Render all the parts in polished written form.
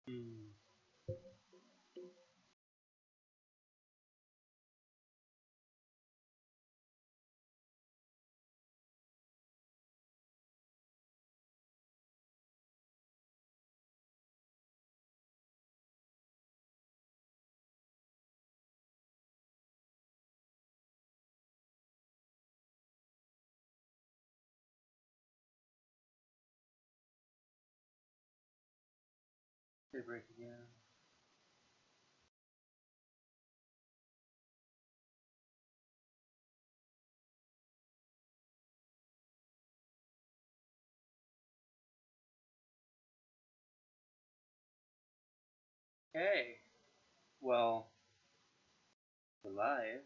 Hmm. They break again. Okay. Well, we're live.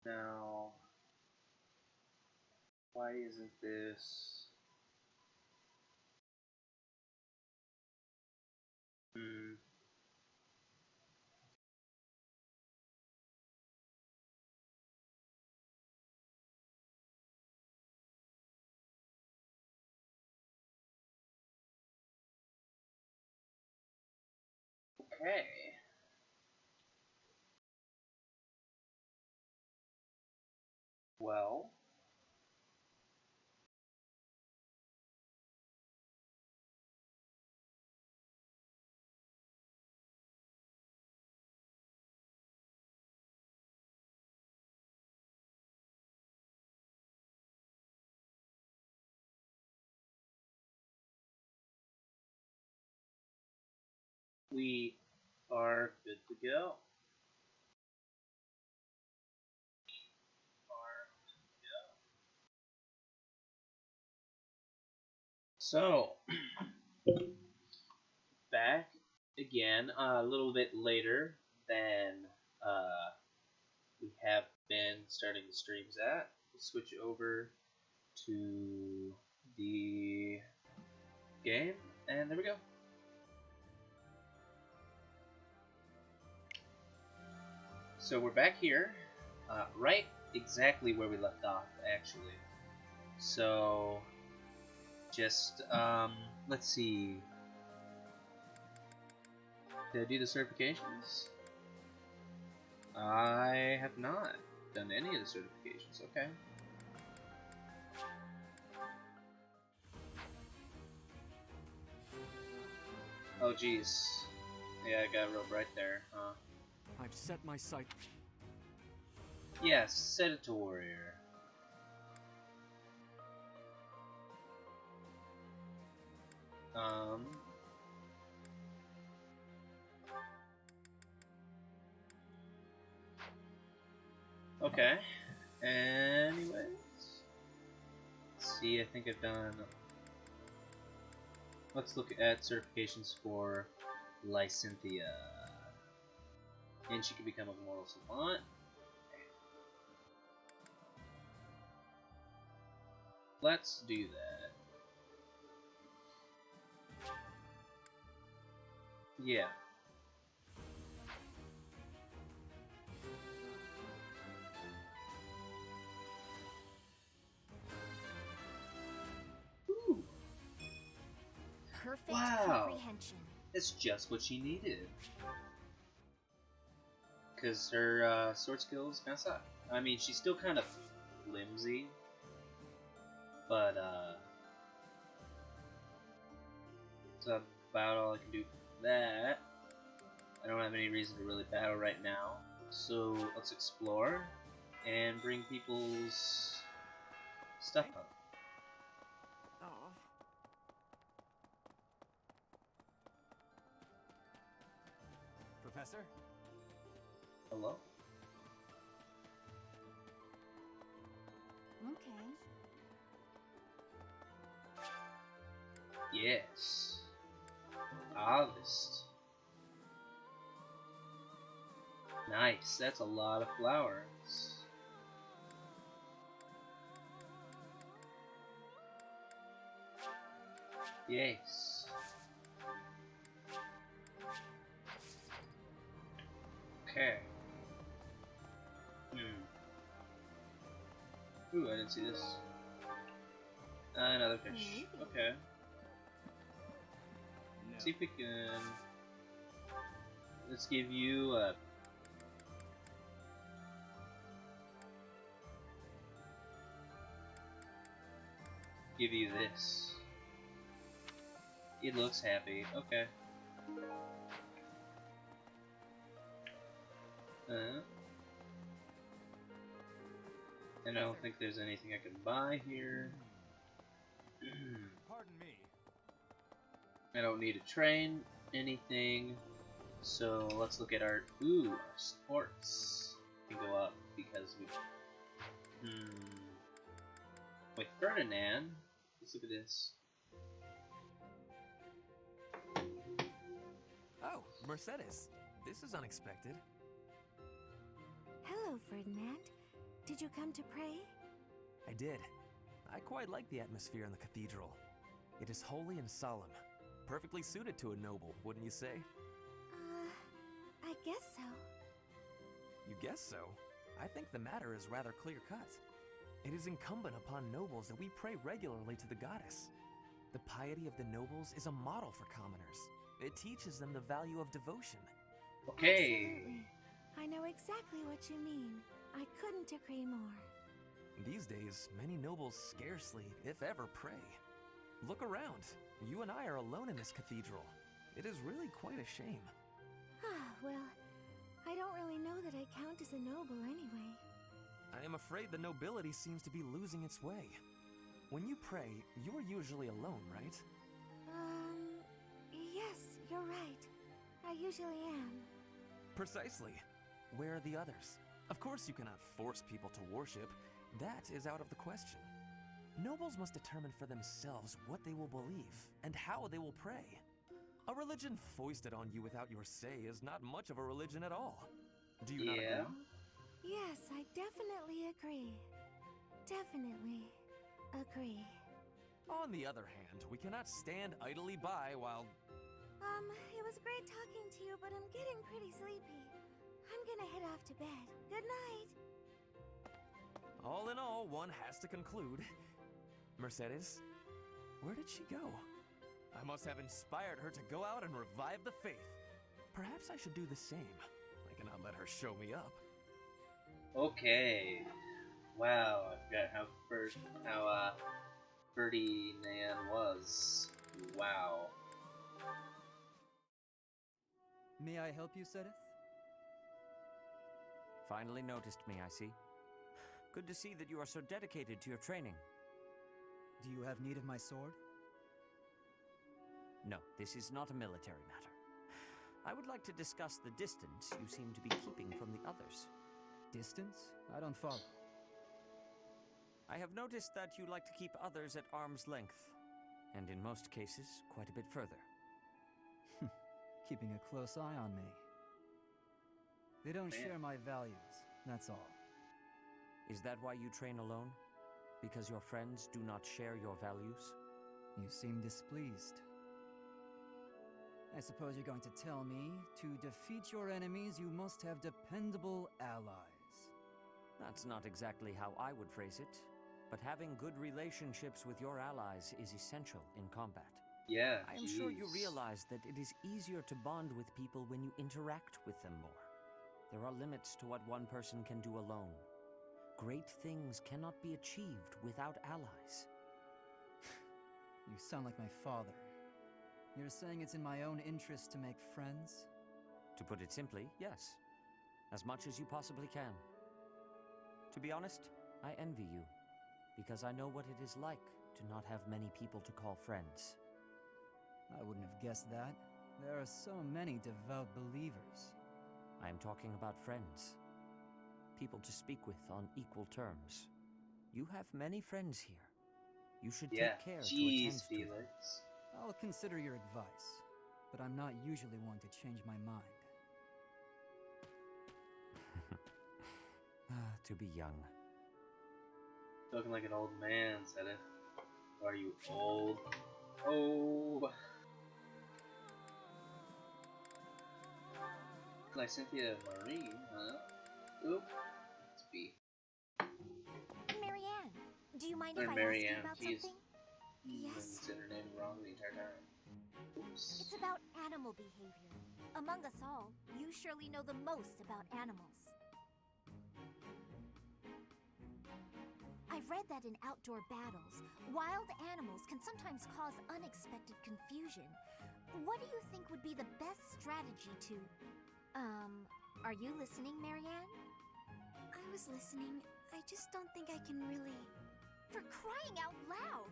Now, why isn't this... Hmm. Okay. Well, we are good to go. So, back again a little bit later than uh, we have been starting the streams at. We'll switch over to the game, and there we go. So we're back here, right exactly where we left off, actually. So, just, let's see. Did I do the certifications? I have not done any of the certifications, okay. Oh, jeez. Yeah, I got a rope right there, huh? I've set my sight. Yes, set it to warrior. Um. Okay. Anyways. Let's see, I think I've done... Let's look at certifications for Lysynthia. And she can become a mortal savant. Let's do that. Yeah. Ooh. Perfect Wow. comprehension. That's just what she needed. Because her sword skills kind of suck. I mean, she's still kind of flimsy. But, that's about all I can do for that. I don't have any reason to really battle right now. So let's explore and bring people's stuff up. Oh. Professor? Hello? Okay. Yes. Harvest. Nice, that's a lot of flowers. Yes. Okay. Ooh, I didn't see this. Another fish. Maybe. Okay. See if we can. Let's give you a. Give you this. It looks happy. Okay. And I don't think there's anything I can buy here. Pardon me. I don't need to train anything. So let's look at our our sports can go up because we with Ferdinand. Let's look at this. Oh, Mercedes. This is unexpected. Hello, Ferdinand. Did you come to pray? I did. I quite like the atmosphere in the cathedral. It is holy and solemn. Perfectly suited to a noble, wouldn't you say? I guess so. You guess so? I think the matter is rather clear-cut. It is incumbent upon nobles that we pray regularly to the goddess. The piety of the nobles is a model for commoners. It teaches them the value of devotion. Okay. Absolutely. I know exactly what you mean. I couldn't agree more. These days, many nobles scarcely, if ever, pray. Look around. You and I are alone in this cathedral. It is really quite a shame. Well, I don't really know that I count as a noble anyway. I am afraid the nobility seems to be losing its way. When you pray, you are usually alone, right? Yes, you're right. I usually am. Precisely. Where are the others? Of course you cannot force people to worship. That is out of the question. Nobles must determine for themselves what they will believe and how they will pray. A religion foisted on you without your say is not much of a religion at all. Do you not agree? Yes, I definitely agree. Definitely agree. On the other hand, we cannot stand idly by while... It was great talking to you, but I'm getting pretty sleepy. I'm gonna head off to bed. Good night. All in all, one has to conclude. Mercedes, where did she go? I must have inspired her to go out and revive the faith. Perhaps I should do the same. I cannot let her show me up. Okay. Wow, I forgot how Ferdinand was. Wow. May I help you, Sereth? Finally noticed me, I see. Good to see that you are so dedicated to your training. Do you have need of my sword? No, this is not a military matter. I would like to discuss the distance you seem to be keeping from the others. Distance? I don't follow. I have noticed that you like to keep others at arm's length, and in most cases, quite a bit further. Keeping a close eye on me. They don't share my values, that's all. Is that why you train alone? Because your friends do not share your values? You seem displeased. I suppose you're going to tell me, to defeat your enemies, you must have dependable allies. That's not exactly how I would phrase it, but having good relationships with your allies is essential in combat. Yeah, I am sure you realize that it is easier to bond with people when you interact with them more. There are limits to what one person can do alone. Great things cannot be achieved without allies. You sound like my father. You're saying it's in my own interest to make friends? To put it simply, yes. As much as you possibly can. To be honest, I envy you, because I know what it is like to not have many people to call friends. I wouldn't have guessed that. There are so many devout believers. I am talking about friends. People to speak with on equal terms. You have many friends here. You should take care to attend to them. Felix. I'll consider your advice, but I'm not usually one to change my mind. To be young. Looking like an old man, said it. Are you old? Oh. Cynthia Marie, huh? Oop. Let's be. Marianne, do you mind Or if I ask Marianne, you about jeez. something? Yes. Said her name wrong the entire time. Oops. It's about animal behavior. Among us all, you surely know the most about animals. I've read that in outdoor battles, wild animals can sometimes cause unexpected confusion. What do you think would be the best strategy to... are you listening, Marianne? I was listening. I just don't think I can really... For crying out loud!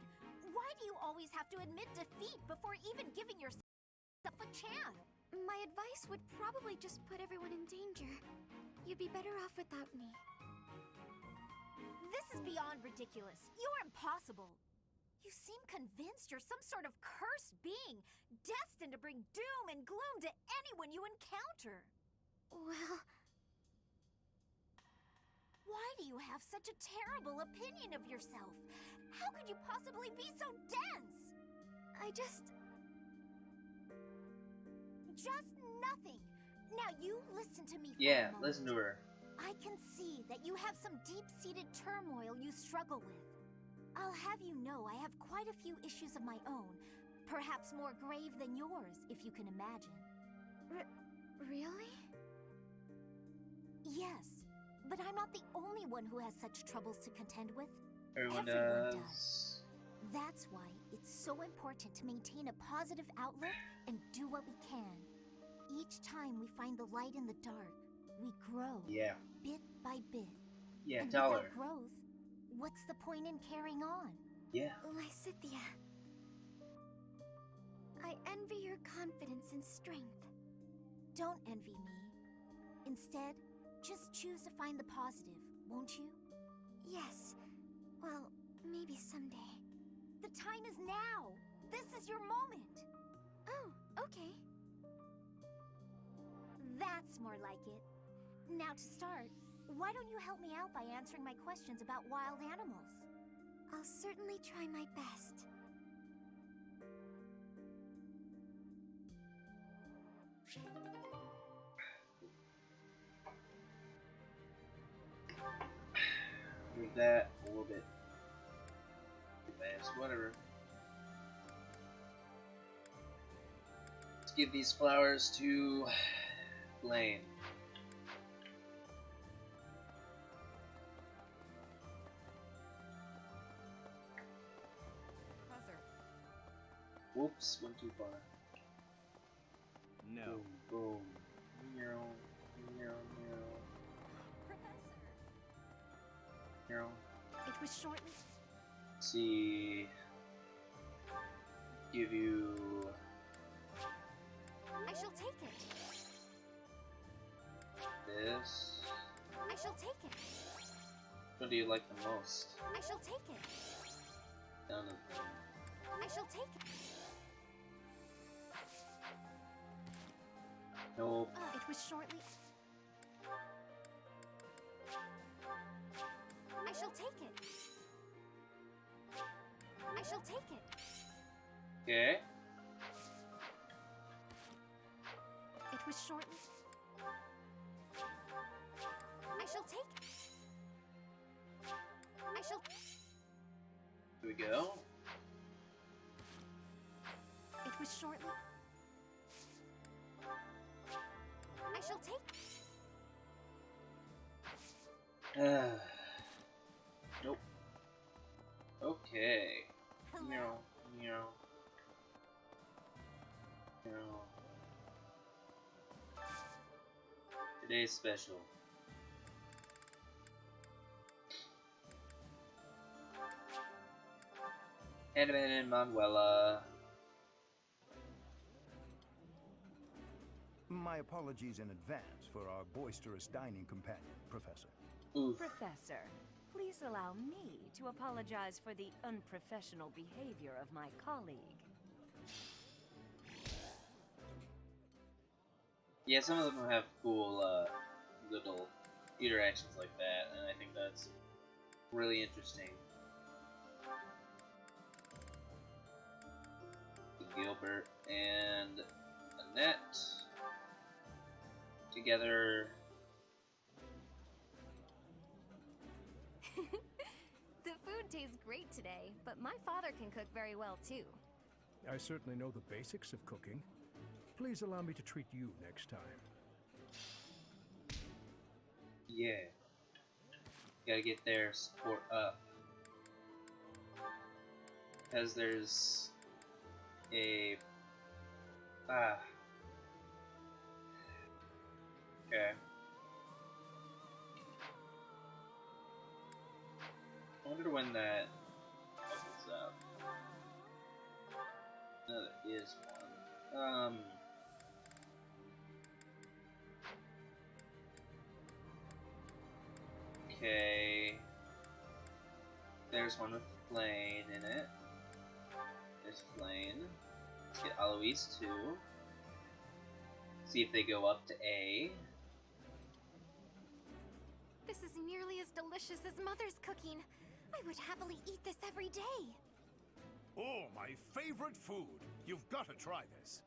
Why do you always have to admit defeat before even giving yourself a chance? My advice would probably just put everyone in danger. You'd be better off without me. This is beyond ridiculous. You're impossible. You seem convinced you're some sort of cursed being, destined to bring doom and gloom to anyone you encounter. Well... Why do you have such a terrible opinion of yourself? How could you possibly be so dense? I just... Just nothing. Now you listen to me for a Yeah, moment. listen to her. I can see that you have some deep-seated turmoil you struggle with. I'll have you know I have quite a few issues of my own, perhaps more grave than yours, if you can imagine. Really? Yes, but I'm not the only one who has such troubles to contend with. Everyone Everyone does. That's why it's so important to maintain a positive outlook and do what we can. Each time we find the light in the dark, we grow, Yeah. bit by bit. Yeah, And tell without her. growth, what's the point in carrying on? Yeah. Lysithea. I envy your confidence and strength. Don't envy me. Instead, just choose to find the positive, won't you? Yes. Well, maybe someday. The time is now! This is your moment! Oh, okay. That's more like it. Now to start, why don't you help me out by answering my questions about wild animals? I'll certainly try my best. Move that a little bit too fast. Whatever. Let's give these flowers to Blaine. Professor. Whoops, went too far. No. Boom, boom. Meow, meow, meow, Professor! meow. It was shortened. See. Give you. I shall take it. This. I shall take it. What do you like the most? I shall take it. None of them. I shall take it. Nope. It was shortly. I shall take it. I shall take it. Okay. It was shortly. I shall take it. I shall. Here we go. It was shortly. I shall take. Nope. Okay. Hello. Meow, meow. Meow. Today's special. Hanneman and Manuela. My apologies in advance for our boisterous dining companion, Professor. Oof. Professor, please allow me to apologize for the unprofessional behavior of my colleague. Yeah, some of them have cool little interactions like that, and I think that's really interesting. Gilbert and Annette together. The food tastes great today, but my father can cook very well too. I certainly know the basics of cooking. Please allow me to treat you next time. Yeah. Gotta get their support up. Because there's a... Okay. I wonder when that opens up. No, there is one. Okay. There's one with Flane in it. There's Flane. Let's get Alois too. See if they go up to A. This is nearly as delicious as Mother's cooking. I would happily eat this every day. Oh, my favorite food. You've got to try this.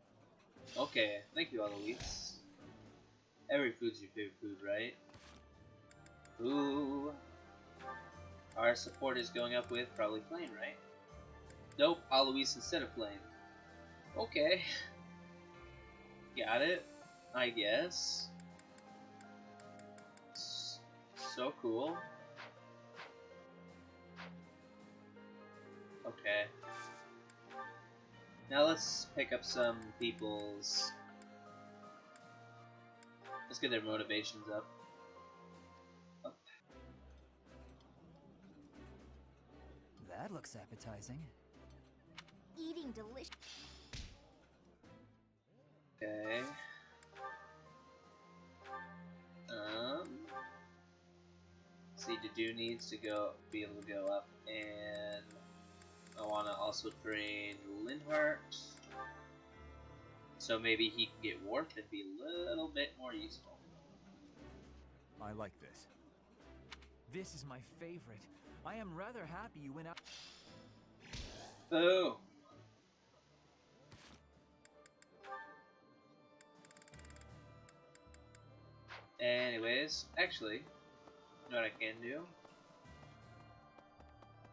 Okay, thank you, Alois. Every food's your favorite food, right? Ooh. Our support is going up with probably Flame, right? Nope, Alois instead of Flame. Okay. Got it, I guess. So cool. Okay. Now let's pick up some people's... Let's get their motivations up. That looks appetizing. Eating delicious. Okay. See, Dedu needs to be able to go up, and I want to also train Linhart, so maybe he can get Warp and be a little bit more useful. I like this. This is my favorite. I am rather happy you went out. Boo! Anyways, actually, you know what I can do?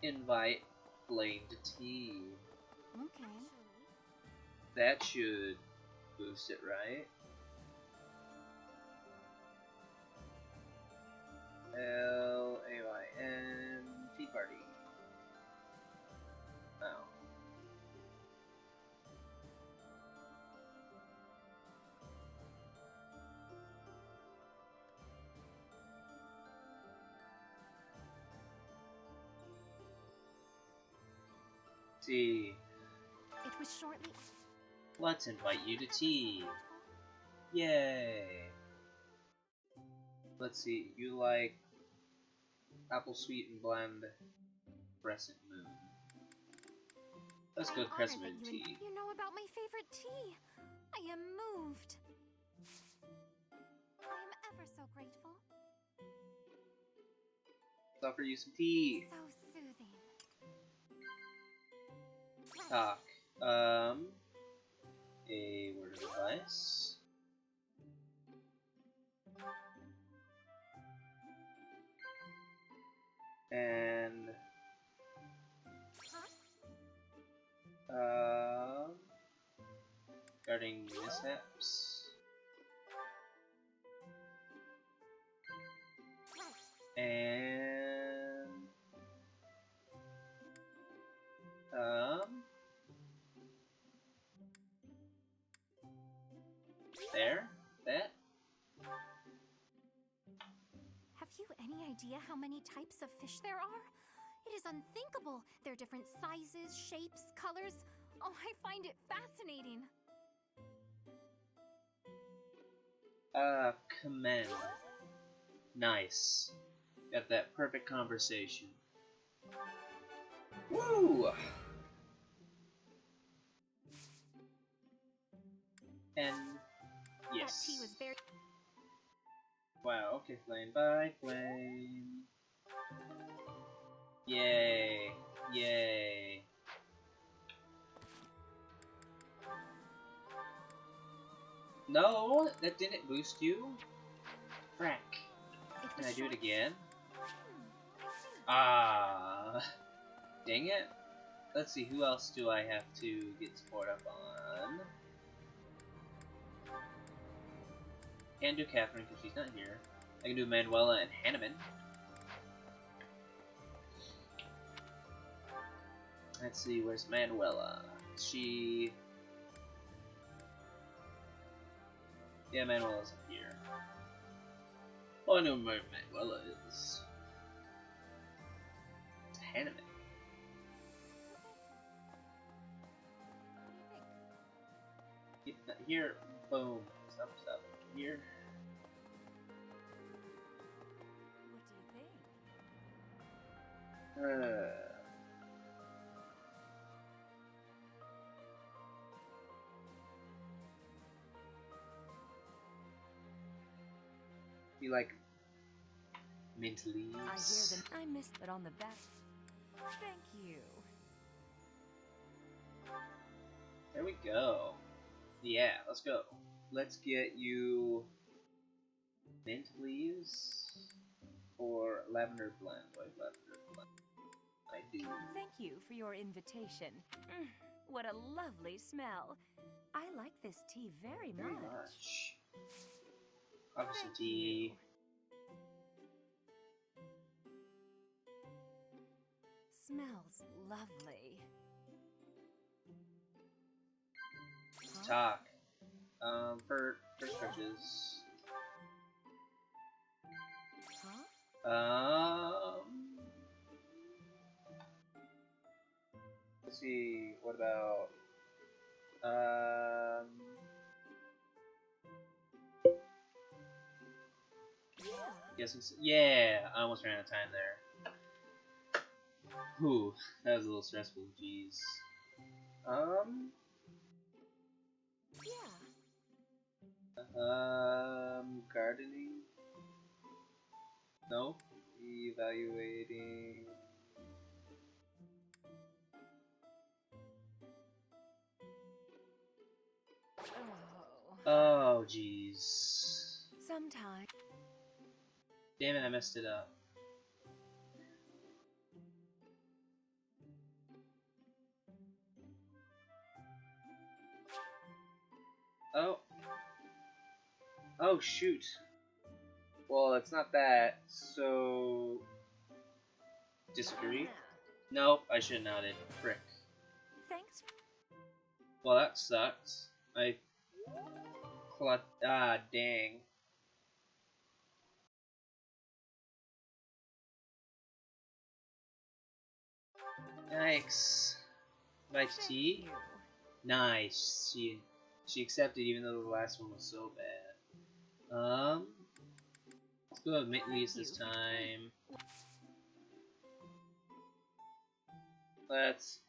Invite Blaine to tea. Okay. That should boost it, right? Layn Tea Party. Oh. See. It was shortly. Let's invite you to tea. Yay! Let's see, you like apple sweet and blend crescent moon. Let's go with crescent moon tea. You know about my favorite tea. I am moved. I am ever so grateful. Let's offer you some tea. So soothing. Talk. A word of advice. And regarding mishaps. And there, that. Have you any idea how many types of fish there are? It is unthinkable. They're different sizes, shapes, colors. Oh, I find it fascinating. Commend. Nice. Got that perfect conversation. Woo! And yes. That tea was very. Wow, okay, Flame. Bye, Flame. Yay. Yay. No, that didn't boost you. Frack. Can I do it again? Ah. Dang it. Let's see, who else do I have to get support up on? can't do Catherine because she's not here. I can do Manuela and Hanneman. Let's see, where's Manuela? She... Yeah, Manuela's up here. Oh, I know where Manuela is. It's Hanneman. Here, boom. Stop. Here. What do you think? You like mint leaves? I hear them. I missed it on the back. Thank you. There we go. Yeah, let's go. Let's get you mint leaves or lavender blend. White lavender blend. I do. Thank you for your invitation. What a lovely smell. I like this tea very much. Obviously Thank tea. you. Smells lovely. Talk. For stretches. Huh? Let's see. What about yeah, I almost ran out of time there. Whew, that was a little stressful. Jeez. Gardening? No. Evaluating. Oh, jeez. Sometime. Damn it, I messed it up. Oh. Oh, shoot. Well, it's not that, so... Disagree? Nope, I should have nodded. Frick. Thanks. Well, that sucks. Ah, dang. Yikes. Nice tea? Nice. She accepted even though the last one was so bad. Let's go with mint leaves this time. Let's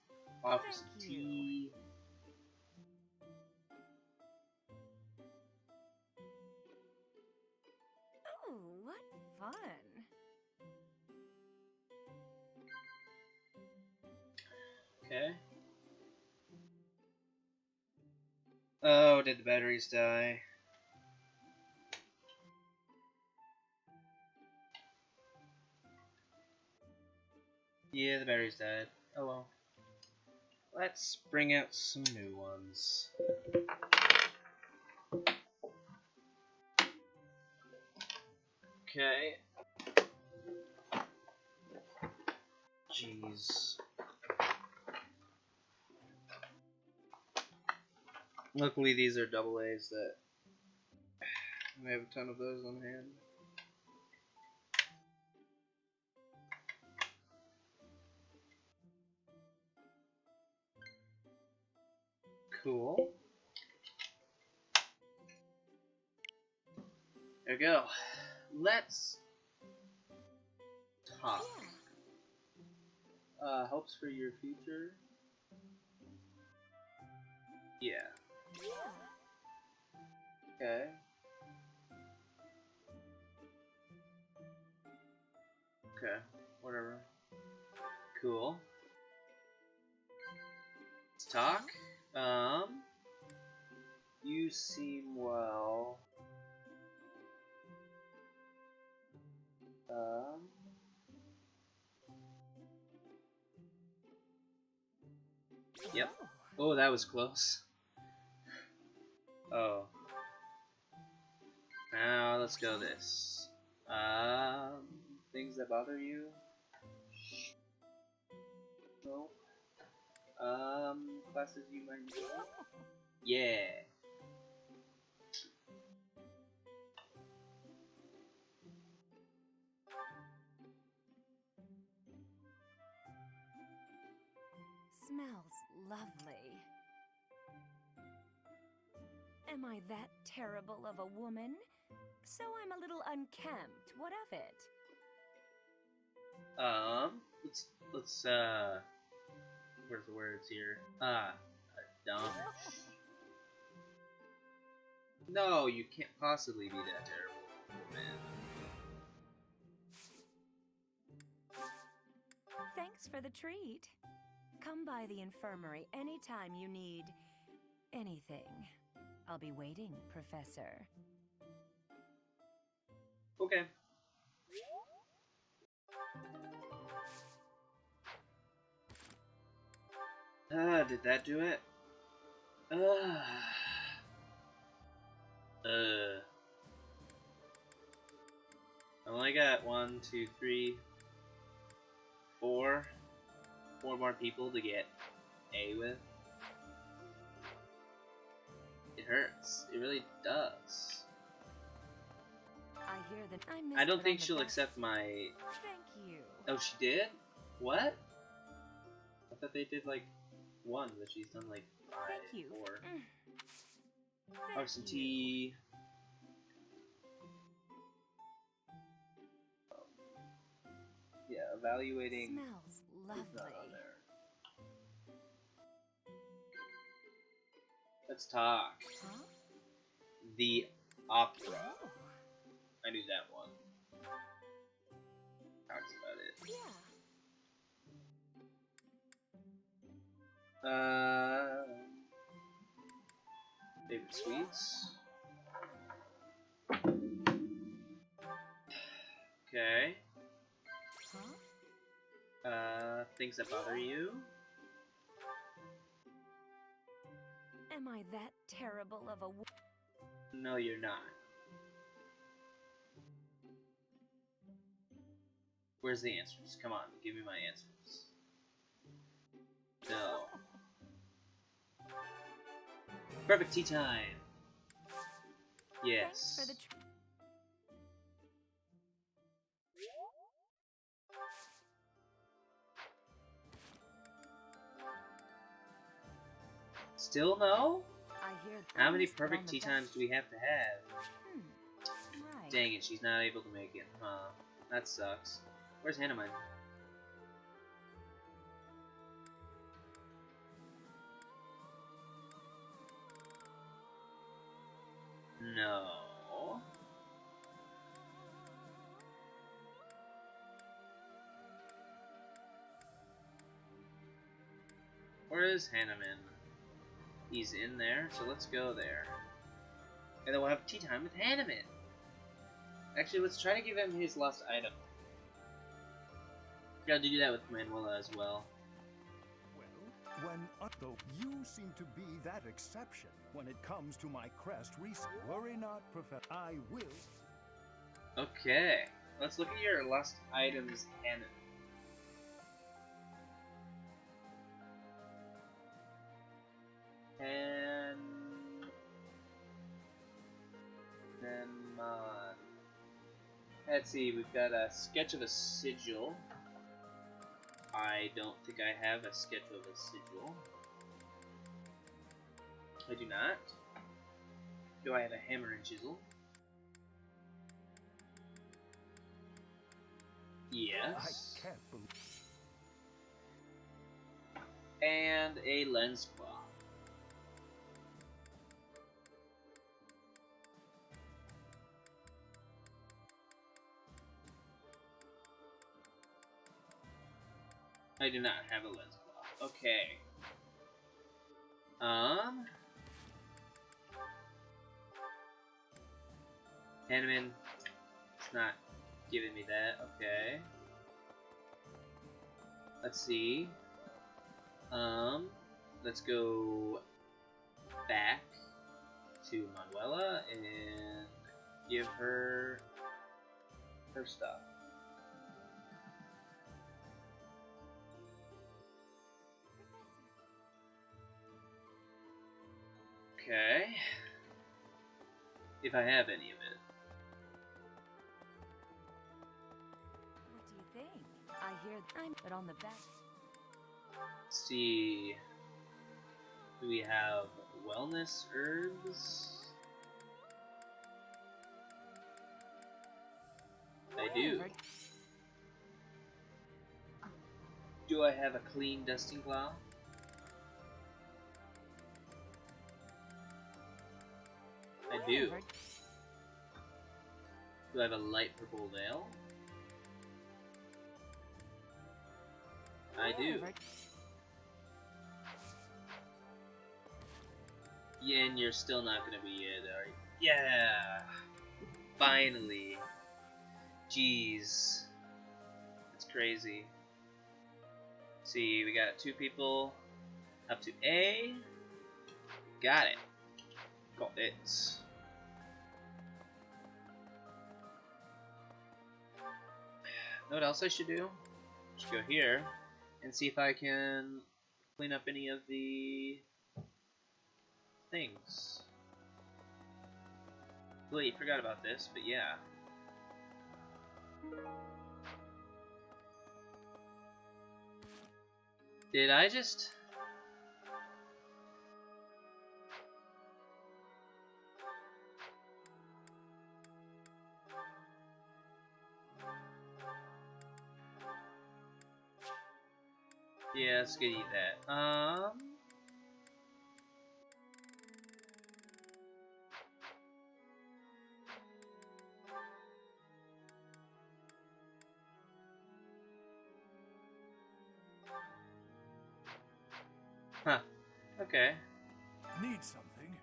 offer some tea. Oh, what fun. Okay. Oh, did the batteries die? Yeah, the batteries died. Oh well. Let's bring out some new ones. Okay. Jeez. Luckily these are double A's that I have a ton of those on hand. Cool. There we go. Let's talk. Hopes for your future? Yeah. Okay. Okay. Whatever. Cool. Let's talk. You seem well. Yep. Oh, that was close. Oh. Now let's go this. Things that bother you? No. Classes you might enjoy? Yeah. Smells lovely. Am I that terrible of a woman? So I'm a little unkempt. What of it? Let's where's the words here? Dumb. No, you can't possibly be that terrible, man. Thanks for the treat. Come by the infirmary anytime you need anything. I'll be waiting, Professor. Okay. Did that do it? I only got 1, 2, 3, 4 more people to get A with. It hurts. It really does. I hear that I don't think she'll accept my... Thank you. Oh, she did? What? I thought they did like 1, but she's done like 5, Thank you. 4. Thank Hearts and you. tea. Yeah, evaluating. Smells lovely. Is not on there. Let's talk. Huh? The opera. Oh, I knew that one. Talks about it. yeah. Favorite sweets. Okay. Huh? Things that bother you. Am I that terrible of a woman? No, you're not. Where's the answers? Come on, give me my answers. No. Perfect tea time. Yes. Thanks for the Still no? I hear How many things, but on perfect the tea back- times do we have to have? Right. Dang it, she's not able to make it, huh? That sucks. Where's Hanneman? No. Where is Hanneman? He's in there, so let's go there. And then we'll have tea time with Hanneman. Actually, let's try to give him his lost item. Gotta do that with Manuela as well. Well, though you seem to be that exception when it comes to my crest research. Worry not, Professor. I will. Okay, let's look at your lost items, Hanneman. And then let's see, we've got a sketch of a sigil. I don't think I have a sketch of a sigil. I do not. Do I have a hammer and chisel? Yes. I can't believe. And a lens cloth. I do not have a lens cloth. Okay. Hanneman, it's not giving me that. Okay. Let's see. Let's go back to Manuela and give her her stuff. Okay. If I have any of it. What do you think? I hear but on the back. Let's see. Do we have wellness herbs? I do. Do I have a clean dusting cloth? I do. Do I have a light purple veil? I do. Yeah, and you're still not gonna be it, are you? Yeah! Finally! Jeez. That's crazy. See, we got 2 people up to A. Got it. Got it. Know what else I should do? I should go here and see if I can clean up any of the things. Completely forgot about this, but yeah. Did I just... Yeah, let's go eat that. Huh. Okay. Need something?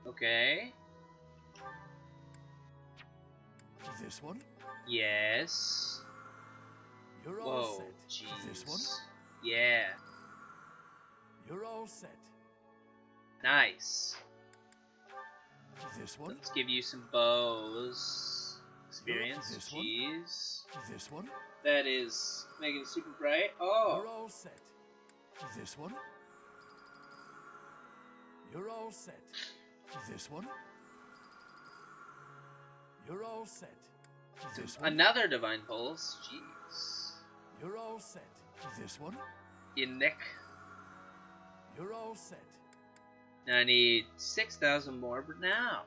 Okay. This one? Yes. You're all Whoa, set. jeez. This one? Yeah. You're all set. Nice. This one? Let's give you some bows. Experience. This one? Jeez. This one? That is making it super bright. You're Oh. all set. This one? You're all set. This one? You're all set. This one? Another divine pulse. Jeez. You're all set. This one? In Nick. You're all set. I need 6,000 more, but now.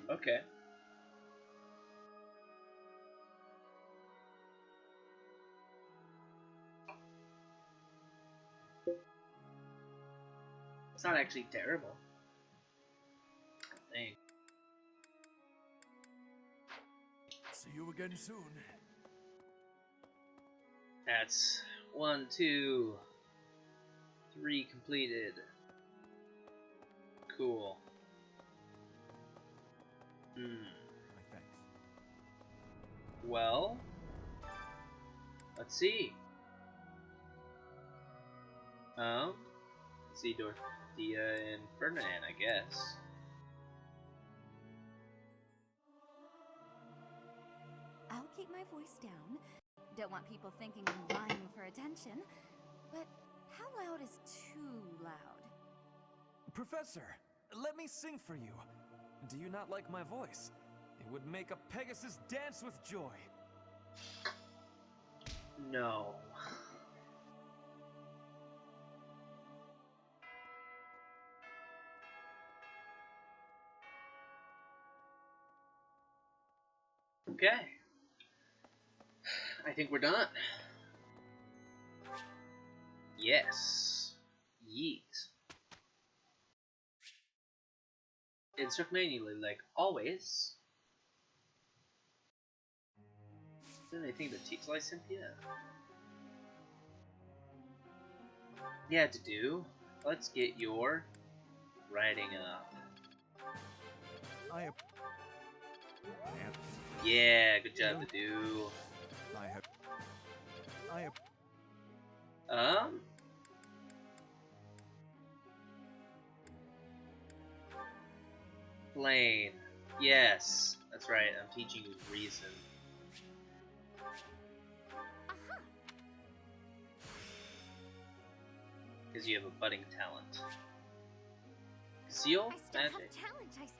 Okay. It's not actually terrible. I think. See you again soon. That's 1, 2, 3 completed. Cool. Thanks. Well, let's see. Let's see Dorothea and Ferdinand, I guess. I'll keep my voice down. Don't want people thinking I'm vying for attention. But how loud is too loud? Professor, let me sing for you. Do you not like my voice? It would make a Pegasus dance with joy. No. Okay. I think we're done. Yes. Yeet. Instruct manually, like always. Is there anything to teach Lycynthia? Yeah, to do. Let's get your writing up. Yeah, good job to do. I have Um. Plain. Yes, that's right. I'm teaching you reason. Aha! Because you have a budding talent. Seal I still magic. have talent.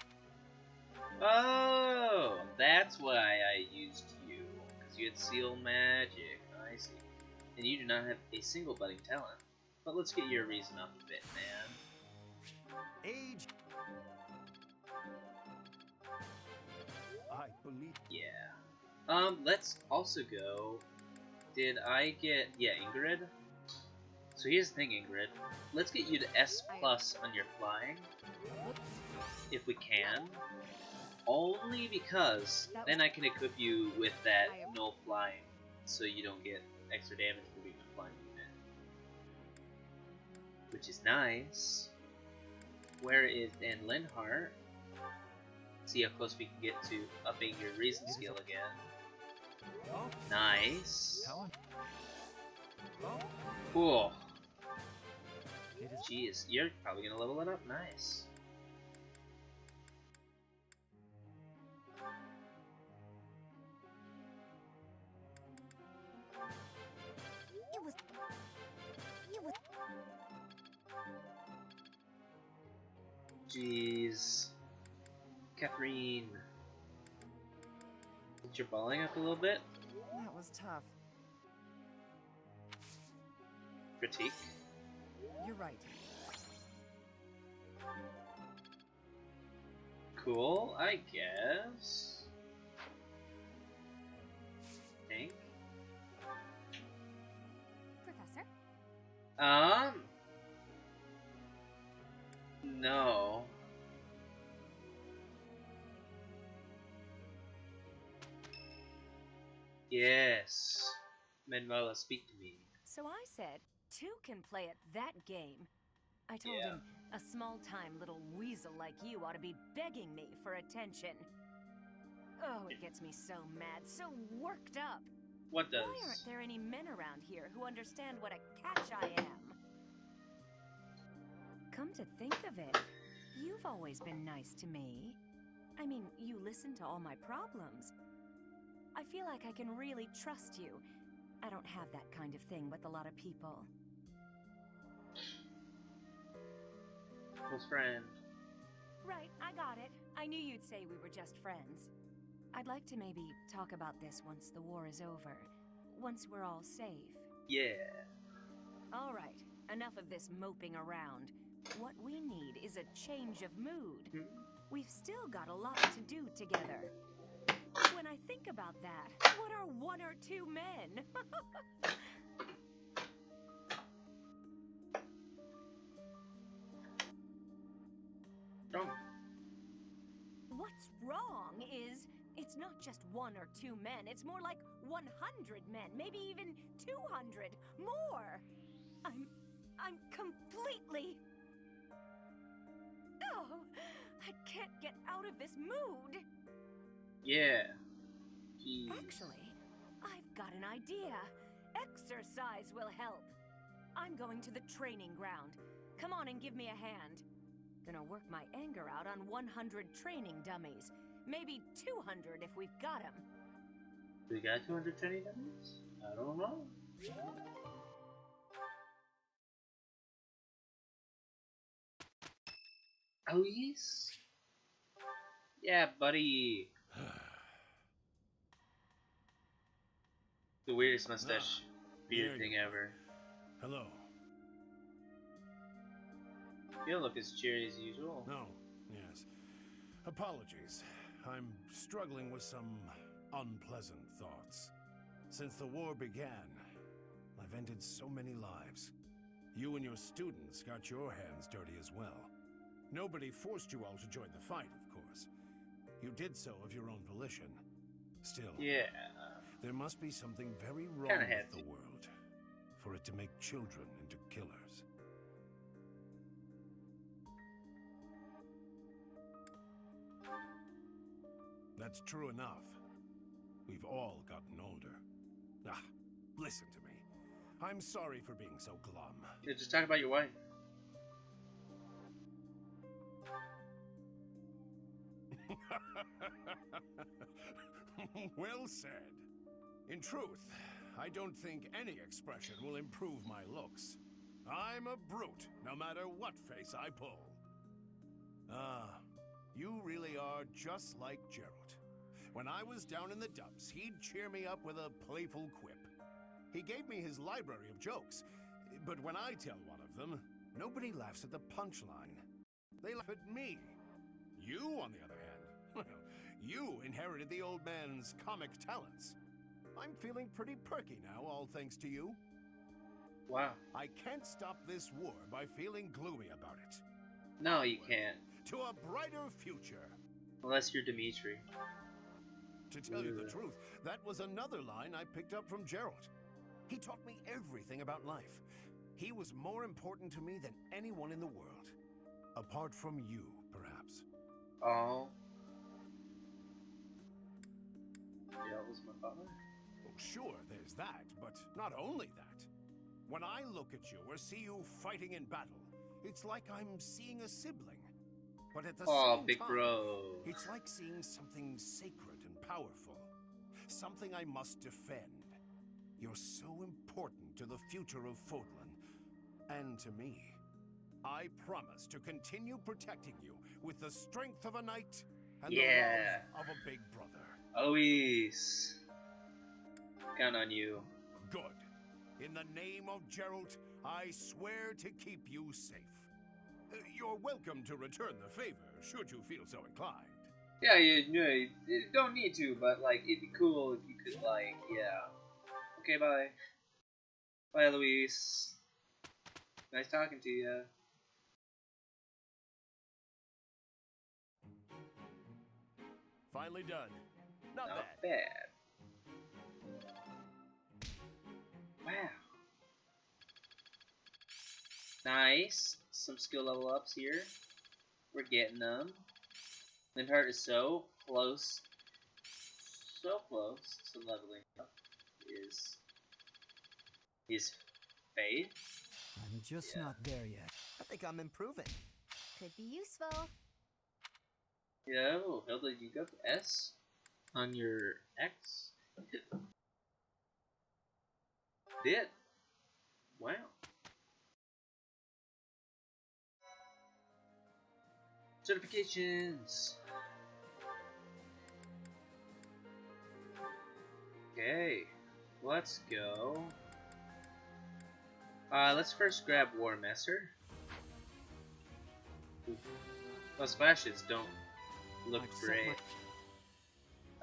Oh, that's why I used you. Because you had seal magic. I see. And you do not have a single budding talent. But let's get your reason up a bit, man. Age. I believe. Yeah. Let's also go. Did I get... Yeah, Ingrid? So here's the thing, Ingrid. Let's get you to S+ on your flying. If we can. Only because then I can equip you with that no flying. So you don't get extra damage for being a flying unit. Which is nice. Where is Dan Linhart? See how close we can get to upping your reason skill again. Nice. Cool. Jeez, you're probably gonna level it up. Nice. Jeez. Catherine. Get your balling up a little bit. That was tough. Critique. You're right. Cool, I guess. Think. Professor? No. Yes. Manuela, speak to me. So I said, two can play at that game. I told him, a small-time little weasel like you ought to be begging me for attention. Oh, it gets me so mad, so worked up. What does? Why aren't there any men around here who understand what a catch I am? Come to think of it, you've always been nice to me. I mean, you listen to all my problems. I feel like I can really trust you. I don't have that kind of thing with a lot of people. Close friend. Right, I got it. I knew you'd say we were just friends. I'd like to maybe talk about this once the war is over. Once we're all safe. Yeah. All right, enough of this moping around. What we need is a change of mood. We've still got a lot to do together. When I think about that, what are one or two men? What's wrong is, it's not just one or two men, it's more like 100 men, maybe even 200, more! I'm completely... Oh, I can't get out of this mood! Yeah. Jeez. Actually, I've got an idea. Exercise will help. I'm going to the training ground. Come on and give me a hand. Gonna work my anger out on 100 training dummies. Maybe 200 if we've got them. We got 200 training dummies? I don't know. Oh, yes? Yeah, buddy. The weirdest mustache beard thing ever. Hello. You don't look as cheery as usual. No, yes. Apologies. I'm struggling with some unpleasant thoughts. Since the war began, I've ended so many lives. You and your students got your hands dirty as well. Nobody forced you all to join the fight, of course. You did so of your own volition. Still, yeah, there must be something very wrong with the world for it to make children into killers. That's true enough. We've all gotten older. Ah, listen to me. I'm sorry for being so glum. Yeah, just talk about your wife. Well said. In truth, I don't think any expression will improve my looks. I'm a brute, no matter what face I pull. Ah, you really are just like Gerald. When I was down in the dumps, he'd cheer me up with a playful quip. He gave me his library of jokes, but when I tell one of them, nobody laughs at the punchline. They laugh at me. You, on the other hand, well, you inherited the old man's comic talents. I'm feeling pretty perky now, all thanks to you. Wow. I can't stop this war by feeling gloomy about it. No, you Onward can't. To a brighter future. Unless you're Dimitri. To tell you the truth, that was another line I picked up from Gerald. He taught me everything about life. He was more important to me than anyone in the world. Apart from you, perhaps. Oh. Gerald was my father? Oh, sure, there's that, but not only that. When I look at you or see you fighting in battle, it's like I'm seeing a sibling. But at the same big time, bro. it's like seeing something sacred and powerful. Something I must defend. You're so important to the future of Fodlan, and to me. I promise to continue protecting you with the strength of a knight and the love of a big brother. Always. Count on you. Good. In the name of Gerald, I swear to keep you safe. You're welcome to return the favor, should you feel so inclined. Yeah, you don't need to, but, like, it'd be cool if you could, like, yeah. Okay, bye. Bye, Luis. Nice talking to you. Finally done. Not bad. Wow. Nice. Some skill level ups here. We're getting them. Linhardt is so close to leveling up. His faith. I'm just not there yet. I think I'm improving. Could be useful. Yo, Hilda, you got the S on your X? Did. Wow. Certifications. Okay, let's go. Let's first grab War Master. Those splashes don't look great.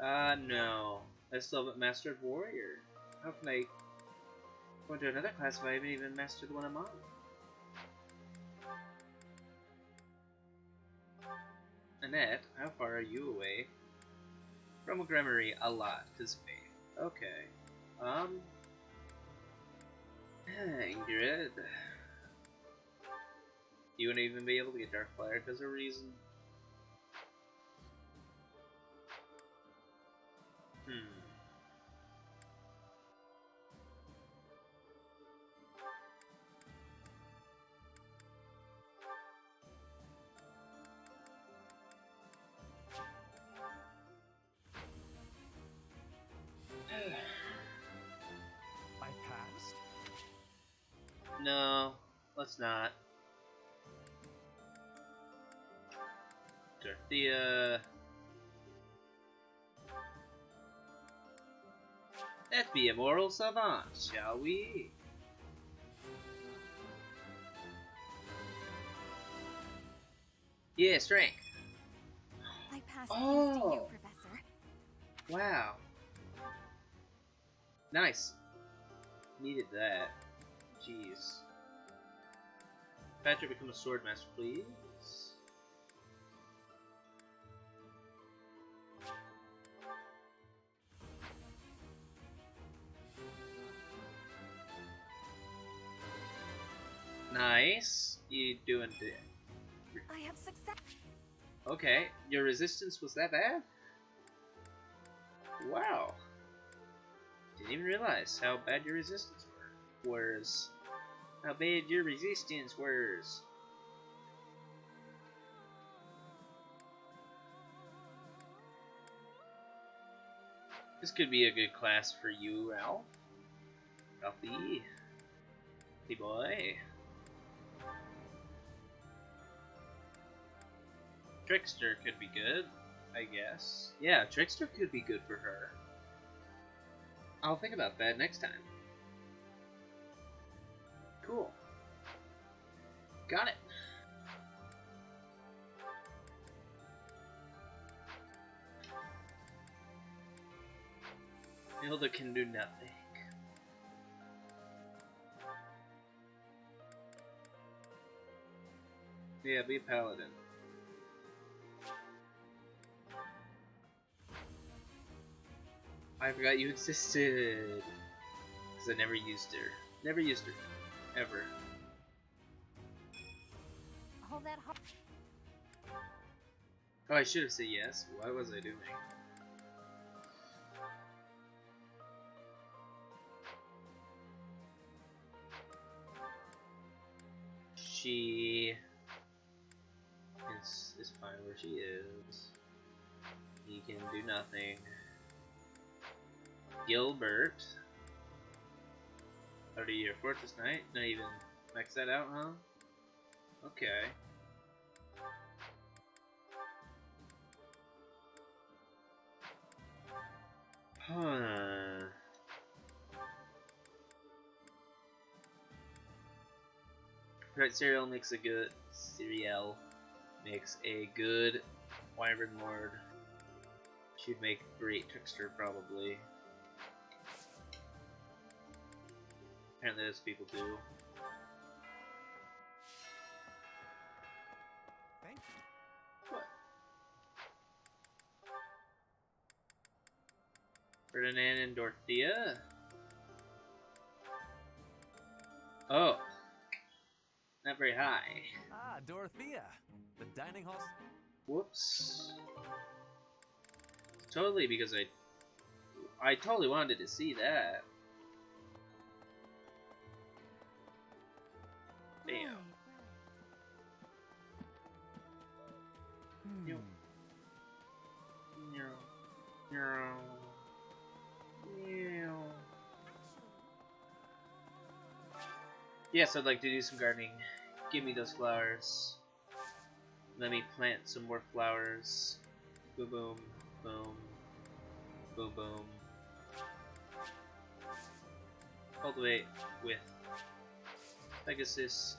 No. I still haven't mastered Warrior. How can I go into another class if I haven't even mastered the one I'm on? Annette, how far are you away? From a Gramarye, a lot, cause faith. Okay. Ingrid. You wouldn't even be able to get Darkfire because of reason. I passed? No, let's not. Dorothea. Let's be a moral savant, shall we? Yeah, strength. I pass thanks to you, Professor. Wow. Nice. Needed that. Jeez. Patrick, become a sword master, please. Nice. You doing it. I have success. Okay, your resistance was that bad? Wow. Didn't even realize how bad your resistance were. wars. How bad your resistance wars. This could be a good class for you, Ralph. Ralphie. Hey boy. Trickster could be good, I guess. Yeah, Trickster could be good for her. I'll think about that next time. Cool. Got it. Hilda can do nothing. Yeah, be a paladin. I forgot you existed. Because I never used her. Never used her. Ever. All that hard. Oh, I should have said yes. Why was I doing? She is fine where she is. He can do nothing. Gilbert. 30-year Fortress Knight. Not even max that out, huh? Okay. Huh. Right, cereal makes a good Wyvern Lord. She'd make great trickster probably. Apparently those people do. Thank you. What? Ferdinand and Dorothea? Oh. Not very high. Ah, Dorothea. The dining hall. Whoops. Totally, because I totally wanted to see that. Bam. Yo. Meow. Meow. Meow. Yes, I'd like to do some gardening. Give me those flowers. Let me plant some more flowers. Boom, boom, boom, boom, boom. Cultivate with Pegasus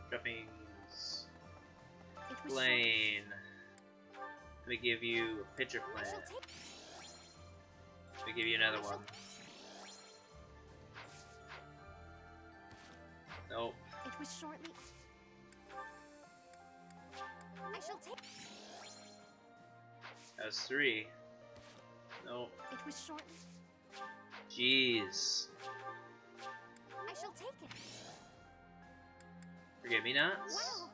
droppings. Plain. Let me give you a pitcher plant. Let me give you another one. Nope. It was shortly. I shall take. That was 3. Nope. It was shortly. Jeez. I shall take it. Forget me nots? Wow.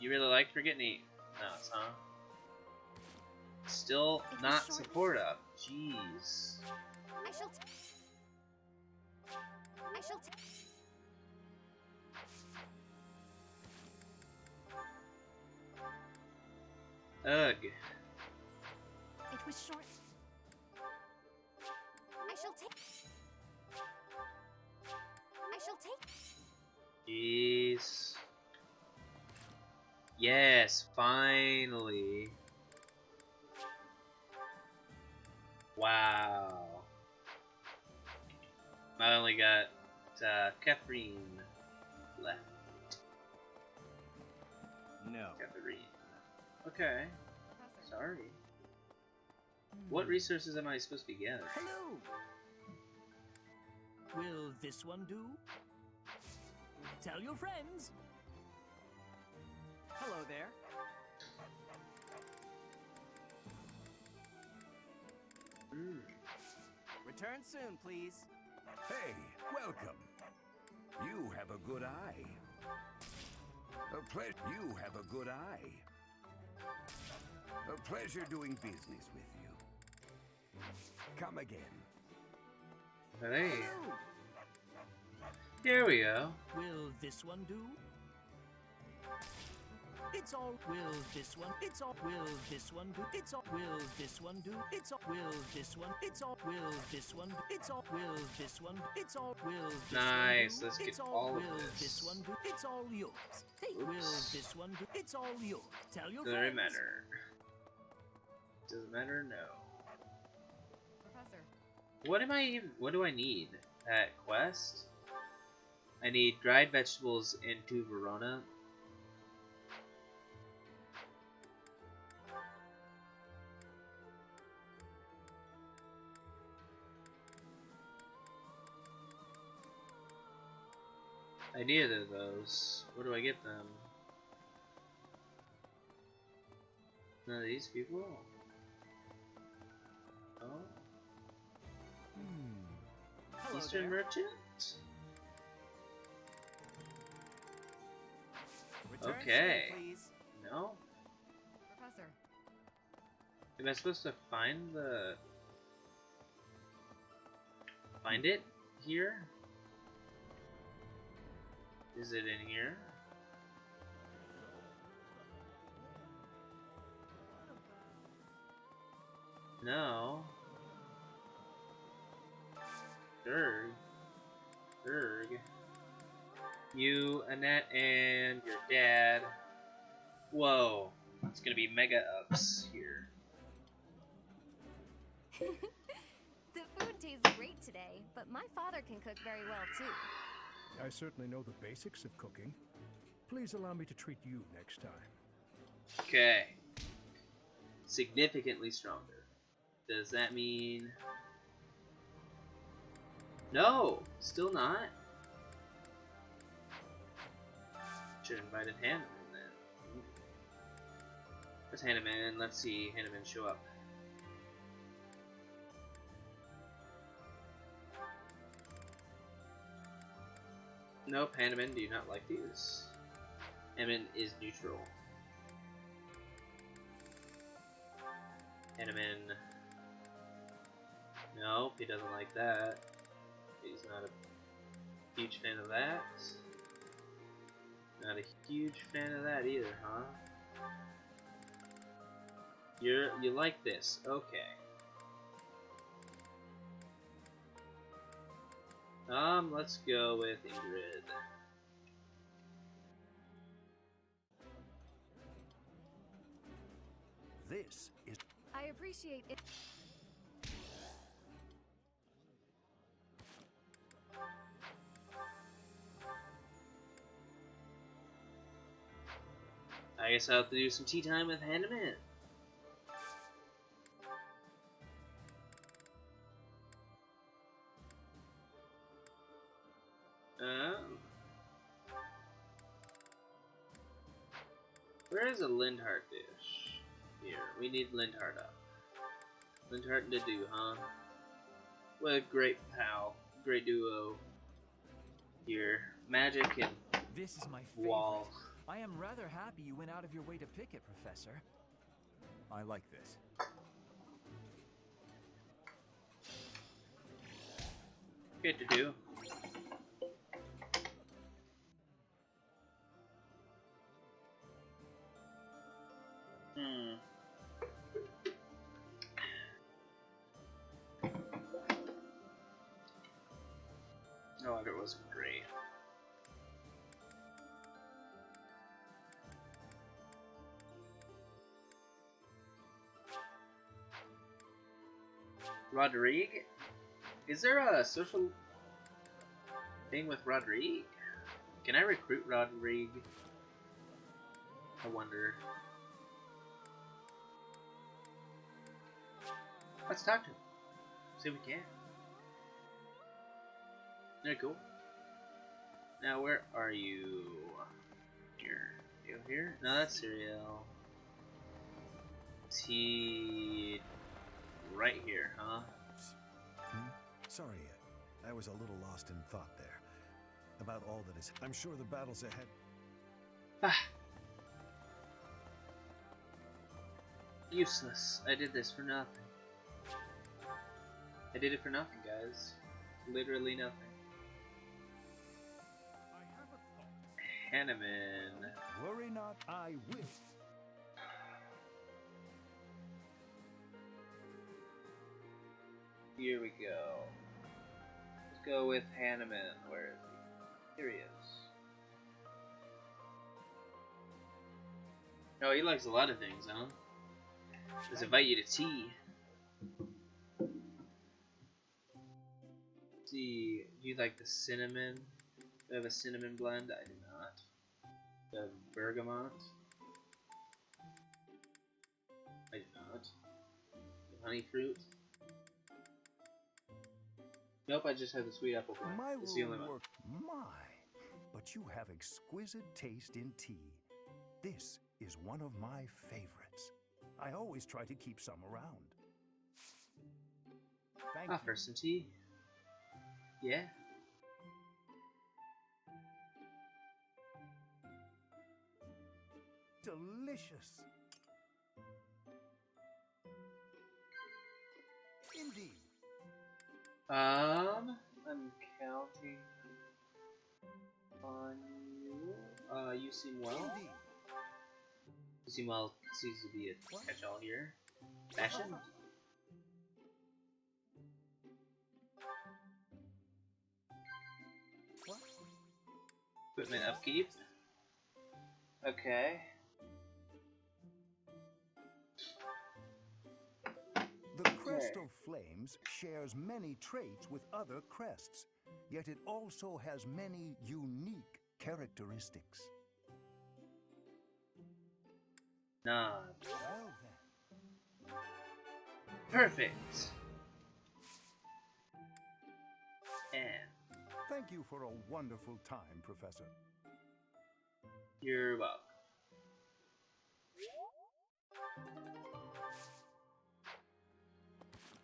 You really like forget me nots, huh? Still not support up. Jeez. I shall take. I shall take. Ugh. It was short. I shall take. I shall take. Jeez. Yes, finally. Wow. I only got Catherine left. No. Catherine. Okay. Sorry. What resources am I supposed to be gathering? Hello. Will this one do? Tell your friends. Hello there. Return soon, please. Hey, welcome. You have a good eye. You have a good eye. A pleasure doing business with you. Come again. Hey. Here we go. Will this one do? It's all. Will this one? It's all. Will this one do? It's all. Will this one do? It's all. Will this one? It's all. Will this one? It's all. Will this one? It's all. Will this Nice. one do? Let's get It's all. all of Will this. this one do? It's all yours. Hey, will this one do? It's all yours. Tell your Doesn't friends. matter. Doesn't matter. No. Professor. What am I even? What do I need? That quest? I need dried vegetables and 2 Verona. I need either of those. Where do I get them? None of these people? Oh. Hello Eastern there. Merchant? Return Okay. soon, please. No? Professor. Am I supposed to find the... Find it here? Is it in here? No. Erg. You, Annette, and your dad. Whoa. It's gonna be mega ups here. The food tastes great today, but my father can cook very well too. I certainly know the basics of cooking. Please allow me to treat you next time. Okay. Significantly stronger. Does that mean... No! Still not? Should have invited Hanneman then. Where's Hanneman? Let's see Hanneman show up. Nope, Hanneman, do you not like these? Hanneman is neutral. Hanneman. Nope, he doesn't like that. He's not a huge fan of that. Not a huge fan of that either, huh? You like this, okay. Let's go with Ingrid. This is... I appreciate it. I guess I'll have to do some tea time with Hanneman. Where is a Lindhart dish? Here, we need Lindhart up. Lindhart and Dedu, huh? What a great pal, great duo. Here, magic and This is my favorite. wall. I am rather happy you went out of your way to pick it, Professor. I like this. Good to do. No wonder it wasn't great. Rodrigue? Is there a social thing with Rodrigue? Can I recruit Rodrigue? I wonder. Let's talk to him. See if we can. Very cool. Now, where are you? Here. You here? No, that's Serial. T. Right here, huh? Sorry, I was a little lost in thought there. About all that is... I'm sure the battles ahead... Ah. Useless. I did this for nothing. I did it for nothing, guys. Literally nothing. Hanneman. Worry not, I will. Here we go. Let's go with Hanneman. Where is he? Here he is. Oh, he likes a lot of things, huh? Let's invite you to tea. See, do you like the cinnamon? Do I have a cinnamon blend? I do not. Do I have bergamot? I do not. Honey fruit? Nope, I just have the sweet apple blend. My It's the only room one. work. But you have exquisite taste in tea. This is one of my favorites. I always try to keep some around. Thank you. For some tea. Yeah. Delicious. Indeed. I'm counting on you. You seem well. Indeed. You seem well. Seems to be a catch-all here. Fashion. What? Equipment upkeep. Okay. The crest of flames shares many traits with other crests, yet it also has many unique characteristics. Nah. Well then. Perfect. And Thank you for a wonderful time, Professor. you're welcome.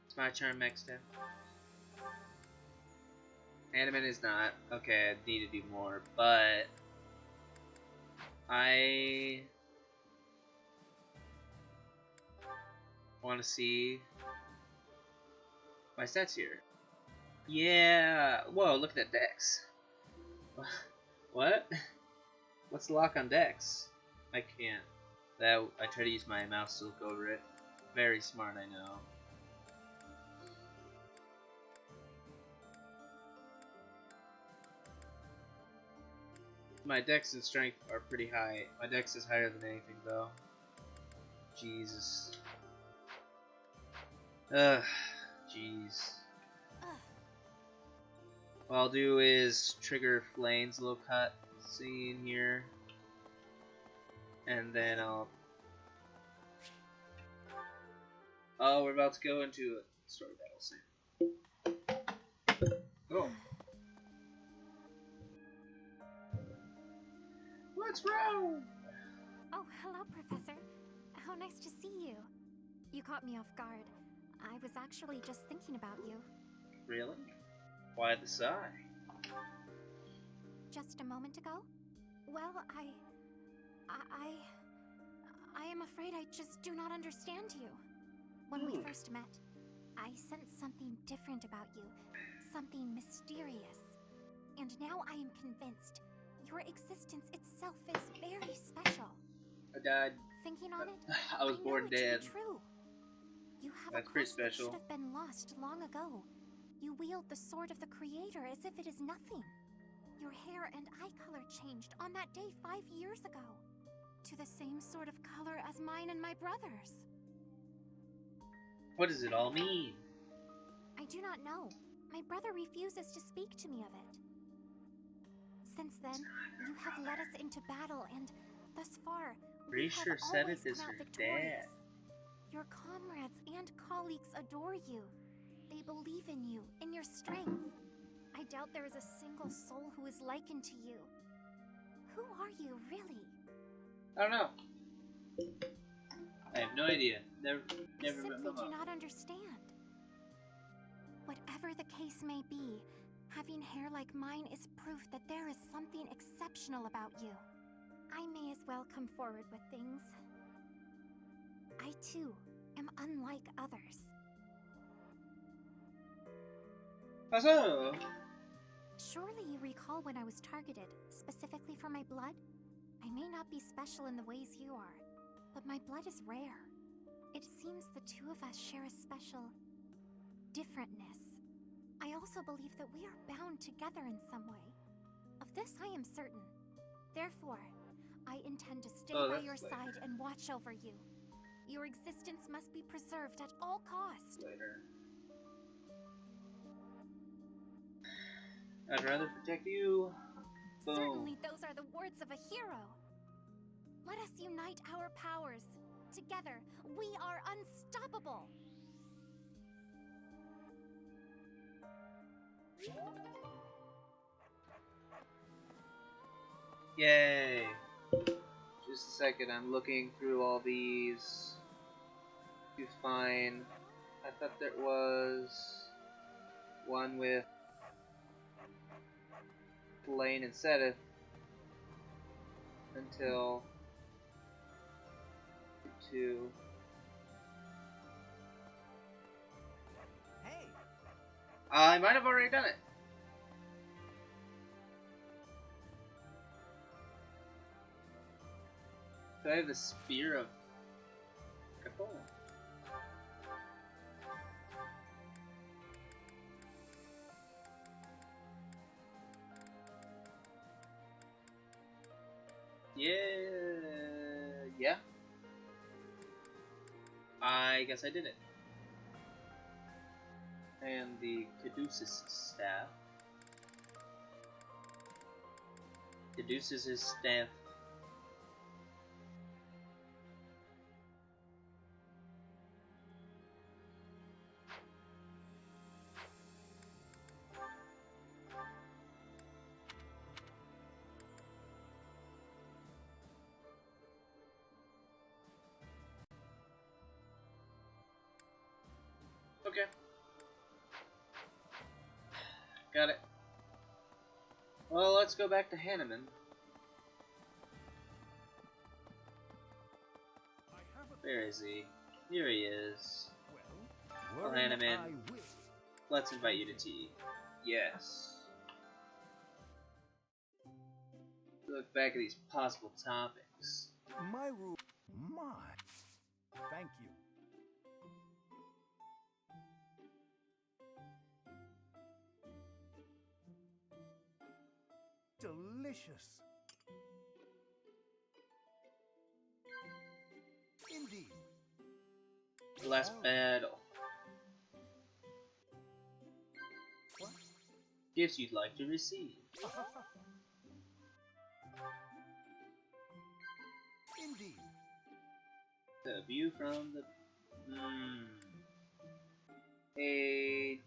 It's my turn next time. Animate is not. Okay, I need to do more, but I want to see my stats here. Yeah. Whoa, look at that Dex. What? What's the lock on Dex? I can't. I try to use my mouse to look over it. Very smart, I know. My Dex and Strength are pretty high. My Dex is higher than anything, though. Jesus. Ugh. Jeez. What I'll do is trigger Flame's little cut scene here. And then I'll... Oh, we're about to go into a story battle soon. Go. Let's roll! Oh, hello, Professor. How nice to see you. You caught me off guard. I was actually just thinking about you. Really? Why the sigh? Just a moment ago? Well, I am afraid I just do not understand you. When we first met, I sensed something different about you. Something mysterious. And now I am convinced your existence itself is very special. I died. Thinking on it, I was born know it to dead. be true. You have That's a pretty crest that special. should have been lost long ago. You wield the sword of the Creator as if it is nothing. Your hair and eye color changed on that day 5 years ago, to the same sort of color as mine and my brother's. What does it all mean? I do not know. My brother refuses to speak to me of it. Since then, you have led us into battle, and thus far, Pretty we have sure always Seventh is come out her victorious. dad. Your comrades and colleagues adore you. They believe in you, in your strength. I doubt there is a single soul who is likened to you. Who are you, really? I don't know. I have no idea. Never I met simply my do mom. not understand. Whatever the case may be, having hair like mine is proof that there is something exceptional about you. I may as well come forward with things. I, too, am unlike others. So, Surely you recall when I was targeted, specifically for my blood? I may not be special in the ways you are, but my blood is rare. It seems the two of us share a special differentness. I also believe that we are bound together in some way. Of this I am certain. Therefore, I intend to stay by your side and watch over you. Your existence must be preserved at all cost. Later. I'd rather protect you. Boom. Certainly those are the words of a hero. Let us unite our powers. Together, we are unstoppable. Yay. Just a second, I'm looking through all these to find. I thought there was one with Lane and Sedith until 2. Hey! I might have already done it. So I have the Spear of Capone. Yeah. I guess I did it. And the Caduceus staff. Caduceus' staff. Okay. Got it. Well, let's go back to Hanneman. Where is he? Here he is. Well, Hanneman, let's invite you to tea. Yes. Look back at these possible topics. My rule. My. Thank you. Delicious. Indeed. Last battle. What? Gifts you'd like to receive. Indeed. The view from the... A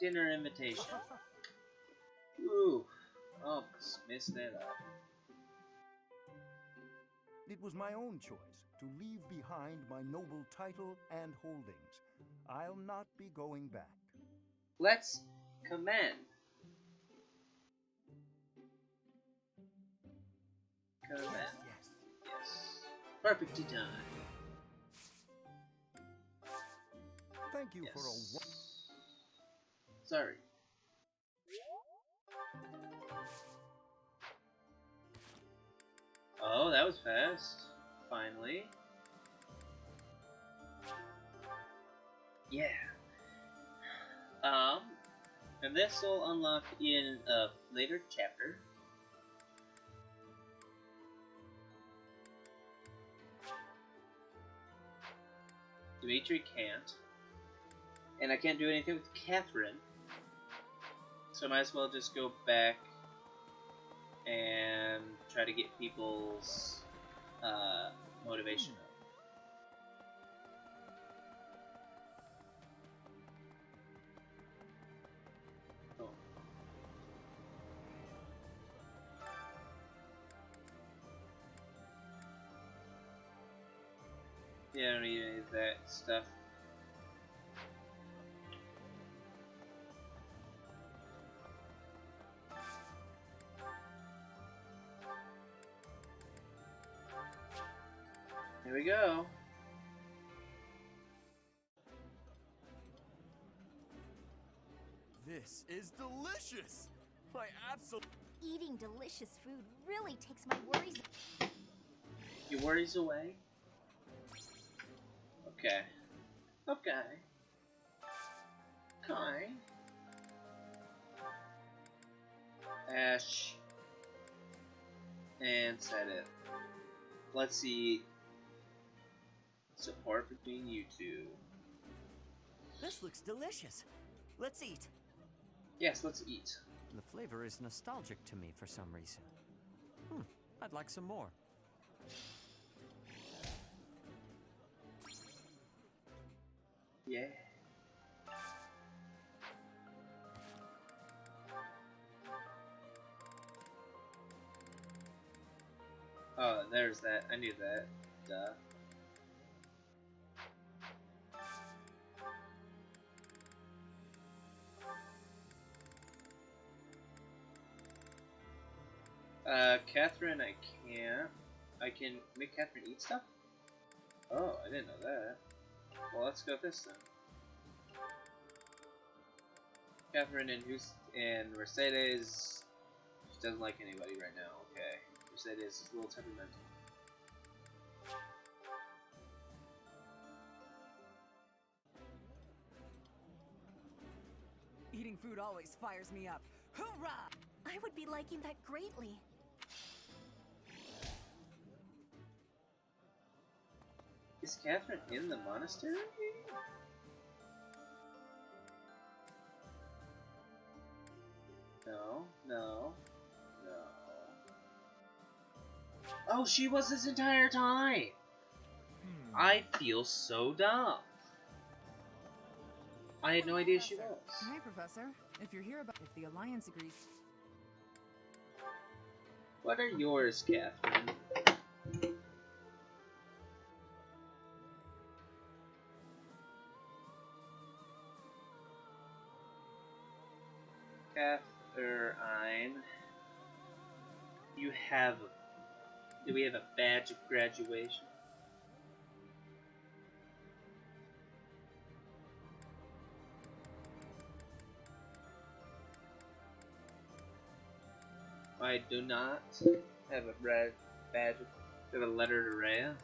dinner invitation. Ooh, almost messed that up. It was my own choice to leave behind my noble title and holdings. I'll not be going back. Let's commend. Commend. Yes. Yes. Perfect time. Thank you Yes. for a... Sorry. Oh, that was fast. Finally. Yeah. And this will unlock in a later chapter. Dimitri can't. And I can't do anything with Catherine. So I might as well just go back and try to get people's motivation up. Oh. Yeah, I don't need any of that stuff. Here we go. This is delicious! I absolutely... Eating delicious food really takes my worries. Your worries away? Okay. Okay. Okay. Ash. And set it. Let's see. Support between you two. This looks delicious. Let's eat. Yes, let's eat. The flavor is nostalgic to me for some reason. I'd like some more. Yeah. Oh, there's that. I knew that. Duh. Catherine, I can't. I can make Catherine eat stuff? Oh, I didn't know that. Well, let's go with this then. Catherine and Mercedes. She doesn't like anybody right now. Okay. Mercedes is a little temperamental. Eating food always fires me up. Hoorah! I would be liking that greatly. Is Catherine in the monastery? No, no, no. Oh, she was this entire time! I feel so dumb. I had no idea she was. Hi, Professor. If you're here about if the Alliance agrees. What are yours, Catherine? Catherine, you have. Do we have a badge of graduation? I do not have a badge. Have a letter to Rhea.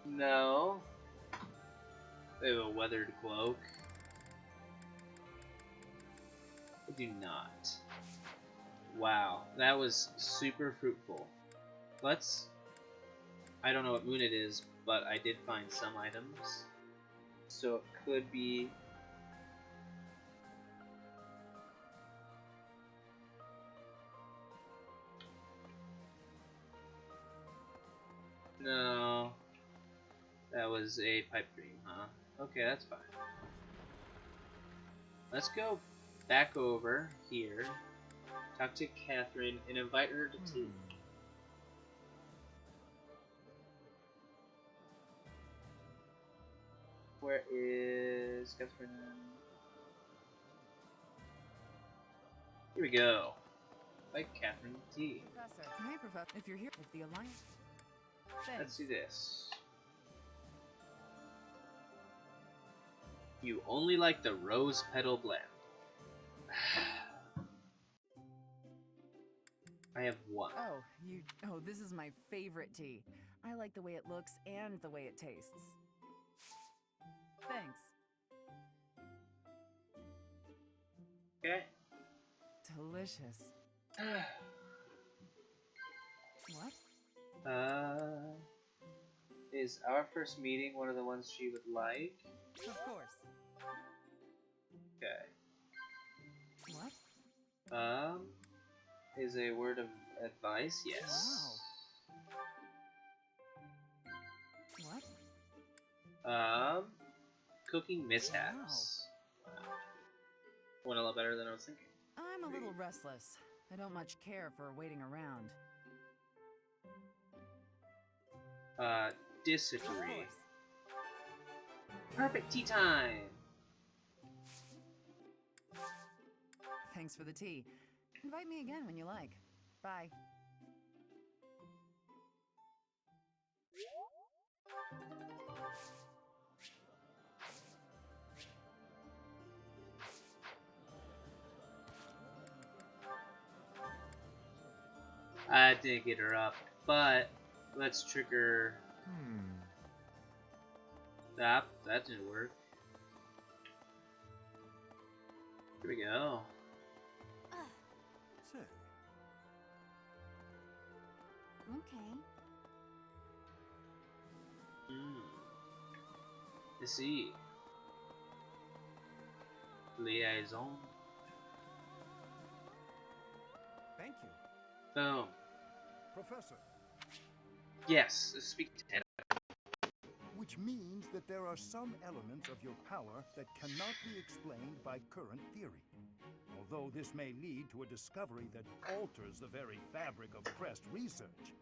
No. They have a weathered cloak. I do not. Wow, that was super fruitful. I don't know what moon it is, but I did find some items. So it could be... No. That was a pipe dream, huh? Okay, that's fine. Let's go back over here, talk to Catherine, and invite her to tea. Where is Catherine? Here we go. Like Catherine T. Professor. Hi, Professor. If you're here, if the Alliance. Let's do this. You only like the rose petal blend. I have one. Oh, this is my favorite tea. I like the way it looks and the way it tastes. Thanks. Okay. Delicious. What? Is our first meeting one of the ones she would like? Of course. Okay. What? Is a word of advice? Yes. Wow. What? Cooking mishaps. Wow. Went a lot better than I was thinking. I'm a little restless. I don't much care for waiting around. Disagree. Perfect tea time! Thanks for the tea. Invite me again when you like. Bye. I didn't get her up, but let's trigger. Stop. That didn't work. Here we go. So, Okay. Let's see. Liaison. thank you. Boom. Professor. Yes, speak to him. Which means that there are some elements of your power that cannot be explained by current theory. Although this may lead to a discovery that alters the very fabric of Crest research.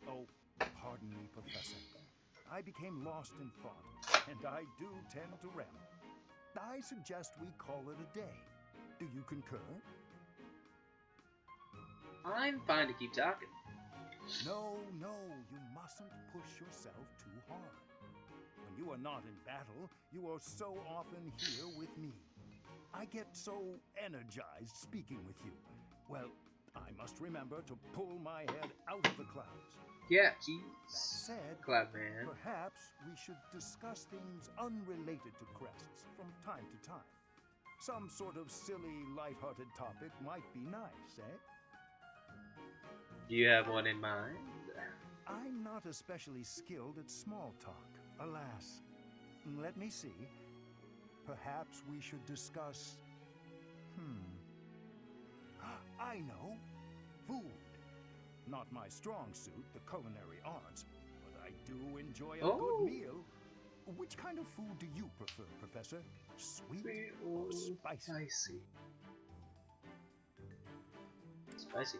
Oh, pardon me, Professor. I became lost in thought, and I do tend to ramble. I suggest we call it a day. Do you concur? I'm fine to keep talking. No, you mustn't push yourself too hard. When you are not in battle, you are so often here with me. I get so energized speaking with you. Well, I must remember to pull my head out of the clouds. Yeah, jeez. That said, Cloudman. perhaps we should discuss things unrelated to crests from time to time. Some sort of silly, lighthearted topic might be nice, eh? Do you have one in mind? I'm not especially skilled at small talk, alas. Let me see. Perhaps we should discuss... I know. Food. Not my strong suit, the culinary arts, but I do enjoy a good meal. Which kind of food do you prefer, Professor? Sweet or spicy? Spicy.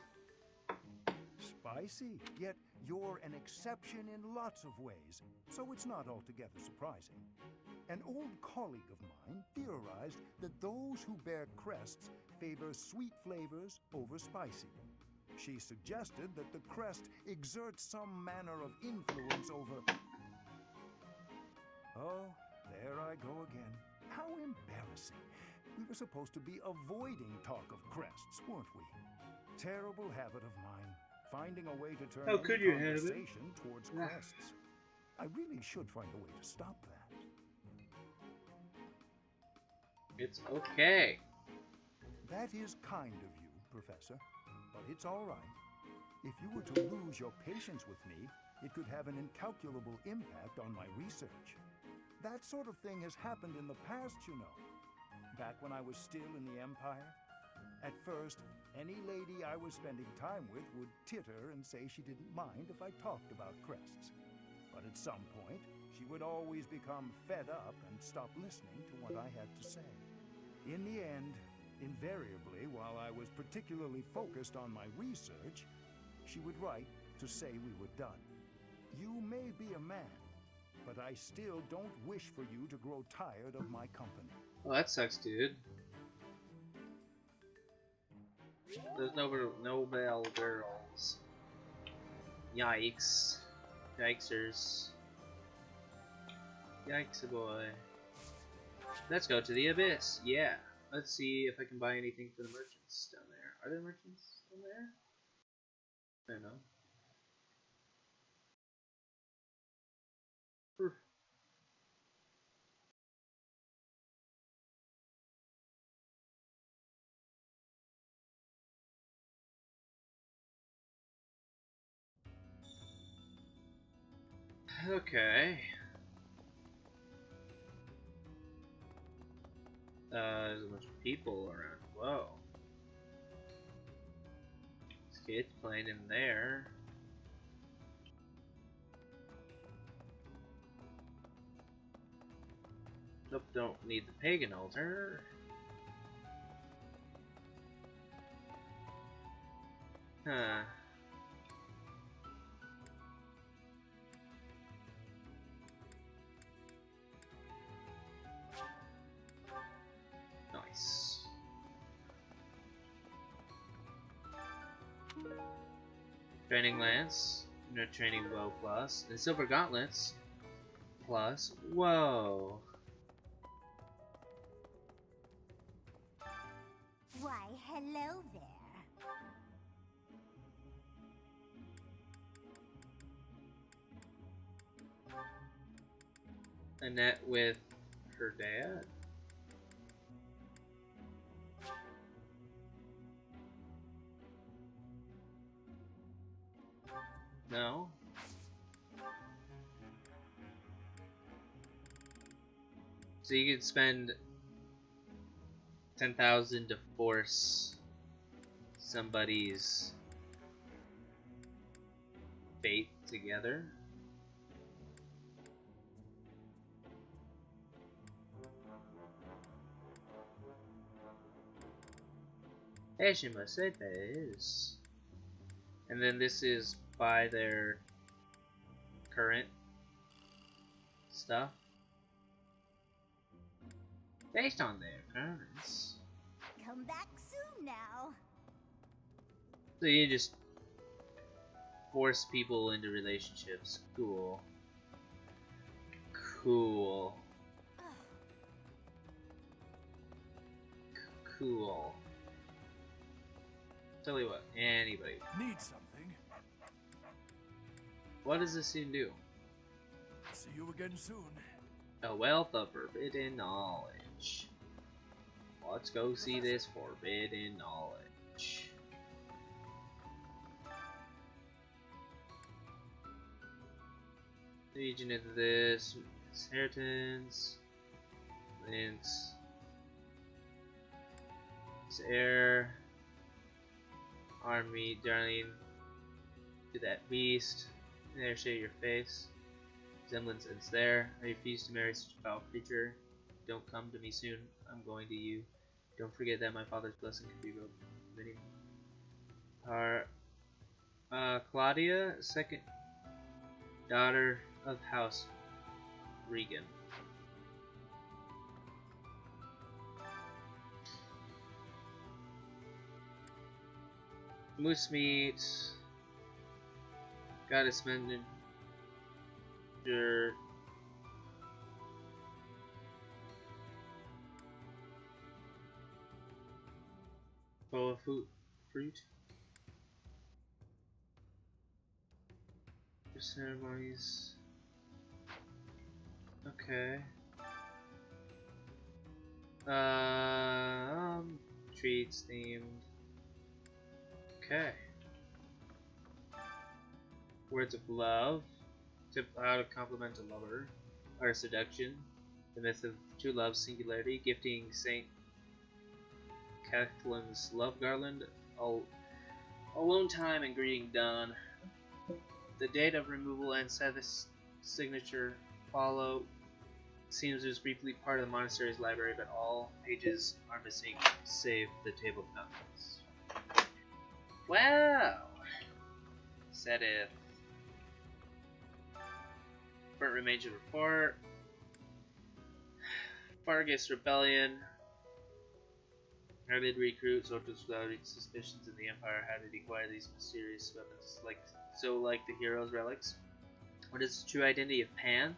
Spicy, yet you're an exception in lots of ways, so it's not altogether surprising. An old colleague of mine theorized that those who bear crests favor sweet flavors over spicy. She suggested that the crest exerts some manner of influence over... Oh, there I go again. How embarrassing. We were supposed to be avoiding talk of crests, weren't we? Terrible habit of mine. Finding a way to turn How could you, conversation towards crests. I really should find a way to stop that. It's okay. That is kind of you, Professor, but it's all right. If you were to lose your patience with me, it could have an incalculable impact on my research. That sort of thing has happened in the past, you know. Back when I was still in the Empire. At first, any lady I was spending time with would titter and say she didn't mind if I talked about crests. But at some point, she would always become fed up and stop listening to what I had to say. In the end, invariably, while I was particularly focused on my research, she would write to say we were done. You may be a man, but I still don't wish for you to grow tired of my company. Well, that sucks, dude. There's Nobel girls. Yikes. Yikesers. Yikes, boy. Let's go to the abyss. Yeah. Let's see if I can buy anything for the merchants down there. Are there merchants down there? I don't know. Okay. There's a bunch of people around. Whoa. This kid's playing in there. Nope, don't need the pagan altar. Huh. Nice. Training lance, no training bow plus, and silver gauntlets plus. Whoa. Why, hello there. Annette with her dad. No. So you could spend 10,000 to force somebody's fate together. Spades. And then this is by their current stuff. Based on their currents. Come back soon now. So you just force people into relationships. Cool. Cool. Cool. Tell you what, anybody. Need something? What does this even do? See you again soon. A wealth of forbidden knowledge. Let's go see this forbidden knowledge. Legion into this. Inheritance. Links. Air. Army, darling. To that beast. There, show your face. Resemblance ends there. I refuse to marry such a foul creature. Don't come to me soon. I'm going to you. Don't forget that my father's blessing could be real. Claudia, second daughter of House Regan. Moose meat. Goddess manager. Boa fruit. For ceremonies. Okay. Treats themed. Okay. Words of love. Tip how to compliment a lover. Art of seduction. The myth of true love singularity. Gifting Saint Cathleen's love garland. Alone time and greeting done. The date of removal and signature follow. Seems it was briefly part of the monastery's library, but all pages are missing, save the table of contents. Wow! Saideth. Front remains of report. Fargus Rebellion. Rabid recruit, soldiers without suspicions in the Empire. How did he acquire these mysterious weapons? Like the hero's relics? What is the true identity of Pan?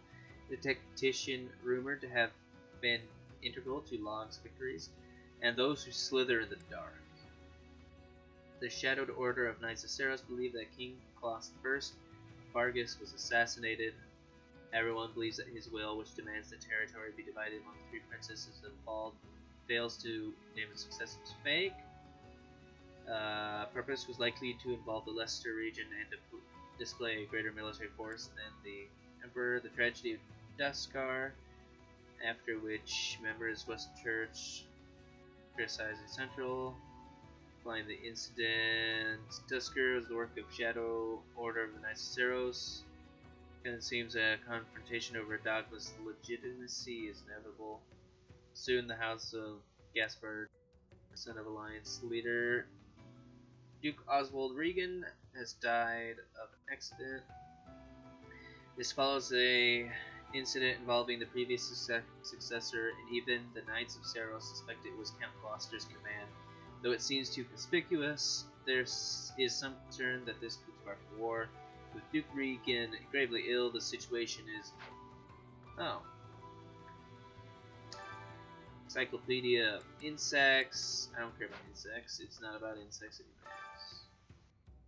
The tactician rumored to have been integral to Log's victories, and those who slither in the dark. The Shadowed Order of Knights of Saros believe that King Klaus I, Vargas, was assassinated. Everyone believes that his will, which demands that territory be divided among three princesses that fails to name a successor, was fake. Purpose was likely to involve the Leicester region and to display a greater military force than the Emperor. The tragedy of Duskar, after which members of West Church criticizing Central, applying the incident. Duskar was the work of Shadow Order of the Knights of Saros, and it seems a confrontation over dogma's legitimacy is inevitable. Soon the House of Gaspard, son of Alliance leader Duke Oswald Regan, has died of an accident. This follows a incident involving the previous successor, and even the Knights of Saros suspect it was Count Gloucester's command. Though it seems too conspicuous, there is some concern that this could spark a war. With Duke Regan gravely ill, the situation is... Oh. Encyclopedia of Insects. I don't care about insects. It's not about insects anymore.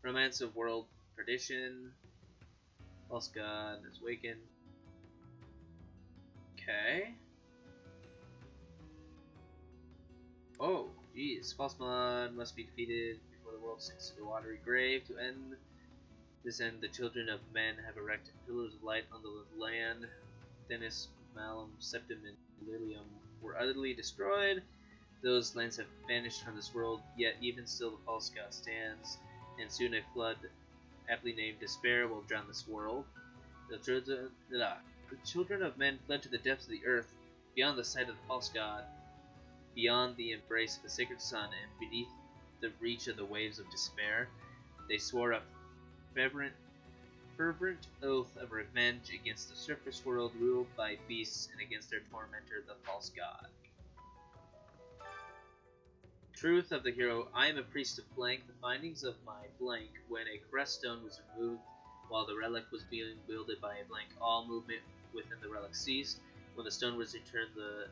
Romance of World Perdition. False God has wakened. Okay. Oh, geez. False blood must be defeated before the world sinks to the watery grave. To end this end, the children of men have erected pillars of light on the land. Thenis, Malum, Septim, and Lilium were utterly destroyed. Those lands have vanished from this world, yet even still the false god stands, and soon a flood, aptly named Despair, will drown this world. The children of men fled to the depths of the earth, beyond the sight of the false god, beyond the embrace of the sacred sun, and beneath the reach of the waves of despair. They swore a fervent oath of revenge against the surface world ruled by beasts and against their tormentor, the false god. Truth of the hero: I am a priest of blank. The findings of my blank, when a crest stone was removed while the relic was being wielded by a blank, all movement within the relic ceased. When the stone was returned, the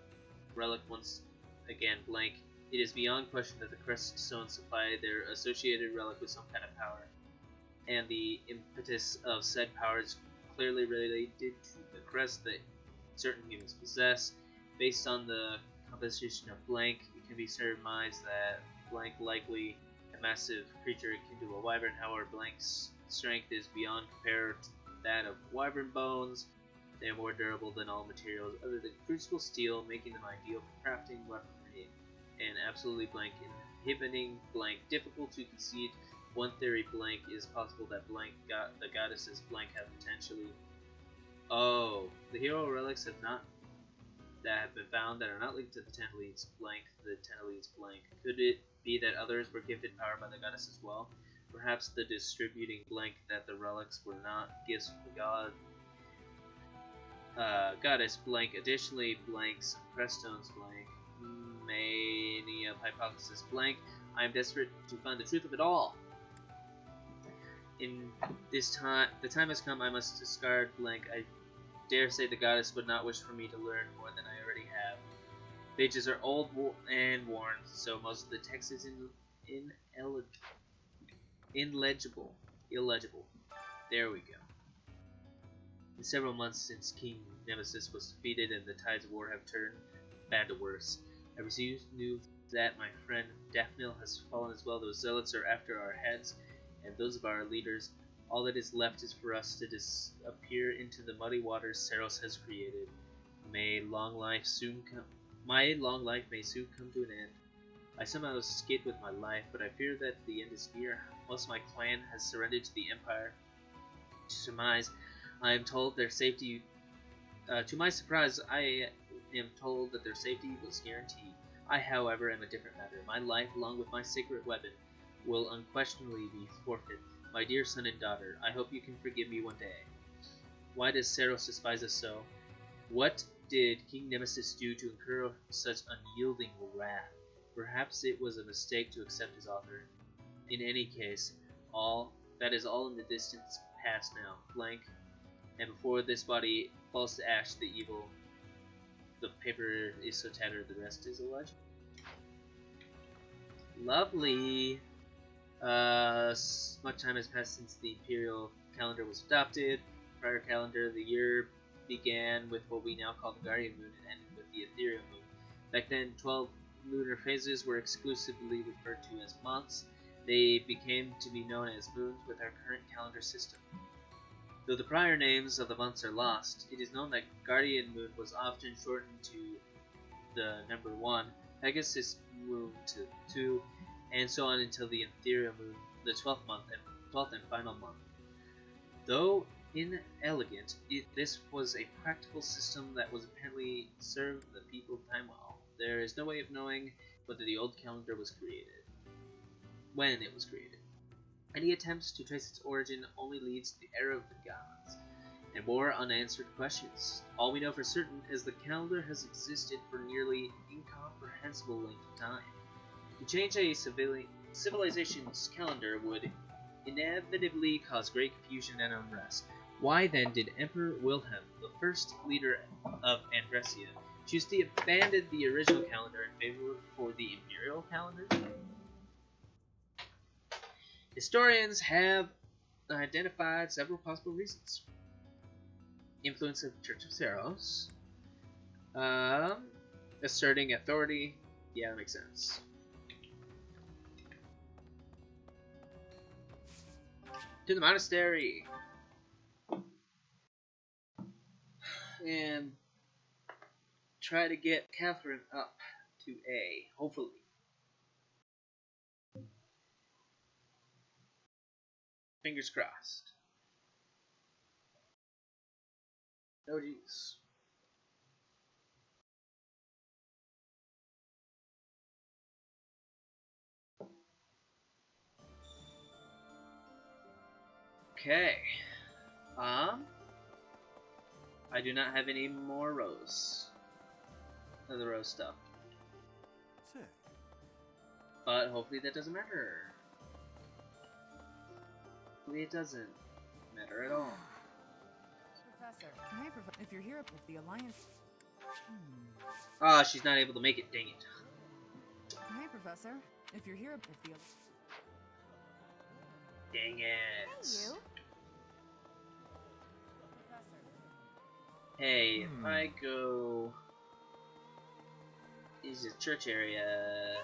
relic once again blank. It is beyond question that the crest stone supplied their associated relic with some kind of power, and the impetus of said power is clearly related to the crest that certain humans possess. Based on the composition of blank, it can be surmised that blank, likely a massive creature akin to a wyvern. However, blank's strength is beyond compare to that of wyvern bones. They are more durable than all materials other than crucible steel, making them ideal for crafting weaponry, and absolutely blank, inhibiting blank. Difficult to concede. One theory: blank is possible that blank the goddesses blank have potentially. Oh, the hero relics have been found that are not linked to the Tentaleeds blank. The Tentaleeds blank. Could it be that others were gifted power by the goddess as well? Perhaps the distributing blank that the relics were not gifts from the goddess blank. Additionally, blanks, creststones blank. Many of hypothesis blank. I am desperate to find the truth of it all. In this time, the time has come. I must discard blank. I dare say the goddess would not wish for me to learn more than I already have. Pages are old and worn, so most of the text is illegible. There we go. In several months since King Nemesis was defeated and the tides of war have turned bad to worse, I received news that my friend Daphne has fallen as well. Those zealots are after our heads and those of our leaders. All that is left is for us to disappear into the muddy waters Saros has created. My long life may soon come to an end. I somehow escaped with my life, but I fear that the end is near. Most of my clan has surrendered to the Empire. To surmise, I am told their safety. To my surprise, I am told that their safety was guaranteed. I, however, am a different matter. My life, along with my sacred weapon, will unquestionably be forfeit. My dear son and daughter, I hope you can forgive me one day. Why does Saros despise us so? What did King Nemesis do to incur such unyielding wrath? Perhaps it was a mistake to accept his offer. In any case, that is all in the distant past now. Blank. And before this body falls to ash, the paper is so tattered the rest is a legend. Lovely. Much time has passed since the imperial calendar was adopted. Prior calendar, the year began with what we now call the Guardian Moon and ended with the Ethereal Moon. Back then, 12 lunar phases were exclusively referred to as months. They became to be known as moons with our current calendar system. Though the prior names of the months are lost, it is known that Guardian Moon was often shortened to the number 1, Pegasus Moon to 2, and so on until the Ethereal Moon, the 12th month and 12th and final month. Though inelegant, this was a practical system that was apparently served the people of time well. There is no way of knowing whether the old calendar was created, when it was created. Any attempts to trace its origin only leads to the era of the gods, and more unanswered questions. All we know for certain is the calendar has existed for nearly incomprehensible length of time. To change a civilization's calendar would inevitably cause great confusion and unrest. Why then did Emperor Wilhelm, the first leader of Andresia, choose to abandon the original calendar in favor for the imperial calendar? Historians have identified several possible reasons. Influence of Church of Saros, Asserting authority. Yeah, that makes sense. To the monastery. And try to get Catherine up to A, hopefully. Fingers crossed. Oh jeez. Okay. I do not have any more rows of the rose stuff. Say. But hopefully that doesn't matter. Hopefully it doesn't matter at all. Professor, if you're here, if the Alliance... Ah, she's not able to make it, dang it. Hey, Professor, if you're here, if the... Dang it. Hey, you. Hey, if I go... Is the church area...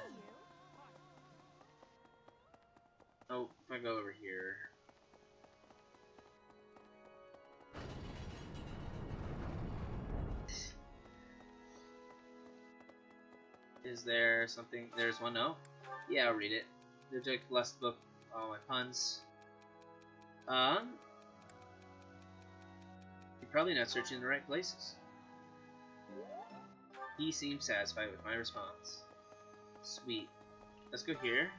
Oh, if I go over here... Is there something? There's one, no? Yeah, I'll read it. The object last book, all my puns. You're probably not searching in the right places. He seems satisfied with my response. Sweet. Let's go here.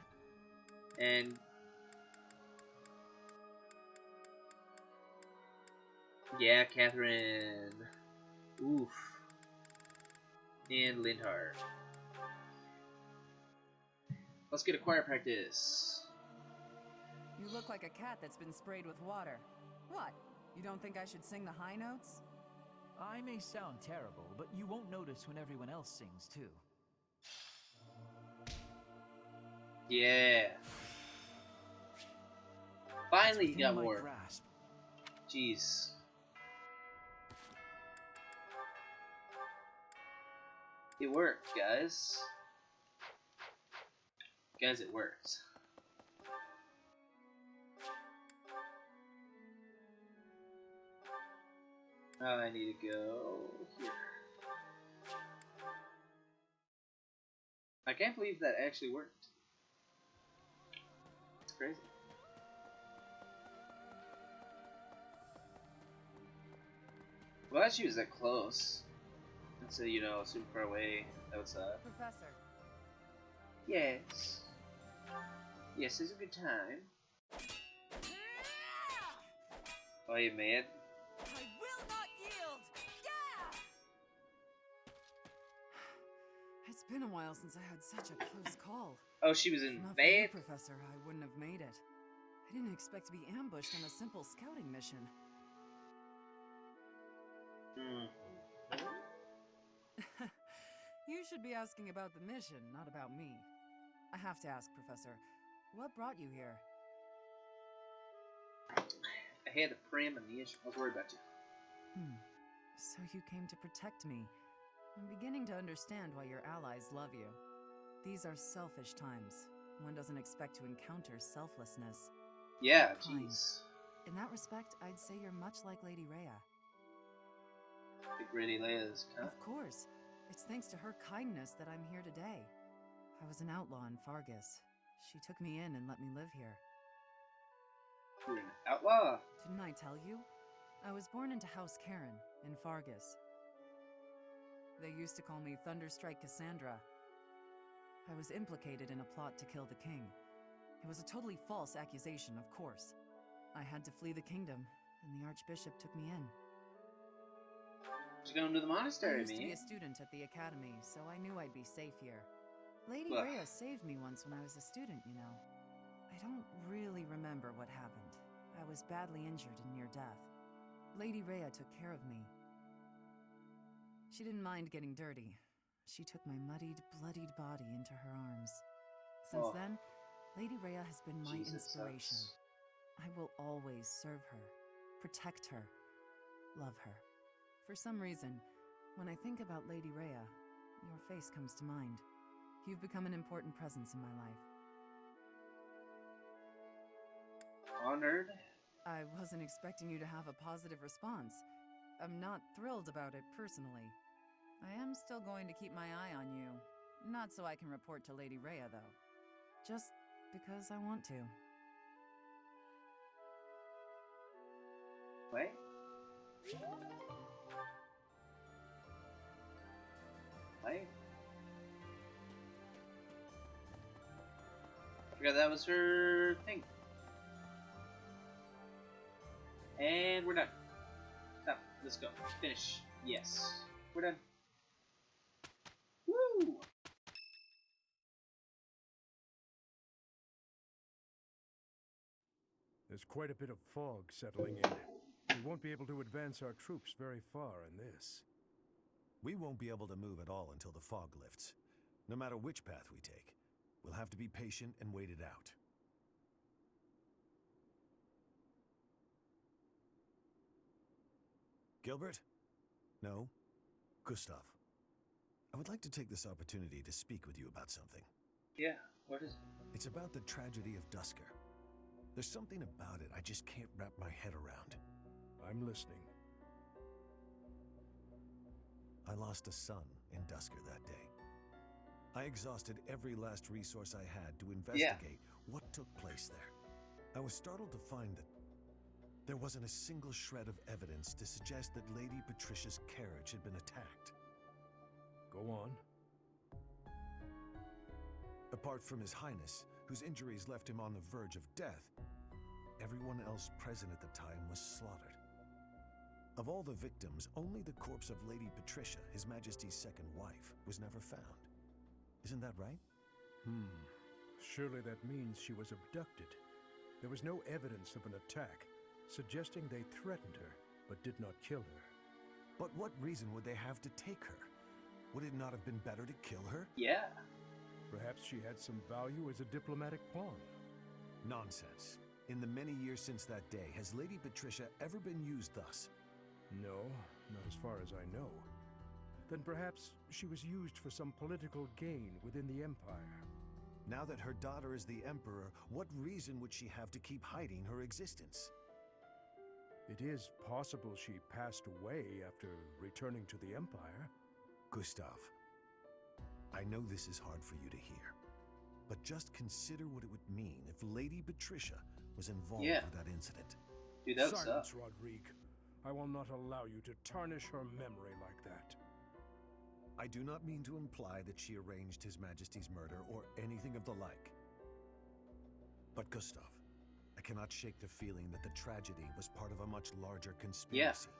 And... yeah, Catherine. Oof. And Lindhart. Let's get a choir practice. You look like a cat that's been sprayed with water. What? You don't think I should sing the high notes? I may sound terrible, but you won't notice when everyone else sings too. Yeah. Finally, he got my war. grasp. Jeez. It worked, guys. Guys, it worked. I need to go here. I can't believe that actually worked. It's crazy. Well, that she was that close. Instead of, you know, super far away outside. Professor. Yes. Yes, it's a good time. Oh, you mad? I will not yield! Yeah! It's been a while since I had such a close call. Oh, she was in Not for you, bed? Professor, I wouldn't have made it. I didn't expect to be ambushed on a simple scouting mission. You should be asking about the mission, not about me. I have to ask, Professor, what brought you here? I had a premonition. I was worried about you. So you came to protect me. I'm beginning to understand why your allies love you. These are selfish times. One doesn't expect to encounter selflessness. Yeah, Kind. jeez. In that respect, I'd say you're much like Lady Rhea. The gritty Leia's Of course. It's thanks to her kindness that I'm here today. I was an outlaw in Fargus. She took me in and let me live here. You're an outlaw? Didn't I tell you? I was born into House Karen in Fargus. They used to call me Thunderstrike Cassandra. I was implicated in a plot to kill the king. It was a totally false accusation, of course. I had to flee the kingdom, and the Archbishop took me in. She's going to the monastery, I used to be man. a student at the academy, so I knew I'd be safe here. Lady Ugh. Rhea saved me once when I was a student, you know. I don't really remember what happened. I was badly injured and near death. Lady Rhea took care of me. She didn't mind getting dirty. She took my muddied, bloodied body into her arms. Since then, Lady Rhea has been my inspiration. I will always serve her, protect her, love her. For some reason, When I think about Lady Rhea, your face comes to mind. You've become an important presence in my life. Honored. I wasn't expecting you to have a positive response. I'm not thrilled about it personally. I am still going to keep my eye on you. Not so I can report to Lady Rhea, though. Just because I want to. Wait. Wait. I forgot that was her thing. And we're done. Stop. Let's go. Finish. Yes. We're done. Woo! There's quite a bit of fog settling in. We won't be able to advance our troops very far in this. We won't be able to move at all until the fog lifts. No matter which path we take, we'll have to be patient and wait it out. Gilbert? No? Gustav. I would like to take this opportunity to speak with you about something. Yeah, what is it? It's about the tragedy of Dusker. There's something about it I just can't wrap my head around. I'm listening. I lost a son in Dusker that day. I exhausted every last resource I had to investigate what took place there. I was startled to find that there wasn't a single shred of evidence to suggest that Lady Patricia's carriage had been attacked. Go on. Apart from His Highness, whose injuries left him on the verge of death, everyone else present at the time was slaughtered. Of all the victims, only the corpse of Lady Patricia, His Majesty's second wife, was never found. Isn't that right? Surely that means she was abducted. There was no evidence of an attack, suggesting they threatened her, but did not kill her. But what reason would they have to take her? Would it not have been better to kill her? Yeah. Perhaps she had some value as a diplomatic pawn. Nonsense. In the many years since that day, has Lady Patricia ever been used thus? No, not as far as I know. Then perhaps she was used for some political gain within the Empire. Now that her daughter is the Emperor, what reason would she have to keep hiding her existence? It is possible she passed away after returning to the Empire. Gustav, I know this is hard for you to hear, but just consider what it would mean if Lady Patricia was involved with that incident. Dude, that Silence, Rodrigue. I will not allow you to tarnish her memory like that. I do not mean to imply that she arranged His Majesty's murder or anything of the like. But Gustav, I cannot shake the feeling that the tragedy was part of a much larger conspiracy.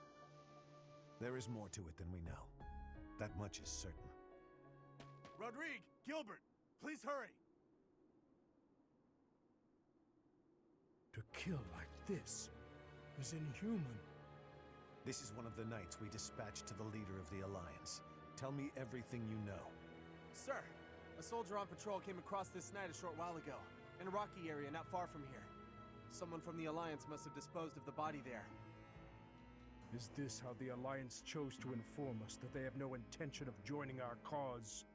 There is more to it than we know. That much is certain. Rodrigue! Gilbert! Please hurry! To kill like this is inhuman. This is one of the knights we dispatched to the leader of the Alliance. Tell me everything you know. Sir, a soldier on patrol came across this night a short while ago, in a rocky area not far from here. Someone from the Alliance must have disposed of the body there. Is this how the Alliance chose to inform us that they have no intention of joining our cause?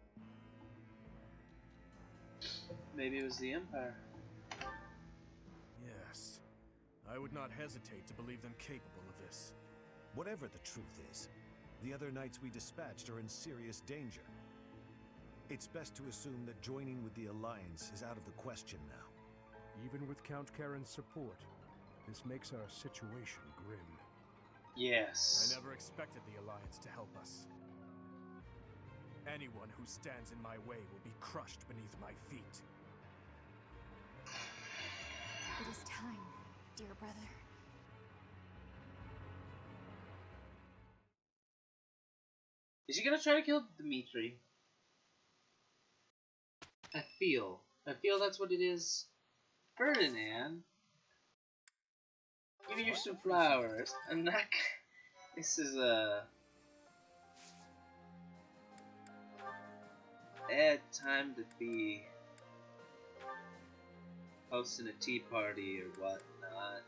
Maybe it was the Empire. Yes. I would not hesitate to believe them capable of this. Whatever the truth is, the other knights we dispatched are in serious danger. It's best to assume that joining with the Alliance is out of the question now. Even with Count Karen's support, this makes our situation grim. Yes. I never expected the Alliance to help us. Anyone who stands in my way will be crushed beneath my feet. It is time, dear brother. Is he gonna try to kill Dmitri? I feel that's what it is. Ferdinand, give me some flowers. I'm not. This is a bad time to be hosting a tea party or whatnot.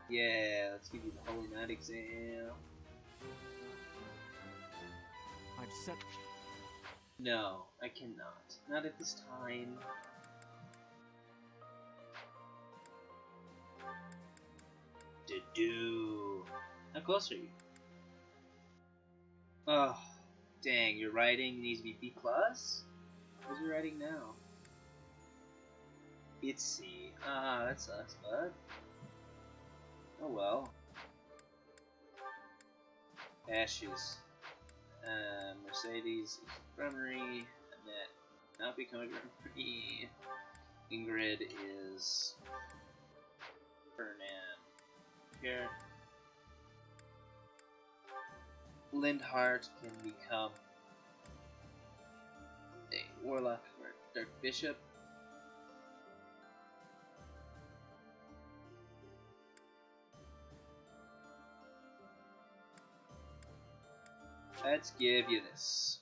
Yeah, let's give you the Holy Knight exam. set... No, I cannot. Not at this time. How close are you? Oh, dang, your writing needs to be B+? What's your writing now? It's C. Ah, that sucks, bud. Oh well. Ashes. Mercedes is primary. Annette not becoming primary. Ingrid is Fernand. Here. Lindhart can become a warlock or dark bishop. Let's give you this.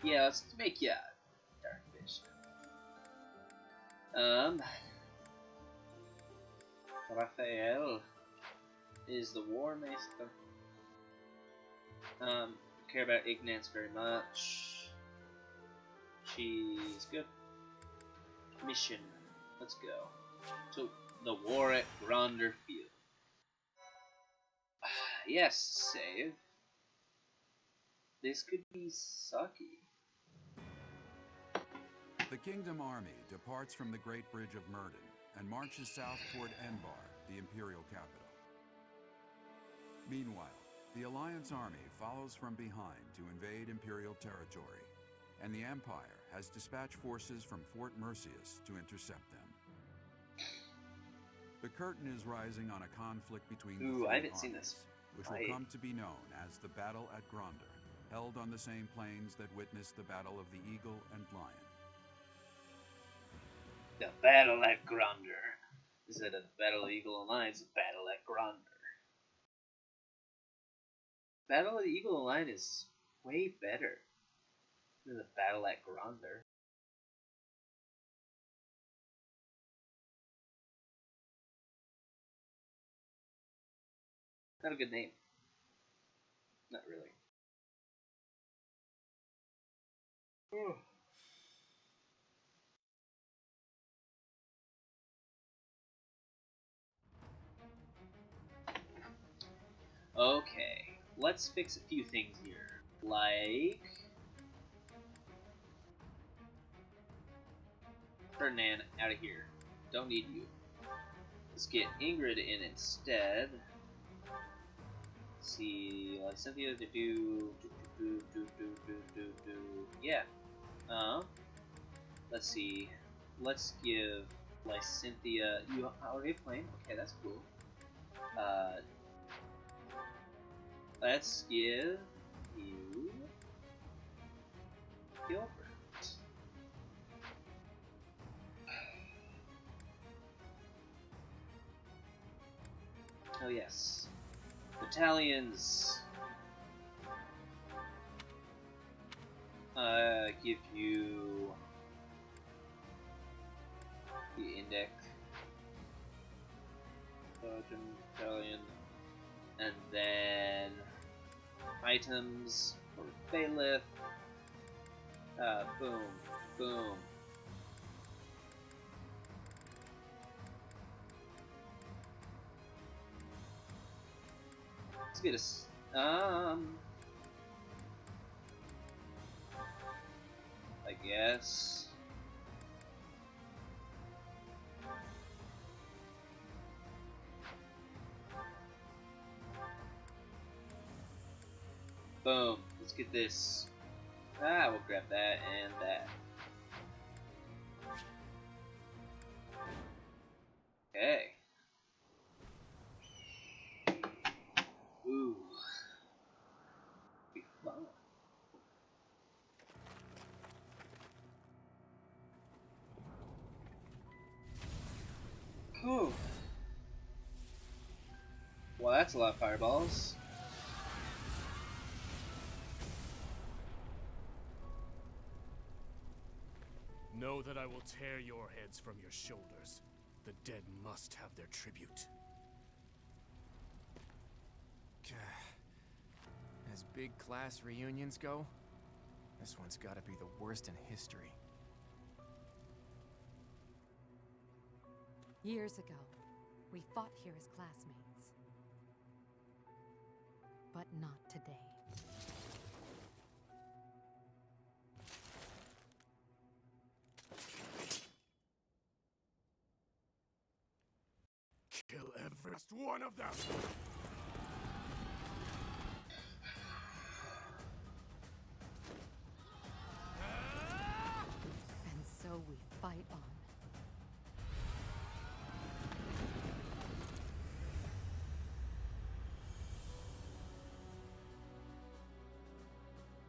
Yeah, let's make you a dark bishop. Raphael is the war maester. Care about Ignatz very much. She's good. Mission. Let's go. So, the war at Gronder Field. Yes, save. This could be sucky. The Kingdom Army departs from the Great Bridge of Myrden and marches south toward Enbar, the Imperial capital. Meanwhile, the Alliance Army follows from behind to invade Imperial territory, and the Empire has dispatched forces from Fort Mercius to intercept them. The curtain is rising on a conflict between the three armies, which will come to be known as the Battle at Gronder, held on the same plains that witnessed the Battle of the Eagle and Lion. The Battle at Gronder. Instead of the Battle of Eagle and Lion, it's the Battle at Gronder. Battle of the Eagle and Lion is way better than the Battle at Gronder. Not a good name. Not really. Okay, let's fix a few things here. Like... Ferdinand, out of here. Don't need you. Let's get Ingrid in instead. Let's see, Cynthia to do... Yeah. Let's see. Let's give Cynthia... You already playing? Okay, that's cool. Let's give you Gilbert. Oh yes. Battalions. Give you the Index. Sergeant Battalion. And then items for Bailiff. Boom, boom. Let's get a I guess. Boom. Let's get this. We'll grab that and that. Okay. Ooh. Be fun. Cool. Well, that's a lot of fireballs. Know that I will tear your heads from your shoulders. The dead must have their tribute. As big class reunions go, this one's gotta be the worst in history. Years ago, we fought here as classmates. But not today. Kill every last one of them! And so we fight on.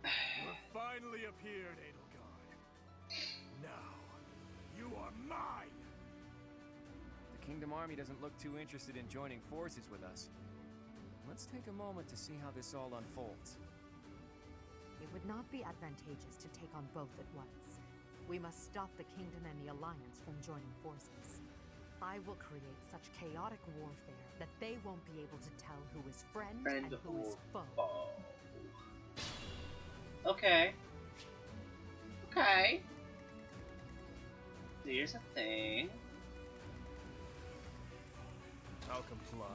You've finally appeared, Edelgard. Now, you are mine! The Kingdom Army doesn't look too interested in joining forces with us. Let's take a moment to see how this all unfolds. It would not be advantageous to take on both at once. We must stop the Kingdom and the Alliance from joining forces. I will create such chaotic warfare that they won't be able to tell who is friend and who is foe. Okay. Okay. Here's a thing. I'll comply.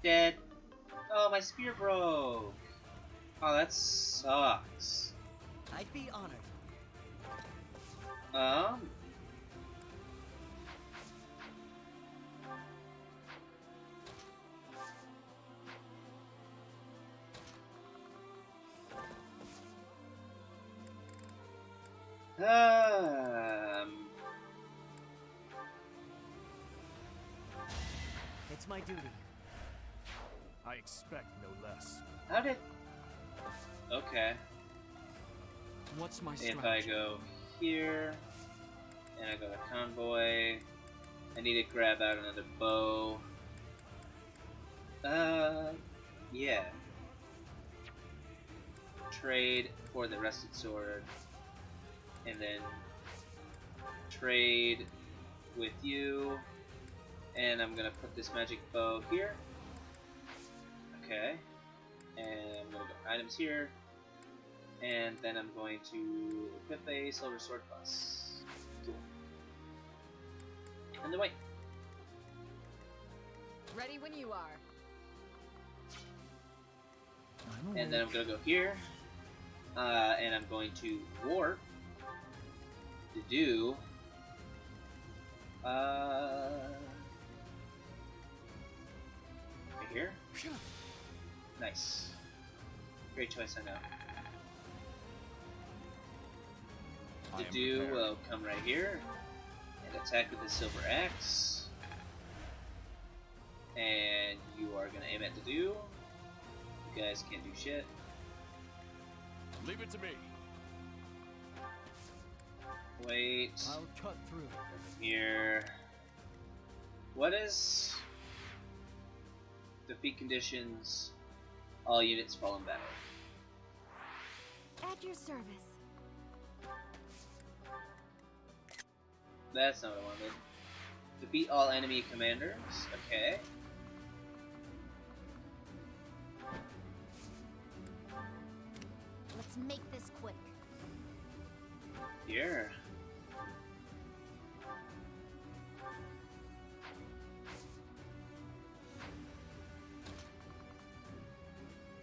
Dead. Oh, my spear broke. Oh, that sucks. I'd be honored. It's my duty. I expect no less. How did... Okay. What's my If I strategy? go here, and I go to convoy, I need to grab out another bow. Yeah. Trade for the rusted sword, and then trade with you, and I'm gonna put this magic bow here. Okay, and I'm gonna go items here, and then I'm going to equip a silver sword plus. Cool. And the white. Ready when you are. And then I'm gonna go here, and I'm going to warp to do right here. Nice. Great choice, I know. To do, we'll come right here and attack with the silver axe. And you are gonna aim at the do. You guys can't do shit. Leave it to me. Wait. I'll cut through. Here. What is defeat conditions? All units fall in battle. At your service. That's not what I wanted. Defeat all enemy commanders. Okay. Let's make this quick. Here.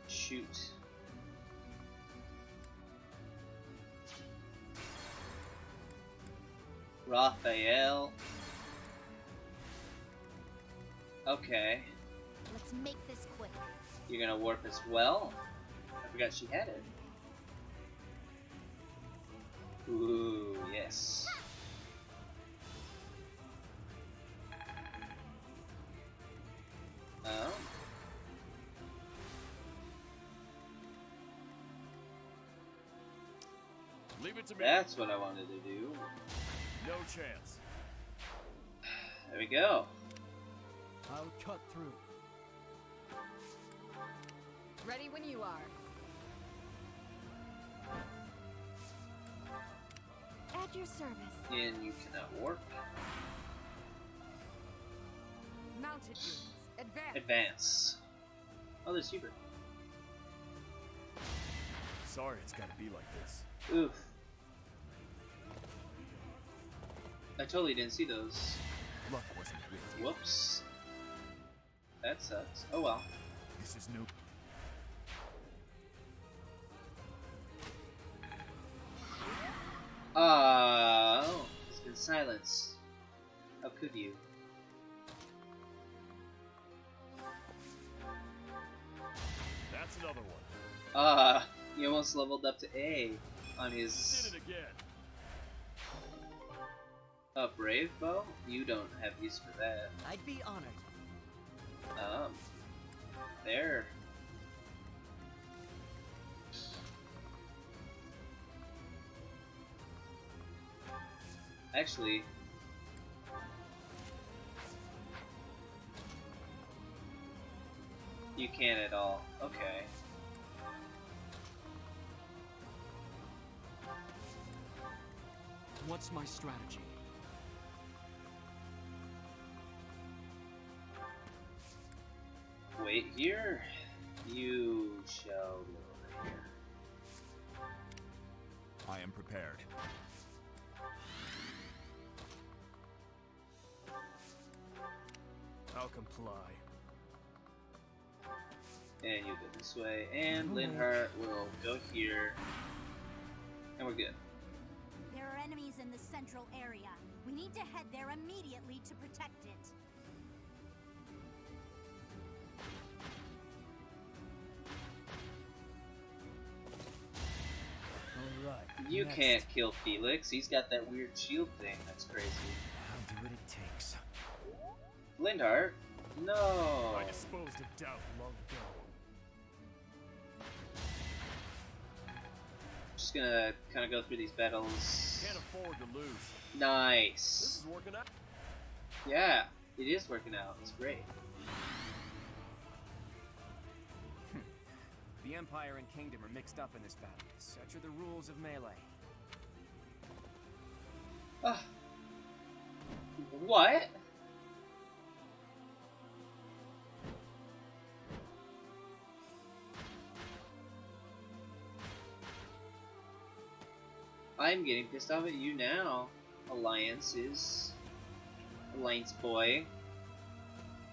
Shoot. Raphael. Okay. Let's make this quick. You're gonna warp as well? I forgot she had it. Ooh, yes. Oh. Leave it to me. That's what I wanted to do. No chance. There we go. I'll cut through. Ready when you are. At your service. And you cannot warp. Mounted units, advance. Advance. Oh, there's Hubert. Sorry it's gotta be like this. Oof. I totally didn't see those. Luck wasn't with you. Whoops. That sucks. Oh well. This is new. Oh, it's been silence. How could you? That's another one. He almost leveled up to A on his Did it again. Brave bow? You don't have use for that. I'd be honored. There. Actually, you can't at all. Okay. What's my strategy? Wait here. You shall go over here. I am prepared. I'll comply. And you go this way. And Linhart will go here. And we're good. There are enemies in the central area. We need to head there immediately to protect it. Alright. You can't kill Felix. He's got that weird shield thing. That's crazy. I'll do what it takes. Lindhart? No. I disposed of doubt long ago. Just gonna kind of go through these battles. Can't afford to lose. Nice. This is working out. Yeah, it is working out. It's great. The Empire and Kingdom are mixed up in this battle. Such are the rules of melee. What? I'm getting pissed off at you now, Alliance boy.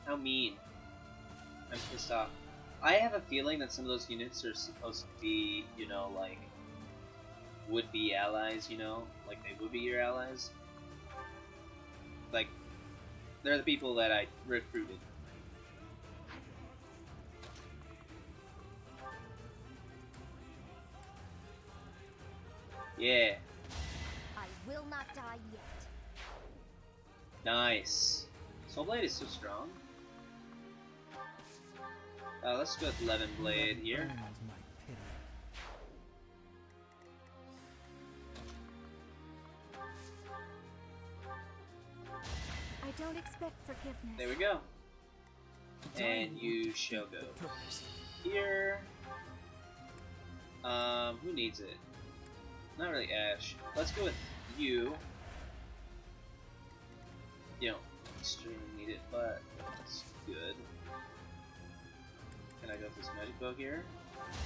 How mean. I'm pissed off. I have a feeling that some of those units are supposed to be, you know, like, would-be allies, you know? Like, they would be your allies. Like, they're the people that I recruited. Yeah. I will not die yet. Nice. Soul Blade is so strong. Let's go with Levin Blade here. I don't expect forgiveness. There we go. And you shall go here. Who needs it? Not really Ash. Let's go with you. You don't extremely need it, but that's good. Can I go with this magic bow here?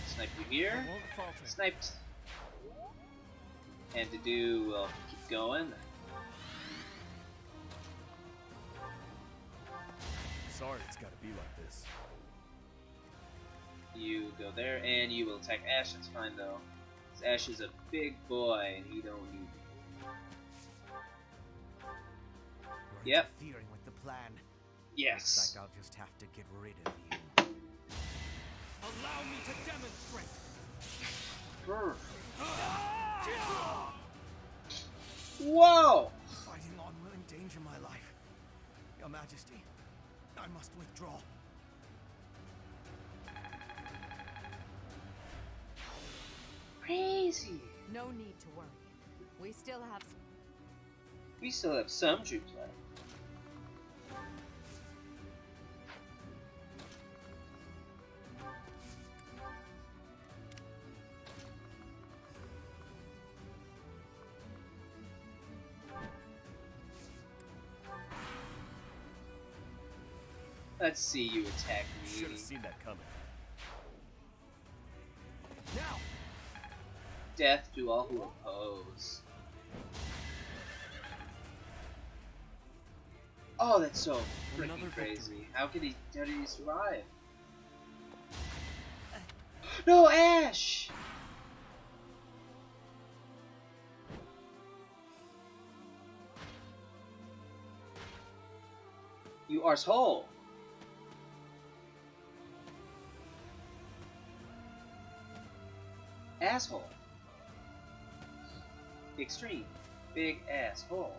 Snipe you here. Sniped. And to do, we'll keep going. Sorry it's gotta be like this. You go there, and you will attack Ash. That's fine though. 'Cause Ash is a big boy, and he don't need it. Yep. Interfering with the plan. Yes. Looks like I'll just have to get rid of you. Allow me to demonstrate. Whoa! Fighting on will endanger my life. Your Majesty, I must withdraw. Crazy. No need to worry. We still have some troops left. Let's see you attack me. Should have seen that coming. Now! Death to all who oppose. Oh, that's so freaking crazy. How did he survive? No, Ash! You arsehole! Asshole. Extreme. Big asshole.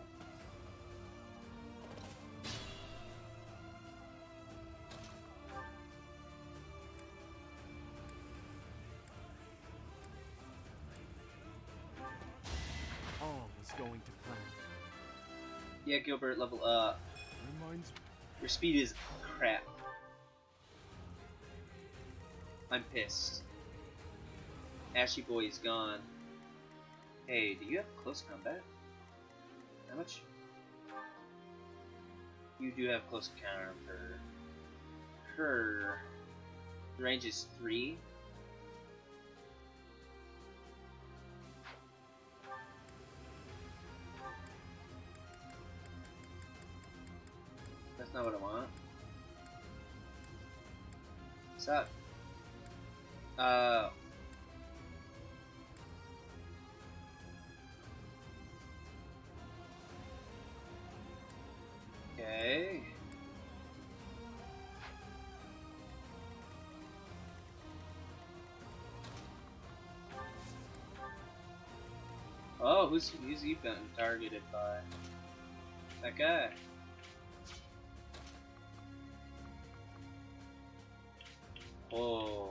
All is going to plan. Yeah, Gilbert, level up. Reminds me. Your speed is crap. I'm pissed. Ashy Boy is gone. Hey, do you have close combat? How much? You do have close encounter for her. The range is 3. That's not what I want. What's up? Okay. Oh, who's he been targeted by? That guy. Oh.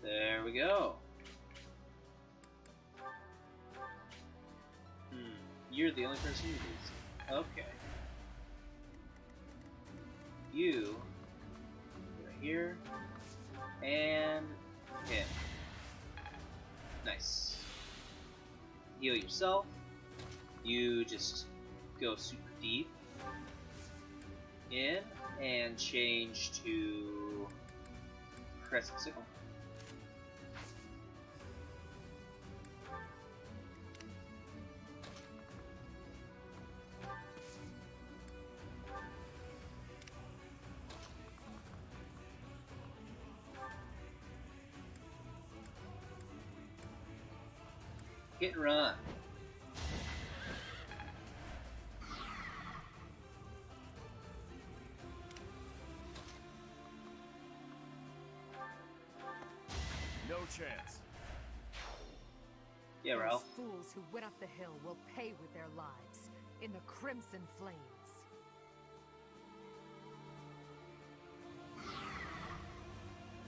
There we go. You're the only person who needs it. Okay. You right here and him. Nice. Heal yourself. You just go super deep in and change to crescent sickle. Hit and run. No chance. Yeah, Ralph. Those fools who went up the hill will pay with their lives in the crimson flames.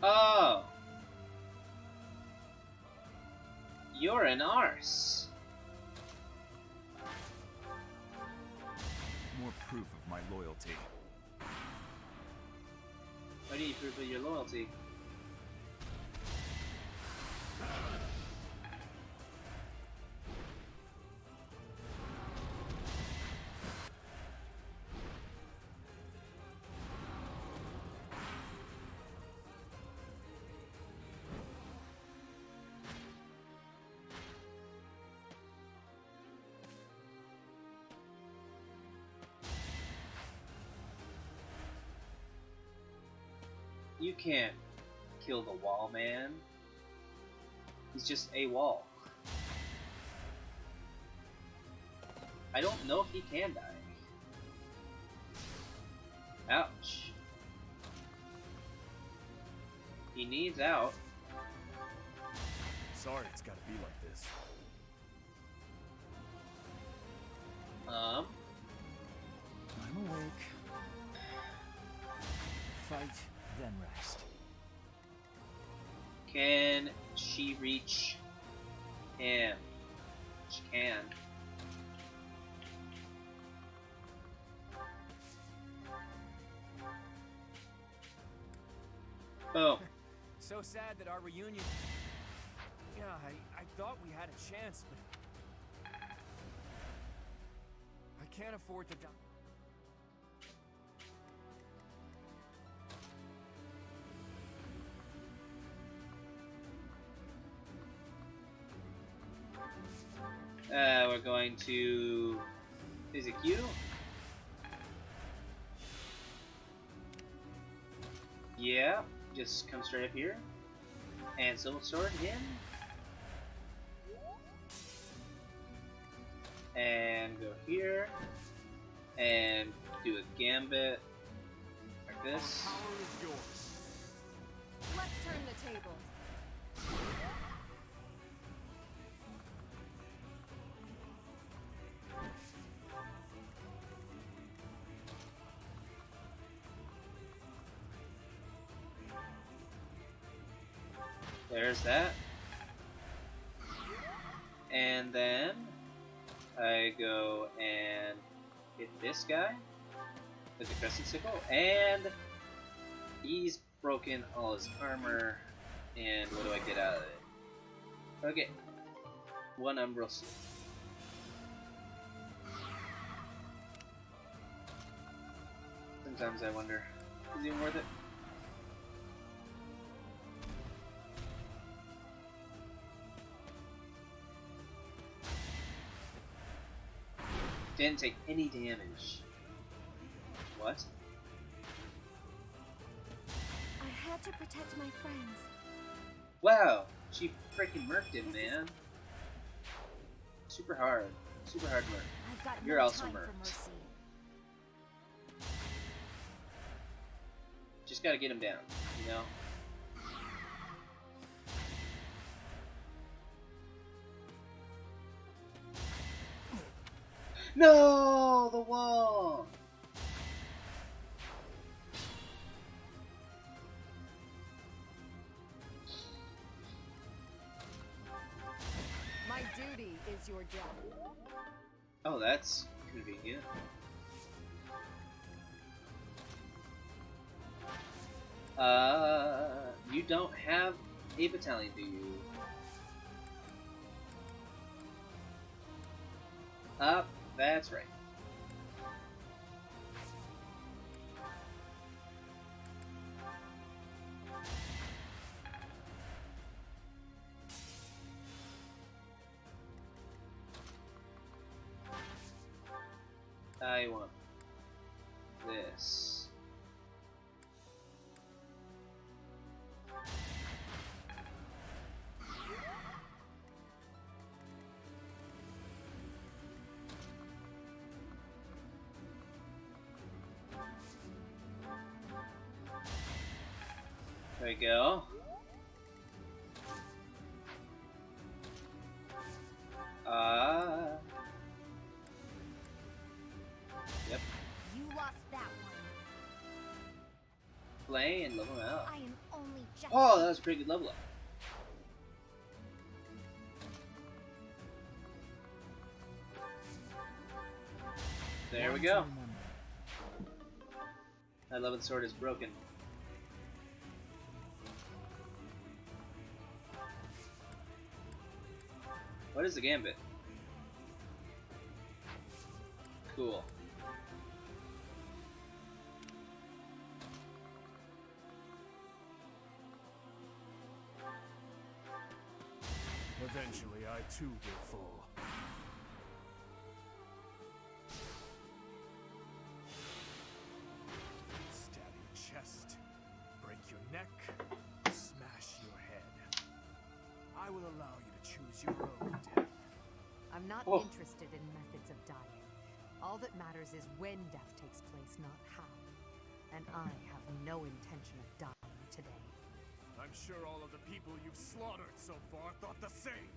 Oh. You're an arse. More proof of my loyalty. I need proof of your loyalty. You can't kill the wall man. He's just a wall. I don't know if he can die. Ouch. He needs out. Sorry it's gotta be like this. I'm awake. Fight, then rest. Can she reach him? She can. Boom. So sad that our reunion... Yeah, I thought we had a chance, but I can't afford to die. We're going to... Is it Q? Yeah, just come straight up here. And Silver Sword again. And go here. And do a gambit. Like this. Our power is yours. Let's turn the tables. There's that. And then I go and hit this guy with the crescent sickle, and he's broken all his armor. And what do I get out of it? Okay, one Umbral Seal. Sometimes I wonder, is it even worth it? Didn't take any damage. What? I had to protect my friends. Wow, she freaking murked him, man. Super hard murk. I've got You're no also time for murked. mercy. Just gotta get him down, you know? No, the wall. My duty is your death. Oh, that's convenient. You don't have a battalion, do you? That's right. I want this. There we go. Yep. You lost that one. Play and level out. I am only just. Oh, that was a pretty good level up. There we go. My 11th sword is broken. What is the gambit? Cool. Eventually, I too will fall. Stab your chest, break your neck, smash your head. I will allow you to choose your own death. I'm not Oh. interested in methods of dying. All that matters is when death takes place, not how. And I have no intention of dying today. I'm sure all of the people you've slaughtered so far thought the same.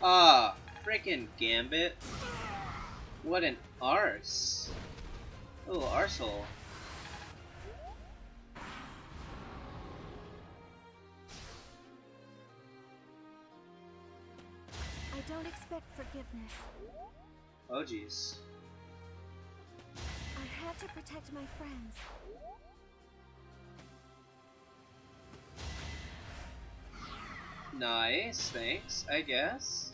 Ah, frickin' gambit. What an arse. A little arsehole. I don't expect forgiveness. Oh jeez. I had to protect my friends. Nice, thanks, I guess.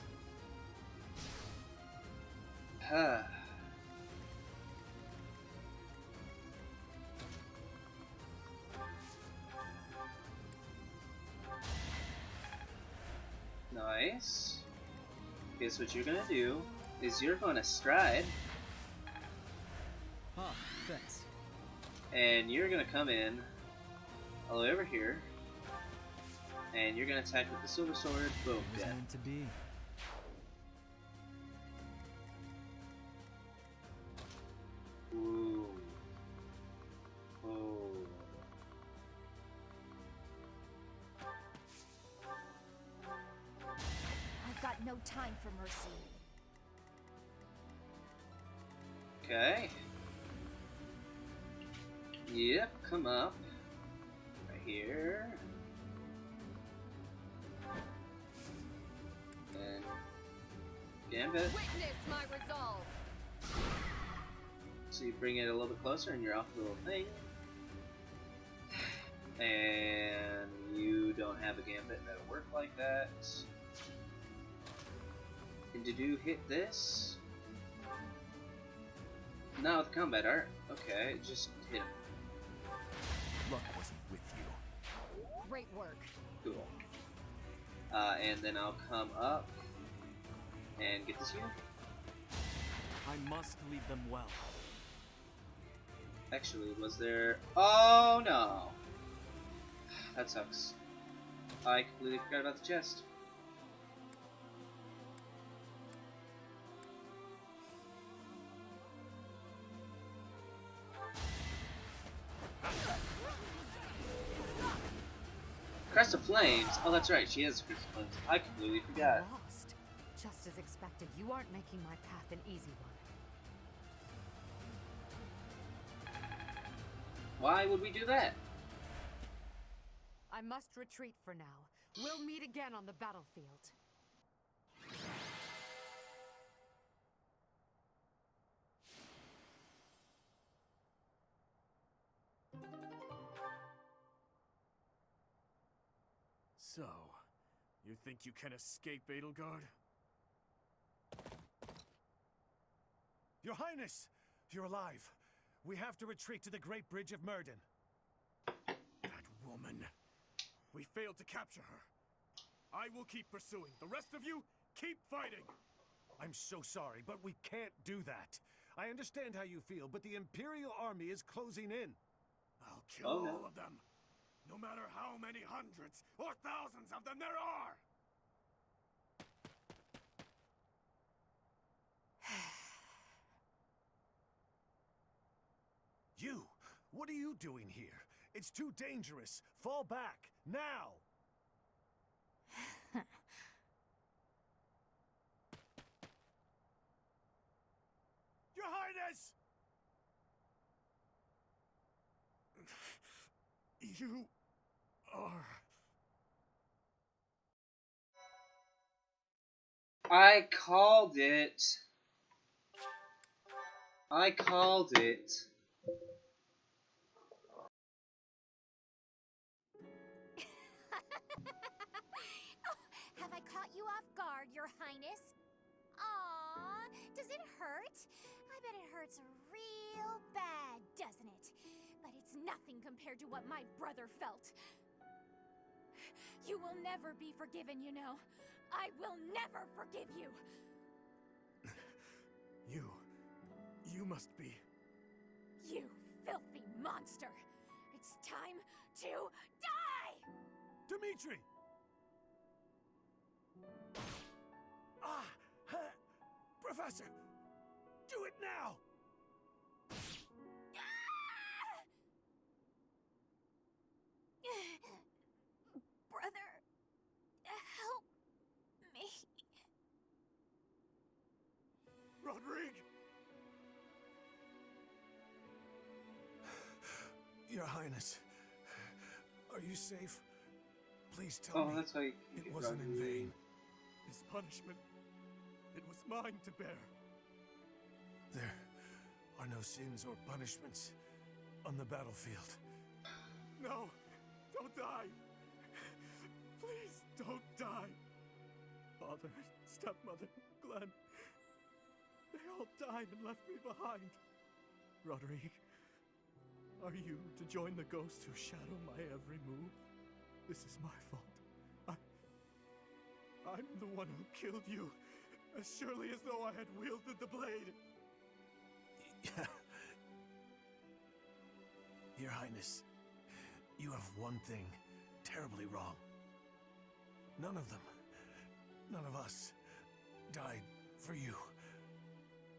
Nice. Guess what you're gonna do is you're gonna stride. Huh, thanks. And you're gonna come in all the way over here. And you're gonna attack with the silver sword. Boom, It was dead. meant to be. Ooh. Oh. I've got no time for mercy. Okay. Yep, come up. Right here. And Gambit. Witness my resolve. So you bring it a little bit closer and you're off the little thing. And you don't have a Gambit that'll work like that. And did you hit this? Not with combat art. Okay, just hit him. Luck wasn't with you. Great work. Cool. And then I'll come up and get this unit. I must lead them well. Actually, was there... Oh no! That sucks. I completely forgot about the chest. Crest of Flames? Oh, that's right, she has a Crest of Flames. I completely forgot. Lost. Just as expected, you aren't making my path an easy one. Why would we do that? I must retreat for now. We'll meet again on the battlefield. So, you think you can escape, Edelgard? Your Highness! You're alive. We have to retreat to the Great Bridge of Myrden. That woman. We failed to capture her. I will keep pursuing. The rest of you, keep fighting! I'm so sorry, but we can't do that. I understand how you feel, but the Imperial Army is closing in. I'll kill all of them. No matter how many hundreds or thousands of them there are! You! What are you doing here? It's too dangerous. Fall back, now! Your Highness! You are... I called it. I called it. Have I caught you off guard, Your Highness? Aww, does it hurt? I bet it hurts real bad, doesn't it? But it's nothing compared to what my brother felt. You will never be forgiven, you know. I will never forgive you. You must be... You filthy monster. It's time to die! Dimitri! Professor! Do it now! Brother, help me. Rodrigue! Your Highness, are you safe? Please tell me that's why it wasn't in vain. His punishment, it was mine to bear. There are no sins or punishments on the battlefield. No, don't die. Please. Don't die! Father, stepmother, Glenn. They all died and left me behind. Rodrigue, are you to join the ghosts who shadow my every move? This is my fault. I'm the one who killed you, as surely as though I had wielded the blade. Your Highness, you have one thing terribly wrong. None of them, none of us, died for you.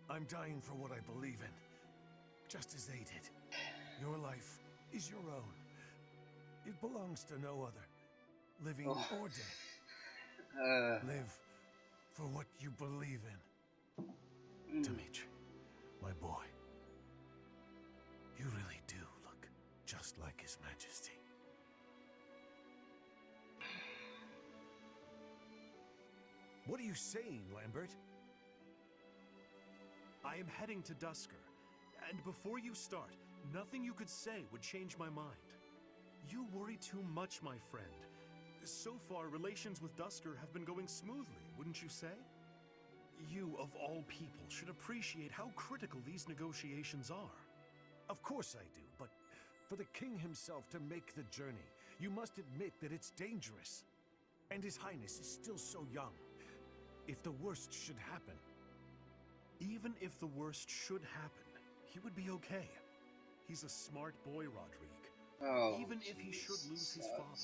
I'm dying for what I believe in, just as they did. Your life is your own. It belongs to no other, living or dead. Live for what you believe in. Dimitri, my boy, you really do look just like His Majesty. What are you saying, Lambert? I am heading to Dusker, and before you start, nothing you could say would change my mind. You worry too much, my friend. So far, relations with Dusker have been going smoothly, wouldn't you say? You, of all people, should appreciate how critical these negotiations are. Of course I do, but for the king himself to make the journey, you must admit that it's dangerous. And His Highness is still so young. If the worst should happen... Even if the worst should happen, he would be okay. He's a smart boy, Rodrigue. Even if he should lose his father,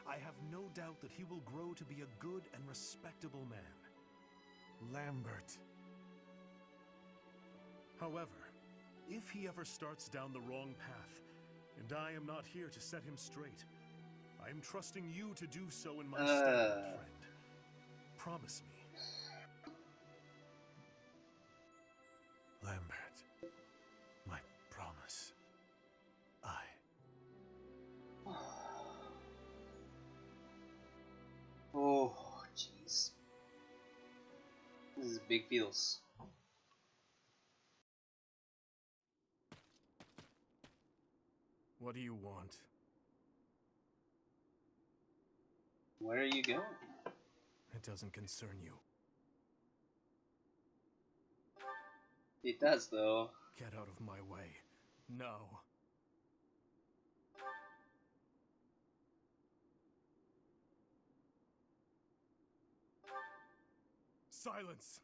I have no doubt that he will grow to be a good and respectable man. Lambert. However, if he ever starts down the wrong path, and I am not here to set him straight, I am trusting you to do so in my stead, old friend. Promise me. Lambert, my promise. Oh, jeez. This is big feels. What do you want? Where are you going? It doesn't concern you. It does, though. Get out of my way. No. Silence!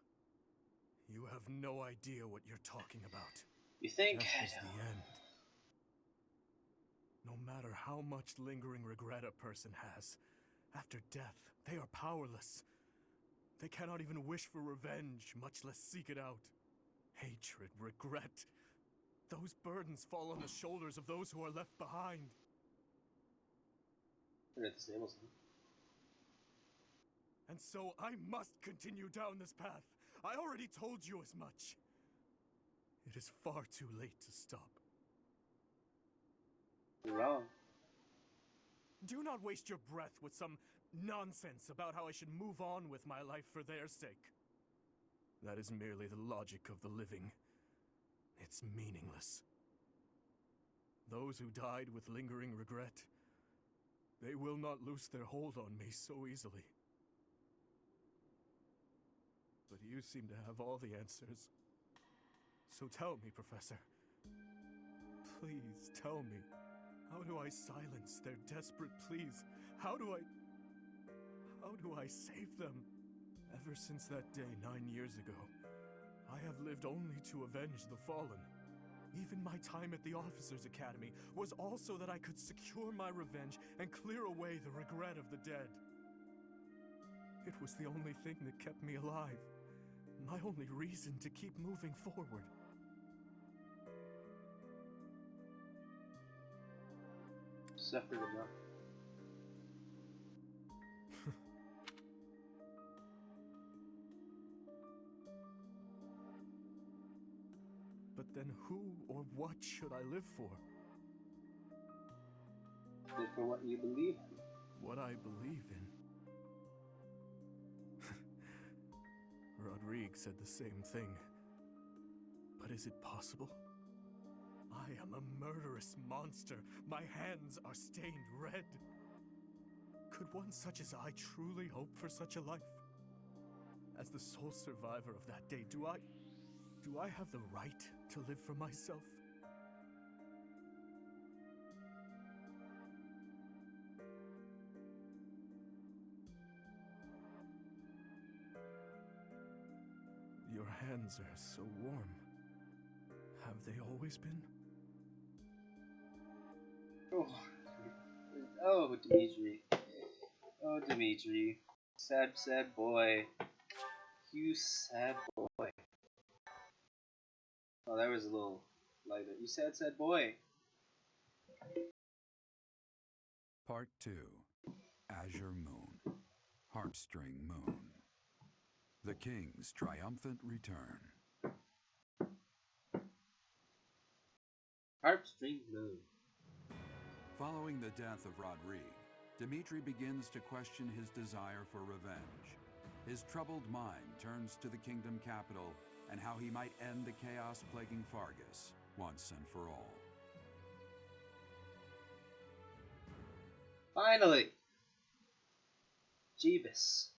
You have no idea what you're talking about. You think? Death is the end. No matter how much lingering regret a person has, after death, they are powerless. They cannot even wish for revenge, much less seek it out. Hatred, regret. Those burdens fall on the shoulders of those who are left behind. They're at the stables, huh? And so I must continue down this path. I already told you as much. It is far too late to stop. You're wrong. Do not waste your breath with some nonsense about how I should move on with my life for their sake. That is merely the logic of the living. It's meaningless. Those who died with lingering regret, they will not loose their hold on me so easily. But you seem to have all the answers. So tell me, Professor. Please tell me. How do I silence their desperate pleas? How do I save them? Ever since that day 9 years ago, I have lived only to avenge the fallen. Even my time at the Officers' Academy was also that I could secure my revenge and clear away the regret of the dead. It was the only thing that kept me alive. My only reason to keep moving forward. Suffered enough. But then who or what should I live for? Live for what you believe in. What I believe in. Rodrigue said the same thing. But is it possible? I am a murderous monster. My hands are stained red. Could one such as I truly hope for such a life? As the sole survivor of that day, do I have the right to live for myself? Your hands are so warm. Have they always been? Oh, Dimitri. Oh, Dimitri. Sad, sad boy. You sad boy. Oh, that was a little like that. You sad, sad boy. Part 2. Azure Moon. Heartstring Moon. The King's Triumphant Return. Heartstring Moon. Following the death of Rodrigue, Dimitri begins to question his desire for revenge. His troubled mind turns to the kingdom capital and how he might end the chaos plaguing Fargus once and for all. Finally! Jeebus.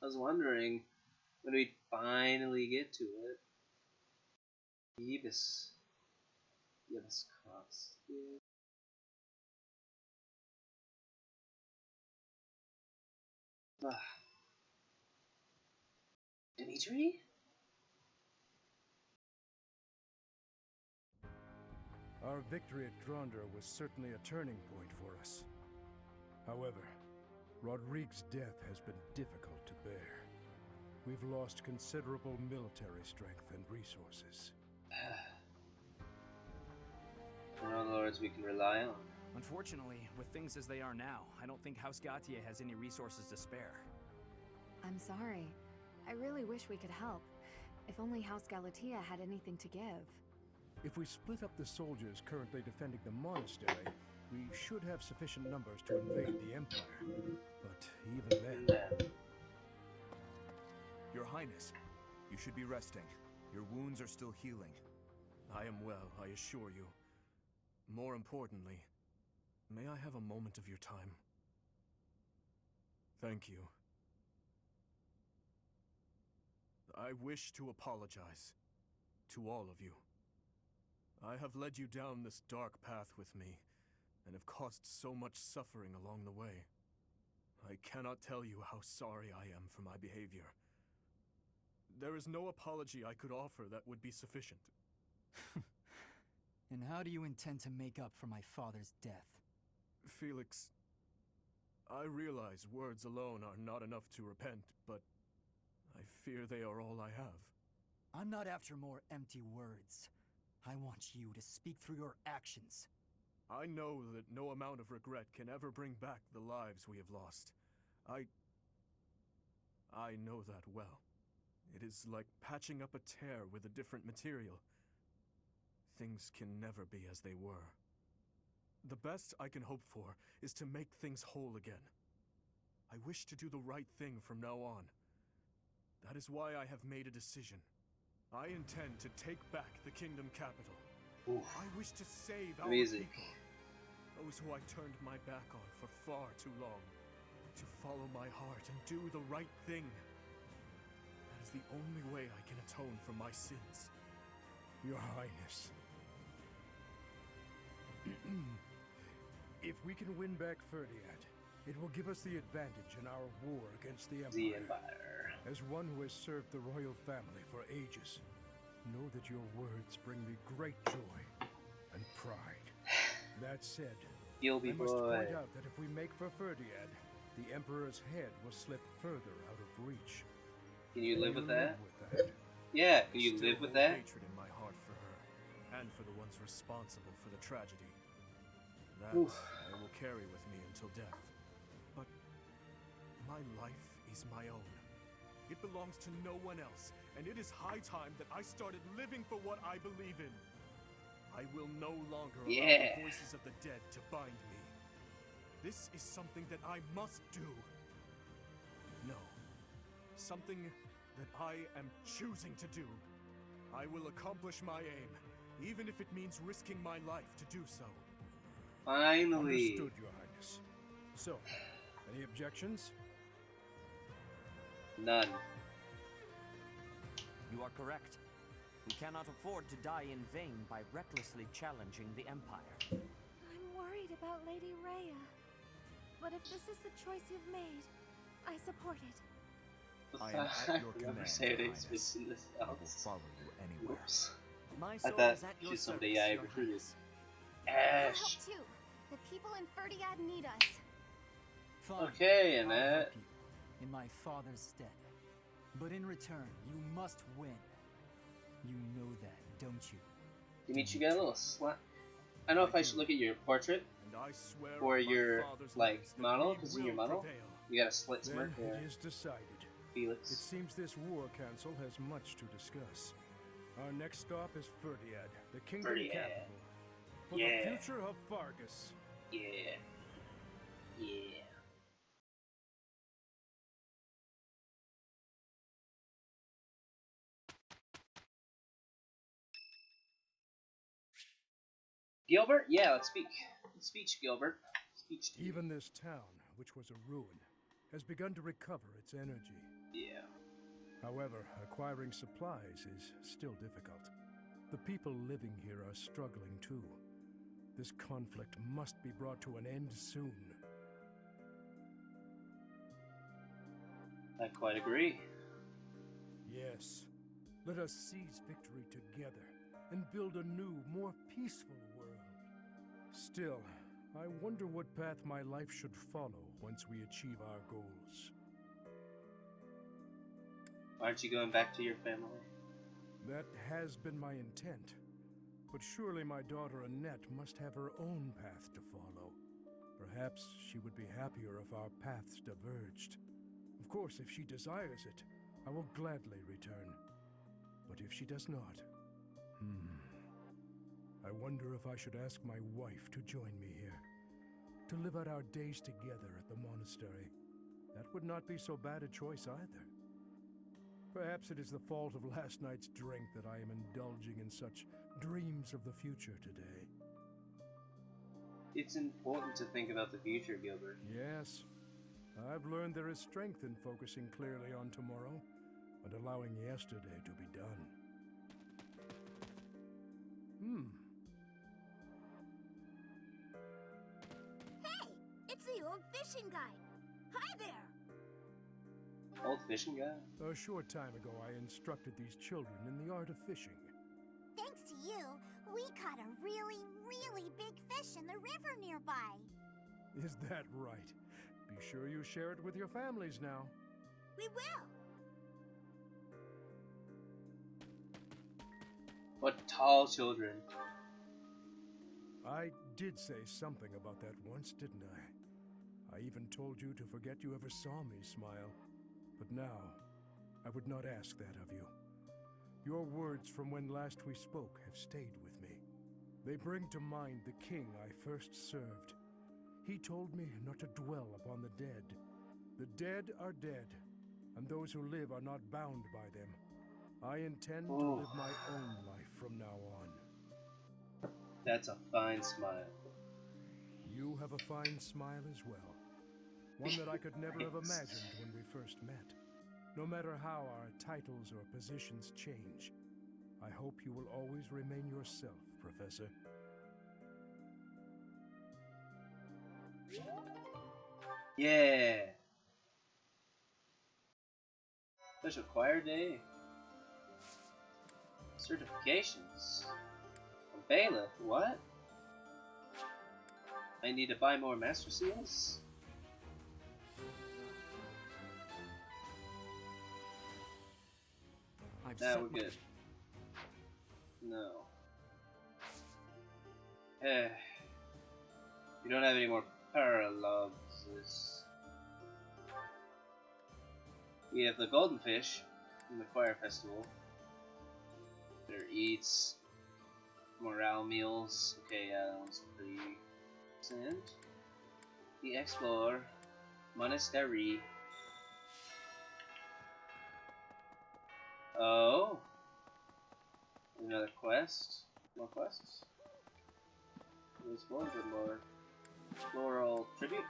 I was wondering when we'd finally get to it. Jeebus. Jeebus cross. Yeah. Dimitri? Our victory at Gronder was certainly a turning point for us. However, Rodrigue's death has been difficult to bear. We've lost considerable military strength and resources. No lords we can rely on. Unfortunately, with things as they are now, I don't think House Gautier has any resources to spare. I'm sorry. I really wish we could help. If only House Galatea had anything to give. If we split up the soldiers currently defending the monastery, we should have sufficient numbers to invade the Empire. But even then... Your Highness, you should be resting. Your wounds are still healing. I am well, I assure you. More importantly, may I have a moment of your time? Thank you. I wish to apologize to all of you. I have led you down this dark path with me, and have caused so much suffering along the way. I cannot tell you how sorry I am for my behavior. There is no apology I could offer that would be sufficient. And how do you intend to make up for my father's death? Felix, I realize words alone are not enough to repent, but I fear they are all I have. I'm not after more empty words. I want you to speak through your actions. I know that no amount of regret can ever bring back the lives we have lost. I know that well. It is like patching up a tear with a different material. Things can never be as they were. The best I can hope for is to make things whole again. I wish to do the right thing from now on. That is why I have made a decision. I intend to take back the kingdom capital. Oof. I wish to save our Music. people. Those who I turned my back on for far too long. To follow my heart and do the right thing. That is the only way I can atone for my sins. Your Highness. If we can win back Ferdiad, it will give us the advantage in our war against the Empire. As one who has served the royal family for ages, know that your words bring me great joy and pride. That said, I must point out that if we make for Ferdiad, the Emperor's head will slip further out of reach. Can you live with that? Yeah, can you live with that? Hatred in my heart for her, and for the ones responsible for the tragedy. That Oof. I will carry with me until death. But my life is my own. It belongs to no one else, and it is high time that I started living for what I believe in. I will no longer allow the voices of the dead to bind me. This is something that I must do. No. Something that I am choosing to do. I will accomplish my aim, even if it means risking my life to do so. Finally. Understood, Your Highness. So, any objections? None. You are correct. We cannot afford to die in vain by recklessly challenging the Empire. I'm worried about Lady Rhea. But if this is the choice you've made, I support it. I am at your command, Say Your it Highness. this I will follow you anywhere. Oops. My I soul thought is at your she's service, somebody I Your recruited. I'll help Ash. too. The people in Ferdiad need us. Fine. Okay, I'll Annette. help you in my father's stead. But in return, you must win. You know that, don't you? Dimitri, got a little slap. I don't know if I should look at your portrait And I swear or on my your father's like lives that model, we because in will your model prevail. you got a slit Then smirk there. it is decided. Felix. It seems this war council has much to discuss. Our next stop is Ferdiad, the kingdom Ferdiad. capital. For Yeah. the future of Fargus. Yeah. Yeah. Gilbert? Yeah, let's speak. Speech, Gilbert. Speech to you. Even this town, which was a ruin, has begun to recover its energy. Yeah. However, acquiring supplies is still difficult. The people living here are struggling too. This conflict must be brought to an end soon. I quite agree. Yes. Let us seize victory together and build a new, more peaceful world. Still, I wonder what path my life should follow once we achieve our goals. Aren't you going back to your family? That has been my intent. But surely my daughter Annette must have her own path to follow. Perhaps she would be happier if our paths diverged. Of course, if she desires it, I will gladly return. But if she does not, I wonder if I should ask my wife to join me here. To live out our days together at the monastery. That would not be so bad a choice either. Perhaps it is the fault of last night's drink that I am indulging in such dreams of the future today. It's important to think about the future, Gilbert. Yes. I've learned there is strength in focusing clearly on tomorrow and allowing yesterday to be done. Hey! It's the old fishing guy! Hi there! Old fishing guy? A short time ago, I instructed these children in the art of fishing. Thanks to you, we caught a really, really big fish in the river nearby. Is that right? Be sure you share it with your families now. We will! What tall children. I did say something about that once, didn't I? I even told you to forget you ever saw me smile. But now, I would not ask that of you. Your words from when last we spoke have stayed with me. They bring to mind the king I first served. He told me not to dwell upon the dead. The dead are dead, and those who live are not bound by them. I intend to live my own life from now on. That's a fine smile. You have a fine smile as well. One that I could never have imagined when we first met. No matter how our titles or positions change, I hope you will always remain yourself, Professor. Yeah. Special choir day. Certifications. A bailiff, what? I need to buy more master seals? Now we're good. No. We don't have any more paralogs. We have the golden fish from the choir festival. There eats morale meals. Okay, that one's pretty decent. The explore monastery. Oh, another quest. More quests. There's one good more. Floral tribute.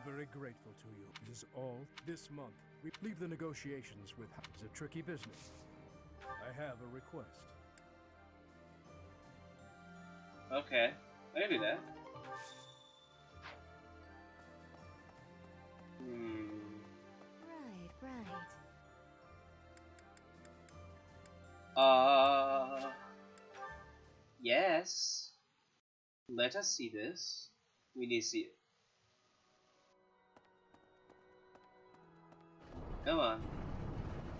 very grateful to you. It is all this month. We leave the negotiations with it's a tricky business. I have a request. Okay, I can do that. Right. Yes. Let us see this. We need to see it. Come on.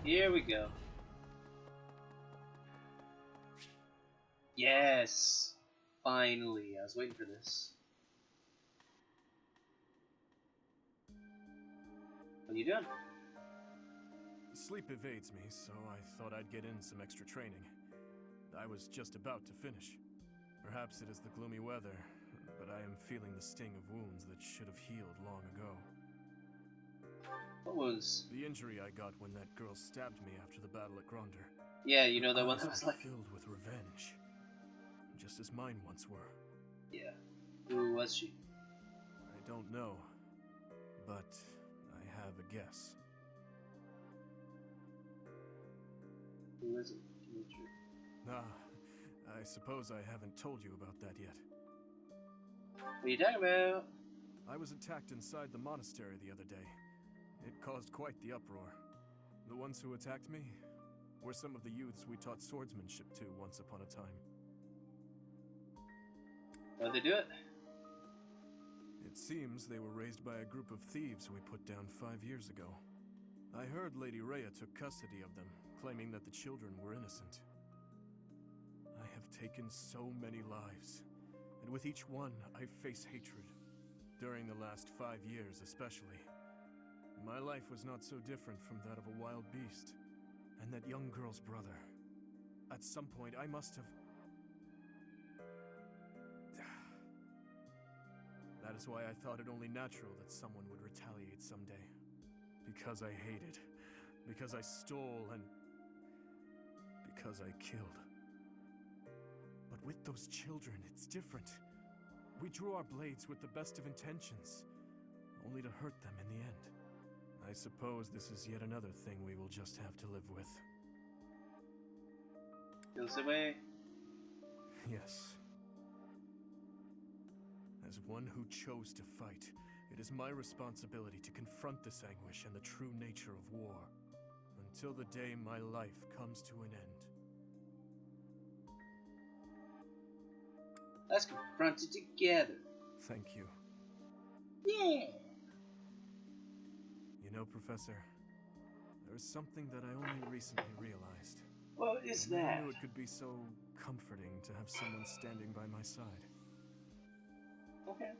Here we go. Yes! Finally, I was waiting for this. What are you doing? Sleep evades me, so I thought I'd get in some extra training. I was just about to finish. Perhaps it is the gloomy weather, but I am feeling the sting of wounds that should have healed long ago. What was? The injury I got when that girl stabbed me after the battle at Gronder. Yeah, you know that one Eyes that was were like filled with revenge, just as mine once were. Yeah. Who was she? I don't know, but I have a guess. Who is it? Dimitri. I suppose I haven't told you about that yet. What are you talking about? I was attacked inside the monastery the other day. It caused quite the uproar. The ones who attacked me were some of the youths we taught swordsmanship to once upon a time. How'd they do it? It seems they were raised by a group of thieves we put down 5 years ago. I heard Lady Rhea took custody of them, claiming that the children were innocent. I have taken so many lives, and with each one I face hatred. During the last 5 years especially. My life was not so different from that of a wild beast. And that young girl's brother. At some point I must have... That is why I thought it only natural that someone would retaliate someday. Because I hated. Because I stole and... because I killed. But with those children, it's different. We drew our blades with the best of intentions, only to hurt them in the end. I suppose this is yet another thing we will just have to live with. Feels that way? Yes. As one who chose to fight, it is my responsibility to confront this anguish and the true nature of war, until the day my life comes to an end. Let's confront it together. Thank you. Yeah! You know, Professor, there's something that I only recently realized. What is I never that? knew it could be so comforting to have someone standing by my side. Okay.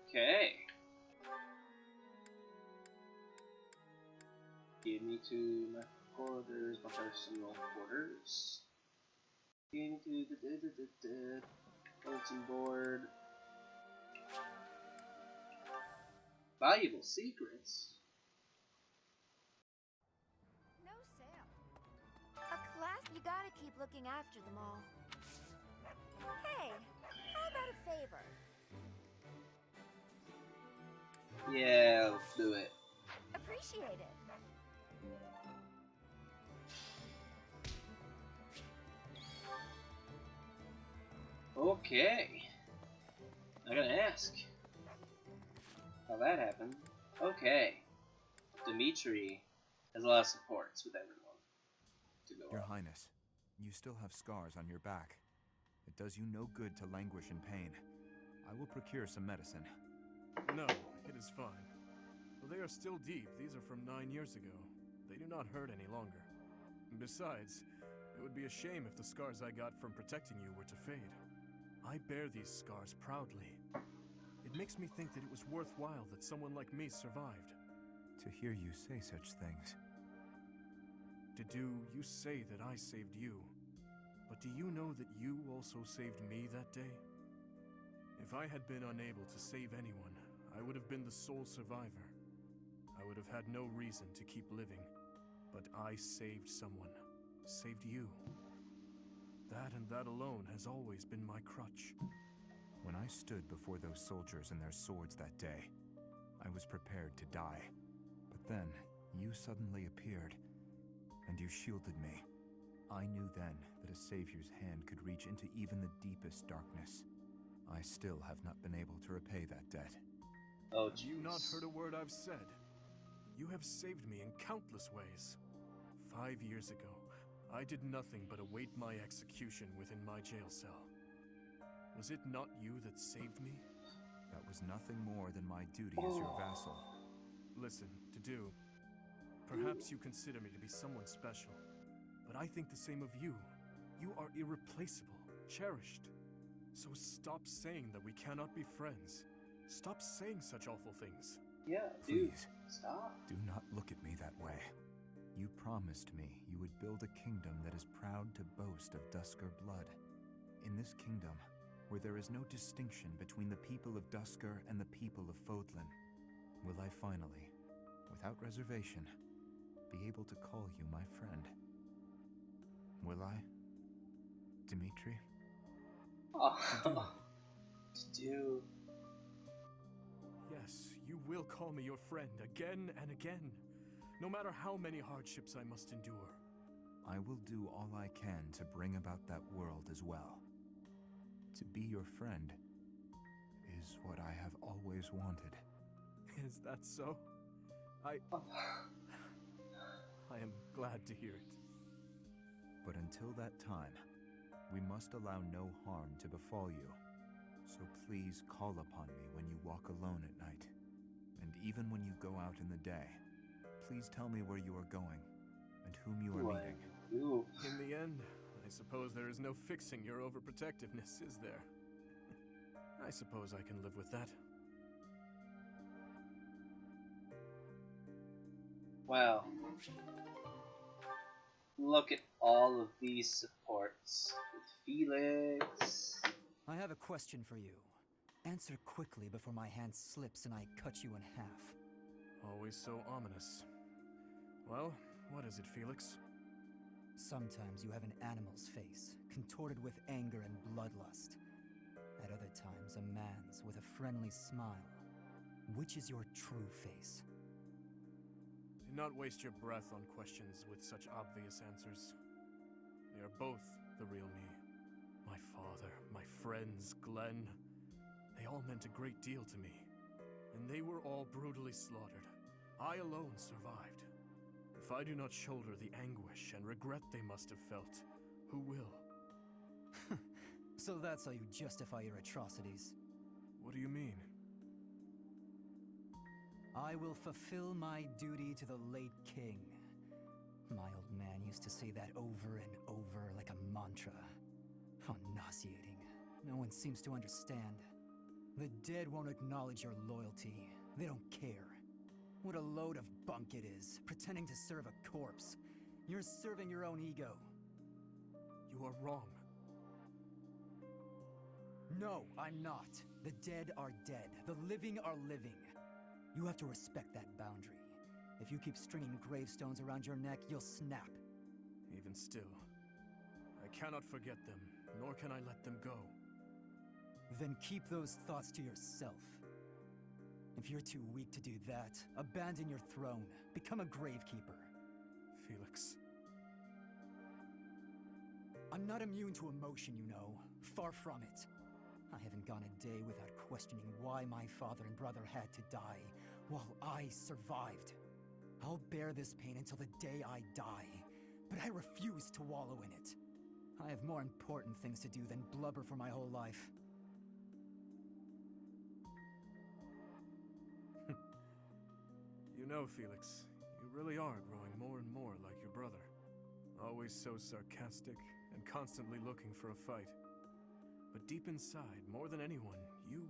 Okay. Give me to my quarters, my personal quarters. Give me to the bulletin board. Valuable secrets. No sale. A class, you gotta keep looking after them all. Hey, how about a favor? Yeah, let's do it. Appreciate it. Okay. I gotta ask how that happened. Okay. Dimitri has a lot of supports with everyone to go Your up. Highness, you still have scars on your back. It does you no good to languish in pain. I will procure some medicine. No, it is fine. Well, they are still deep. These are from 9 years ago. They do not hurt any longer. Besides, it would be a shame if the scars I got from protecting you were to fade. I bear these scars proudly. It makes me think that it was worthwhile that someone like me survived. To hear you say such things. You say that I saved you. But do you know that you also saved me that day? If I had been unable to save anyone, I would have been the sole survivor. I would have had no reason to keep living. But I saved someone. Saved you. That and that alone has always been my crutch. When I stood before those soldiers and their swords that day, I was prepared to die. But then, you suddenly appeared, and you shielded me. I knew then that a savior's hand could reach into even the deepest darkness. I still have not been able to repay that debt. Oh, have you not heard a word I've said? You have saved me in countless ways. 5 years ago, I did nothing but await my execution within my jail cell. Was it not you that saved me? That was nothing more than my duty as your vassal. Listen, to do. Perhaps you consider me to be someone special, but I think the same of you. You are irreplaceable, cherished. So stop saying that we cannot be friends. Stop saying such awful things. Yeah, dude. Please, stop. Do not look at me that way. You promised me you would build a kingdom that is proud to boast of Duscar blood. In this kingdom, where there is no distinction between the people of Duscar and the people of Fodlan, will I finally, without reservation, be able to call you my friend? Will I, Dimitri? Oh, to do. Yes, you will call me your friend again and again, no matter how many hardships I must endure. I will do all I can to bring about that world as well. To be your friend is what I have always wanted. Is that so? I am glad to hear it. But until that time, we must allow no harm to befall you. So please call upon me when you walk alone at night. And even when you go out in the day, please tell me where you are going and whom you are meeting. In the end, I suppose there is no fixing your overprotectiveness, is there? I suppose I can live with that. Wow. Look at all of these supports. With Felix. I have a question for you. Answer quickly before my hand slips and I cut you in half. Always so ominous. Well, what is it, Felix? Sometimes you have an animal's face, contorted with anger and bloodlust. At other times, a man's with a friendly smile. Which is your true face? Do not waste your breath on questions with such obvious answers. They are both the real me. My father, my friends, Glenn. They all meant a great deal to me. And they were all brutally slaughtered. I alone survived. If I do not shoulder the anguish and regret they must have felt, who will? So that's how you justify your atrocities. What do you mean? I will fulfill my duty to the late king. My old man used to say that over and over like a mantra. How nauseating. No one seems to understand. The dead won't acknowledge your loyalty. They don't care. What a load of bunk it is, pretending to serve a corpse. You're serving your own ego. You are wrong. No, I'm not. The dead are dead. The living are living. You have to respect that boundary. If you keep stringing gravestones around your neck, you'll snap. Even still, I cannot forget them, nor can I let them go. Then keep those thoughts to yourself. If you're too weak to do that, abandon your throne. Become a gravekeeper. Felix. I'm not immune to emotion, you know. Far from it. I haven't gone a day without questioning why my father and brother had to die, while I survived. I'll bear this pain until the day I die, but I refuse to wallow in it. I have more important things to do than blubber for my whole life. You know, Felix, you really are growing more and more like your brother. Always so sarcastic and constantly looking for a fight. But deep inside, more than anyone, you...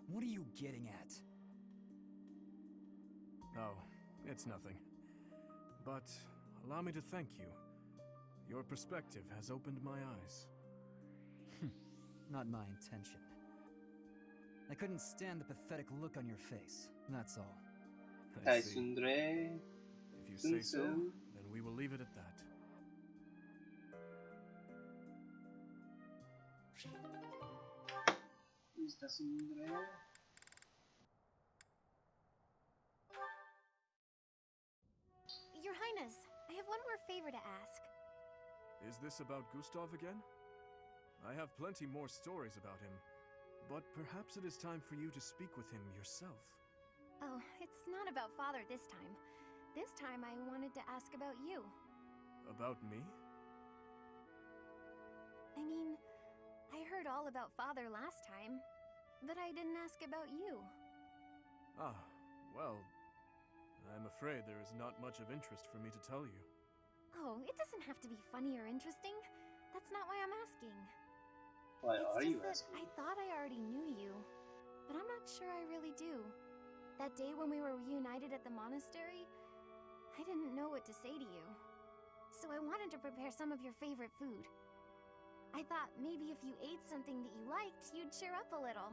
What are you getting at? Oh, it's nothing. But allow me to thank you. Your perspective has opened my eyes. Not my intention. I couldn't stand the pathetic look on your face, that's all. I see. If you say so, then we will leave it at that. Está sin traer. Your Highness, I have one more favor to ask. Is this about Gustav again? I have plenty more stories about him, but perhaps it is time for you to speak with him yourself. Oh, it's not about Father this time. This time I wanted to ask about you. About me? I mean, I heard all about Father last time, but I didn't ask about you. Ah, well, I'm afraid there is not much of interest for me to tell you. Oh, it doesn't have to be funny or interesting. That's not why I'm asking. Why It's are just you that asking? I thought I already knew you, but I'm not sure I really do. That day when we were reunited at the monastery, I didn't know what to say to you. So I wanted to prepare some of your favorite food. I thought maybe if you ate something that you liked, you'd cheer up a little.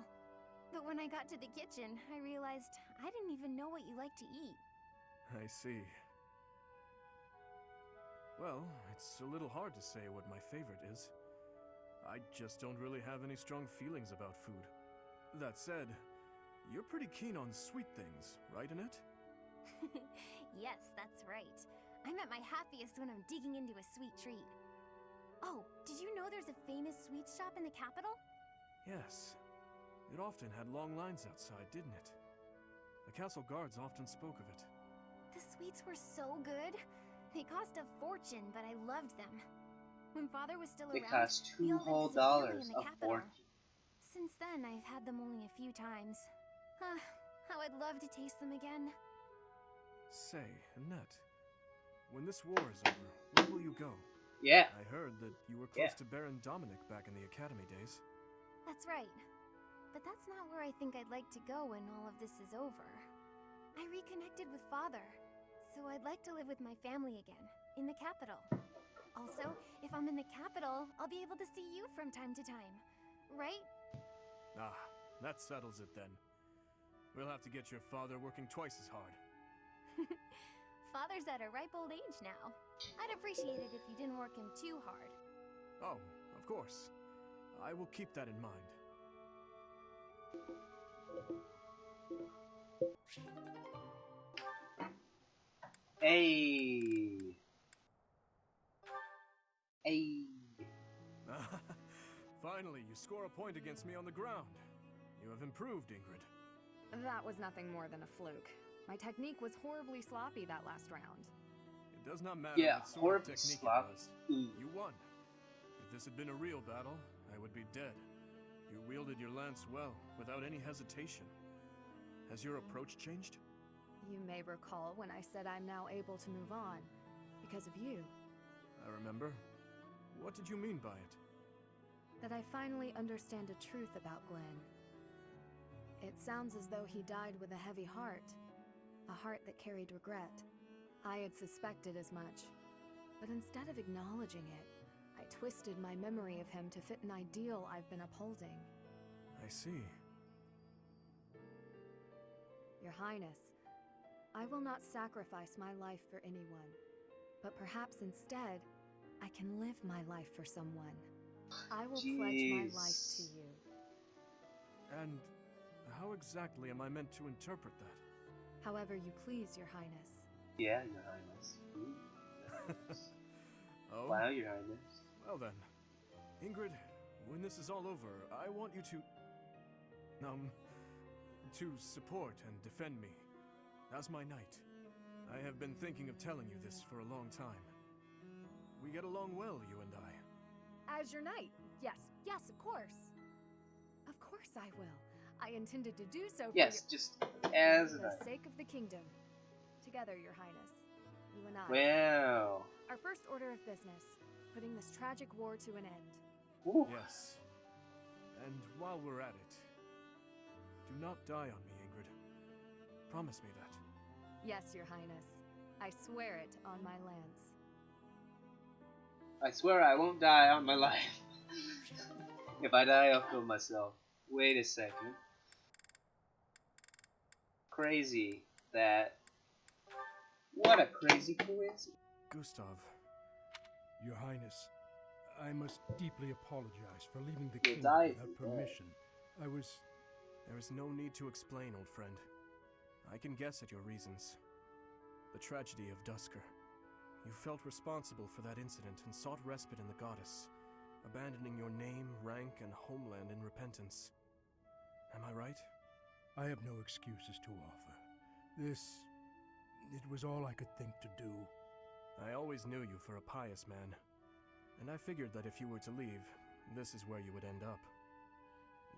But when I got to the kitchen, I realized I didn't even know what you like to eat. I see. Well, it's a little hard to say what my favorite is. I just don't really have any strong feelings about food. That said, you're pretty keen on sweet things, right, Annette? Yes, that's right. I'm at my happiest when I'm digging into a sweet treat. Oh, did you know there's a famous sweets shop in the capital? Yes. It often had long lines outside, didn't it? The castle guards often spoke of it. The sweets were so good. They cost a fortune, but I loved them. When Father was still They around, cost we $2 all lived whole as a family in the a capital. fortune. Since then, I've had them only a few times. How I'd love to taste them again. Say, Annette, when this war is over, where will you go? Yeah. I heard that you were close to Baron Dominic back in the academy days. That's right. But that's not where I think I'd like to go when all of this is over. I reconnected with Father, so I'd like to live with my family again, in the capital. Also, if I'm in the capital, I'll be able to see you from time to time, right? Ah, that settles it then. We'll have to get your father working twice as hard. Father's at a ripe old age now. I'd appreciate it if you didn't work him too hard. Oh, of course. I will keep that in mind. Hey. Hey. Finally, you score a point against me on the ground. You have improved, Ingrid. That was nothing more than a fluke. My technique was horribly sloppy that last round. It does not matter Yeah, what sort of horribly technique sloppy. it was. You won. If this had been a real battle, I would be dead. You wielded your lance well, without any hesitation. Has your approach changed? You may recall when I said I'm now able to move on, because of you. I remember. What did you mean by it? That I finally understand the truth about Glenn. It sounds as though he died with a heavy heart. A heart that carried regret. I had suspected as much. But instead of acknowledging it, I twisted my memory of him to fit an ideal I've been upholding. I see. Your Highness, I will not sacrifice my life for anyone. But perhaps instead, I can live my life for someone. I will pledge my life to you. And how exactly am I meant to interpret that? However you please, Your Highness. Yeah, Your Highness. Ooh. Oh? Wow, Your Highness. Well then, Ingrid, when this is all over, I want you to support and defend me, as my knight. I have been thinking of telling you this for a long time. We get along well, you and I. As your knight? Yes, yes, of course. Of course I will. I intended to do so yes, for just as for a the knight. sake of the kingdom. Together, Your Highness. You and I. Wow. Our first order of business, putting this tragic war to an end. Ooh. Yes. And while we're at it, do not die on me, Ingrid. Promise me that. Yes, Your Highness. I swear it on my lance. I swear I won't die on my life. If I die, I'll kill myself. Wait a second. Crazy that. What a crazy coincidence. Gustav, Your Highness, I must deeply apologize for leaving the You'll kingdom die if without you're dead. permission. I was... There is no need to explain, old friend. I can guess at your reasons. The tragedy of Dusker. You felt responsible for that incident and sought respite in the goddess, abandoning your name, rank, and homeland in repentance. Am I right? I have no excuses to offer. It was all I could think to do. I always knew you for a pious man, and I figured that if you were to leave, this is where you would end up.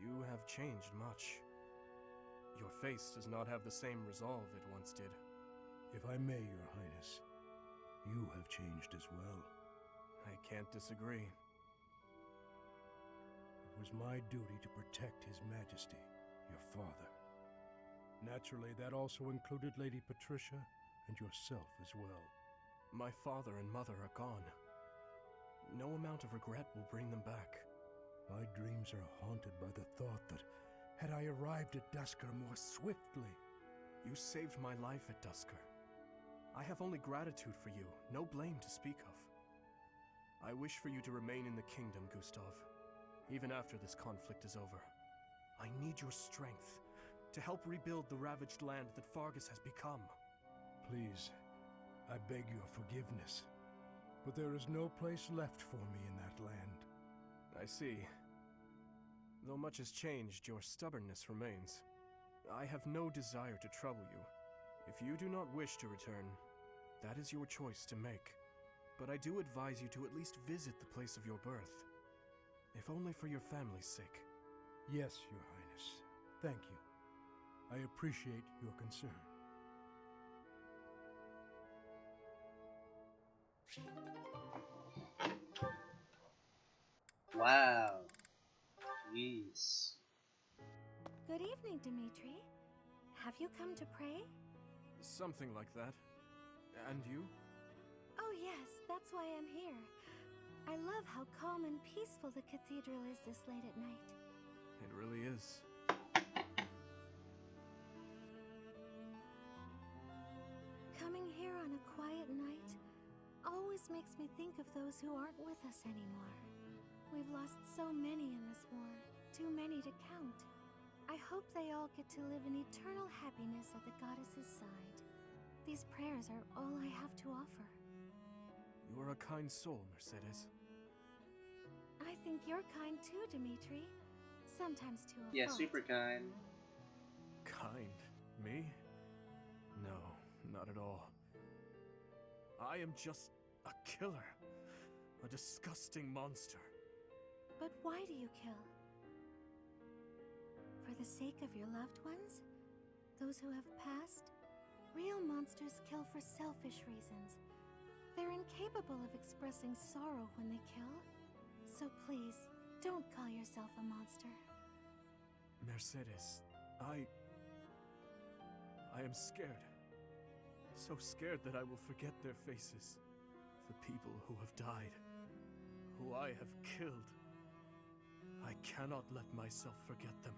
You have changed much. Your face does not have the same resolve it once did. If I may, Your Highness, you have changed as well. I can't disagree. It was my duty to protect His Majesty, your father. Naturally, that also included Lady Patricia and yourself as well. My father and mother are gone. No amount of regret will bring them back. My dreams are haunted by the thought that, had I arrived at Dusker more swiftly... You saved my life at Dusker. I have only gratitude for you, no blame to speak of. I wish for you to remain in the kingdom, Gustav, even after this conflict is over. I need your strength to help rebuild the ravaged land that Fargus has become. Please, I beg your forgiveness, but there is no place left for me in that land. I see. Though much has changed, your stubbornness remains. I have no desire to trouble you. If you do not wish to return, that is your choice to make. But I do advise you to at least visit the place of your birth, if only for your family's sake. Yes, Your Highness. Thank you. I appreciate your concern. Wow. Jeez. Good evening, Dimitri. Have you come to pray? Something like that. And you? Oh yes, that's why I'm here. I love how calm and peaceful the cathedral is this late at night. It really is. Coming here on a quiet night always makes me think of those who aren't with us anymore. We've lost so many in this war, too many to count. I hope they all get to live in eternal happiness at the goddess's side. These prayers are all I have to offer. You are a kind soul, Mercedes. I think you're kind too, Dimitri. Sometimes to a Yeah, fault. super kind. Kind? Me? No, not at all. I am just a killer. A disgusting monster. But why do you kill? For the sake of your loved ones? Those who have passed? Real monsters kill for selfish reasons. They're incapable of expressing sorrow when they kill. So please, don't call yourself a monster. Mercedes, I am scared. So scared that I will forget their faces. The people who have died. Who I have killed. I cannot let myself forget them.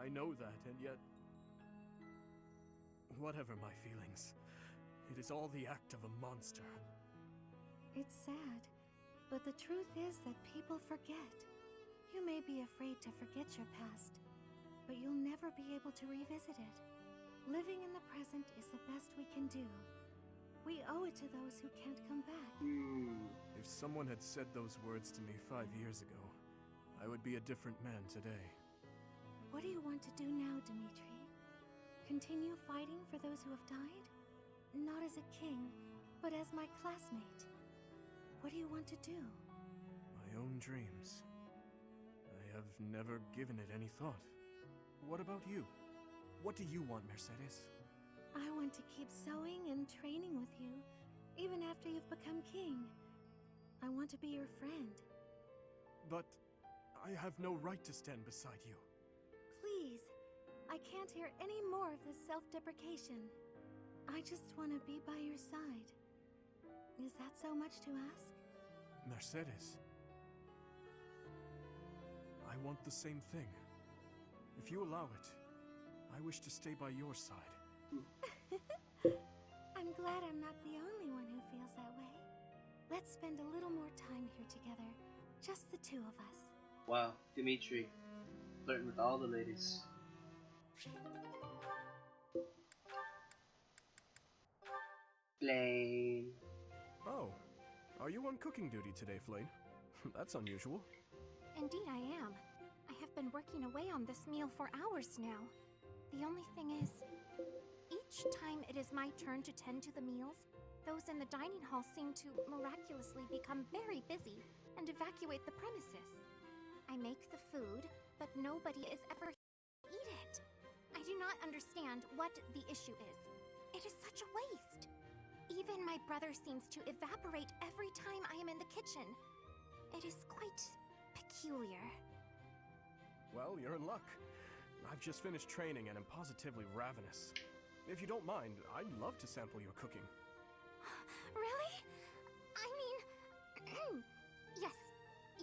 I know that, and yet... Whatever my feelings, it is all the act of a monster. It's sad, but the truth is that people forget. You may be afraid to forget your past, but you'll never be able to revisit it. Living in the present is the best we can do. We owe it to those who can't come back. If someone had said those words to me 5 years ago, I would be a different man today. What do you want to do now, Dimitri? Continue fighting for those who have died? Not as a king, but as my classmate. What do you want to do? My own dreams. I have never given it any thought. What about you? What do you want, Mercedes? I want to keep sewing and training with you, even after you've become king. I want to be your friend. But I have no right to stand beside you. Please, I can't hear any more of this self-deprecation. I just want to be by your side. Is that so much to ask? Mercedes. I want the same thing. If you allow it, I wish to stay by your side. I'm glad I'm not the only one who feels that way. Let's spend a little more time here together, Just the two of us. Wow, Dimitri, flirting with all the ladies. Flame. Oh, are you on cooking duty today, Flame? That's unusual. Indeed, I am. I have been working away on this meal for hours now. The only thing is, each time it is my turn to tend to the meals, those in the dining hall seem to miraculously become very busy and evacuate the premises. I make the food, but nobody is ever here to eat it. I do not understand what the issue is. It is such a waste. Even my brother seems to evaporate every time I am in the kitchen. It is quite peculiar. Well, you're in luck. I've just finished training and am positively ravenous. If you don't mind, I'd love to sample your cooking. Really? I mean,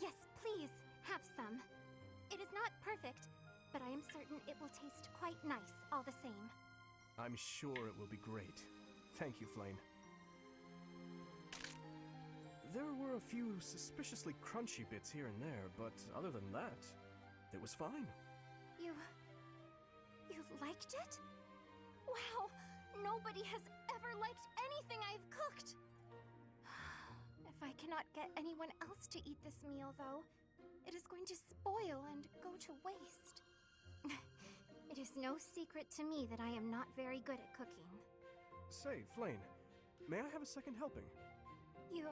yes, please, have some. It is not perfect, but I am certain it will taste quite nice all the same. I'm sure it will be great. Thank you, Flame. There were a few suspiciously crunchy bits here and there, but other than that, it was fine. You liked it? Wow, nobody has ever liked anything I've cooked. If I cannot get anyone else to eat this meal, though, it is going to spoil and go to waste. It is no secret to me that I am not very good at cooking. Say, Flame, may I have a second helping? You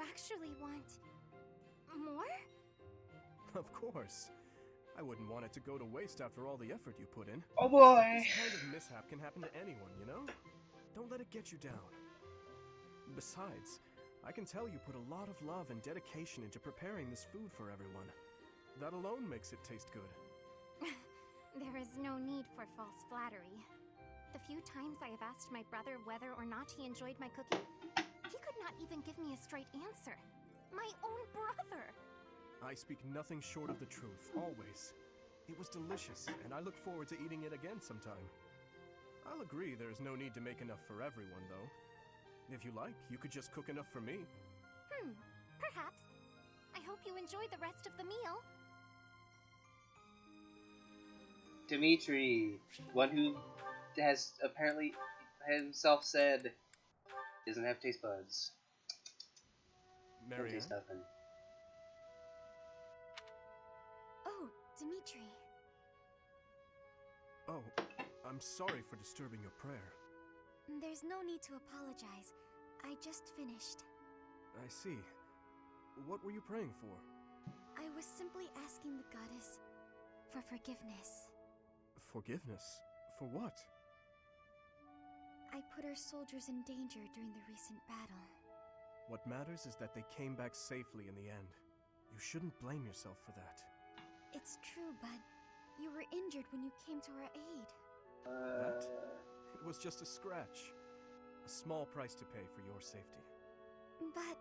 actually want more? Of course. I wouldn't want it to go to waste after all the effort you put in. Oh boy! This kind of mishap can happen to anyone, you know? Don't let it get you down. Besides, I can tell you put a lot of love and dedication into preparing this food for everyone. That alone makes it taste good. There is no need for false flattery. The few times I have asked my brother whether or not he enjoyed my cooking, he could not even give me a straight answer. My own brother! I speak nothing short of the truth, always. It was delicious, and I look forward to eating it again sometime. I'll agree there's no need to make enough for everyone, though. If you like, you could just cook enough for me. Perhaps. I hope you enjoy the rest of the meal. Dimitri, one who has apparently himself said doesn't have taste buds. Don't taste nothing. Oh, Dimitri. Oh, I'm sorry for disturbing your prayer. There's no need to apologize. I just finished. I see. What were you praying for? I was simply asking the goddess for forgiveness. Forgiveness? For what? I put our soldiers in danger during the recent battle. What matters is that they came back safely in the end. You shouldn't blame yourself for that. It's true, but you were injured when you came to our aid. That? It was just a scratch. A small price to pay for your safety. But...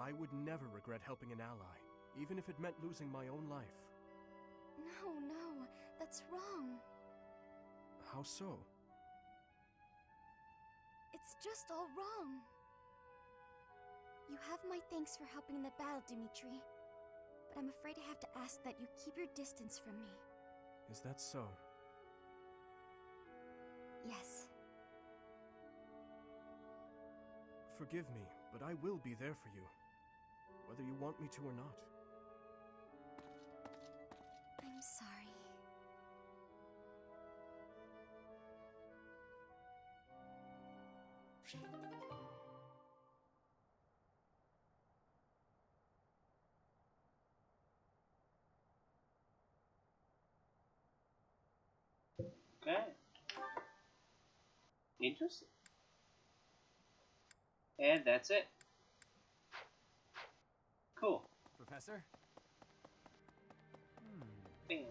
I would never regret helping an ally, even if it meant losing my own life. No, that's wrong. How so? It's just all wrong. You have my thanks for helping in the battle, Dimitri. But I'm afraid I have to ask that you keep your distance from me. Is that so? Yes. Forgive me, but I will be there for you, whether you want me to or not. I'm sorry. Okay. Interesting. And that's it. Cool. Professor? Bam.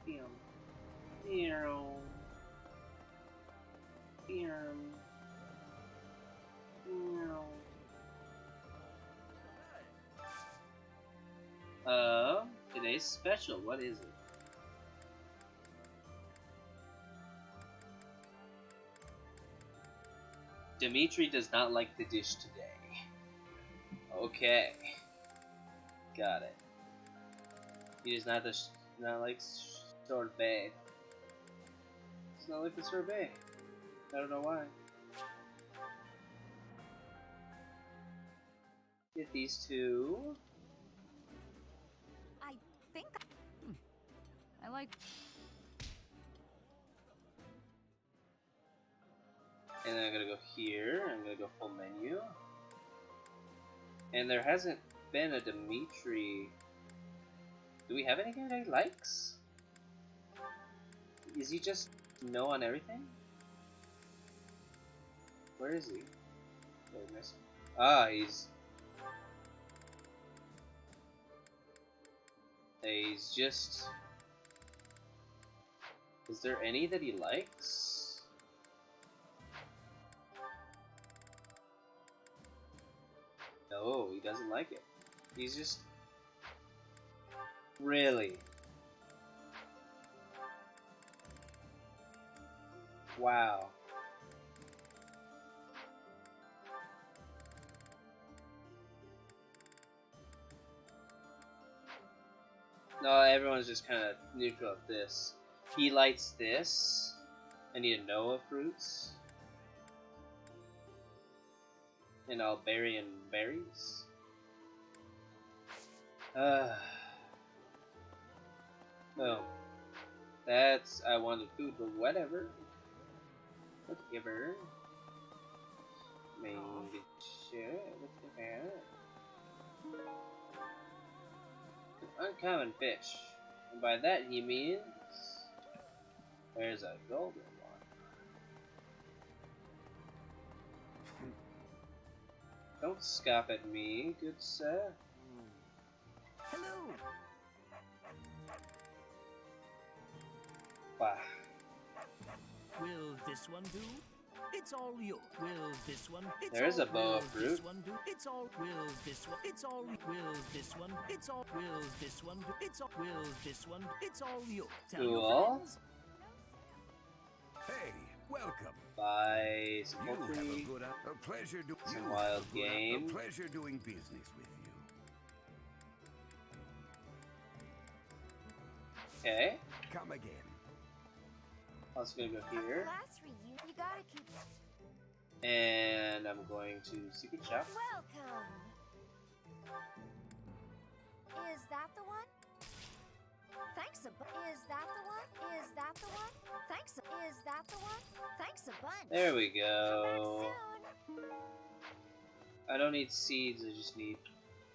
Bam. Meow. Meow. Meow. Today's special, what is it? Dimitri does not like the dish today. Okay. Got it. He does not not like sorbet. It's not like the sorbet. I don't know why. Get these two. I think. I like. And then I'm gonna go here. I'm gonna go full menu. And there hasn't been a Dimitri. Do we have anything that he likes? Is he just no on everything? Where is he? Did I miss him? Ah, he's just. Is there any that he likes? No, he doesn't like it. He's just. Really? Wow. No, everyone's just kind of neutral of this. He likes this. I need a Noah fruits. And Albarian berries. Oh. That's, I wanted food, but whatever. Whatever. Maybe shit. What's that? An uncommon fish. And by that he means there's a golden one. Don't scoff at me, good sir. Hello. Wow. Will this one do? It's all you. Will this one? It's There's all, a boa will fruit. This one do? It's all. Will this one? It's all. Will this one? It's all. Will this one do? It's all. Will this one? It's all you. Tell your Cool. friends. Hey, welcome. Buy some You have poultry, a pleasure some wild game. A pleasure doing business with you. Okay. Come again. Also gonna go here. Class reunion, you gotta keep. And I'm going to secret shop. Welcome. Is that the one? Thanks a bunch. Is that the one? Is that the one? Thanks. Is that the one? Thanks a bunch. There we Come go. back soon. I don't need seeds, I just need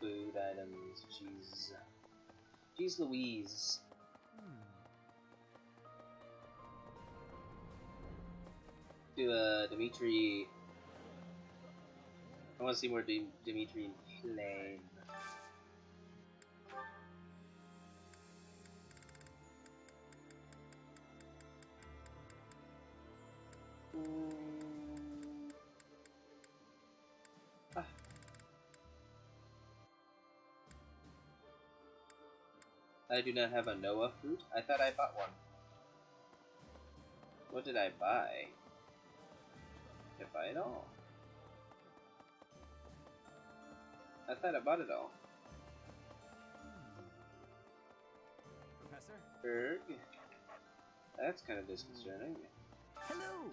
food items. Jeez. Jeez Louise. Do Dimitri. I want to see more Dimitri play. Ah. I do not have a Noah fruit. I thought I bought one. What did I buy? Did I buy it all? I thought I bought it all. Professor? Erg. That's kind of disconcerting. Hello.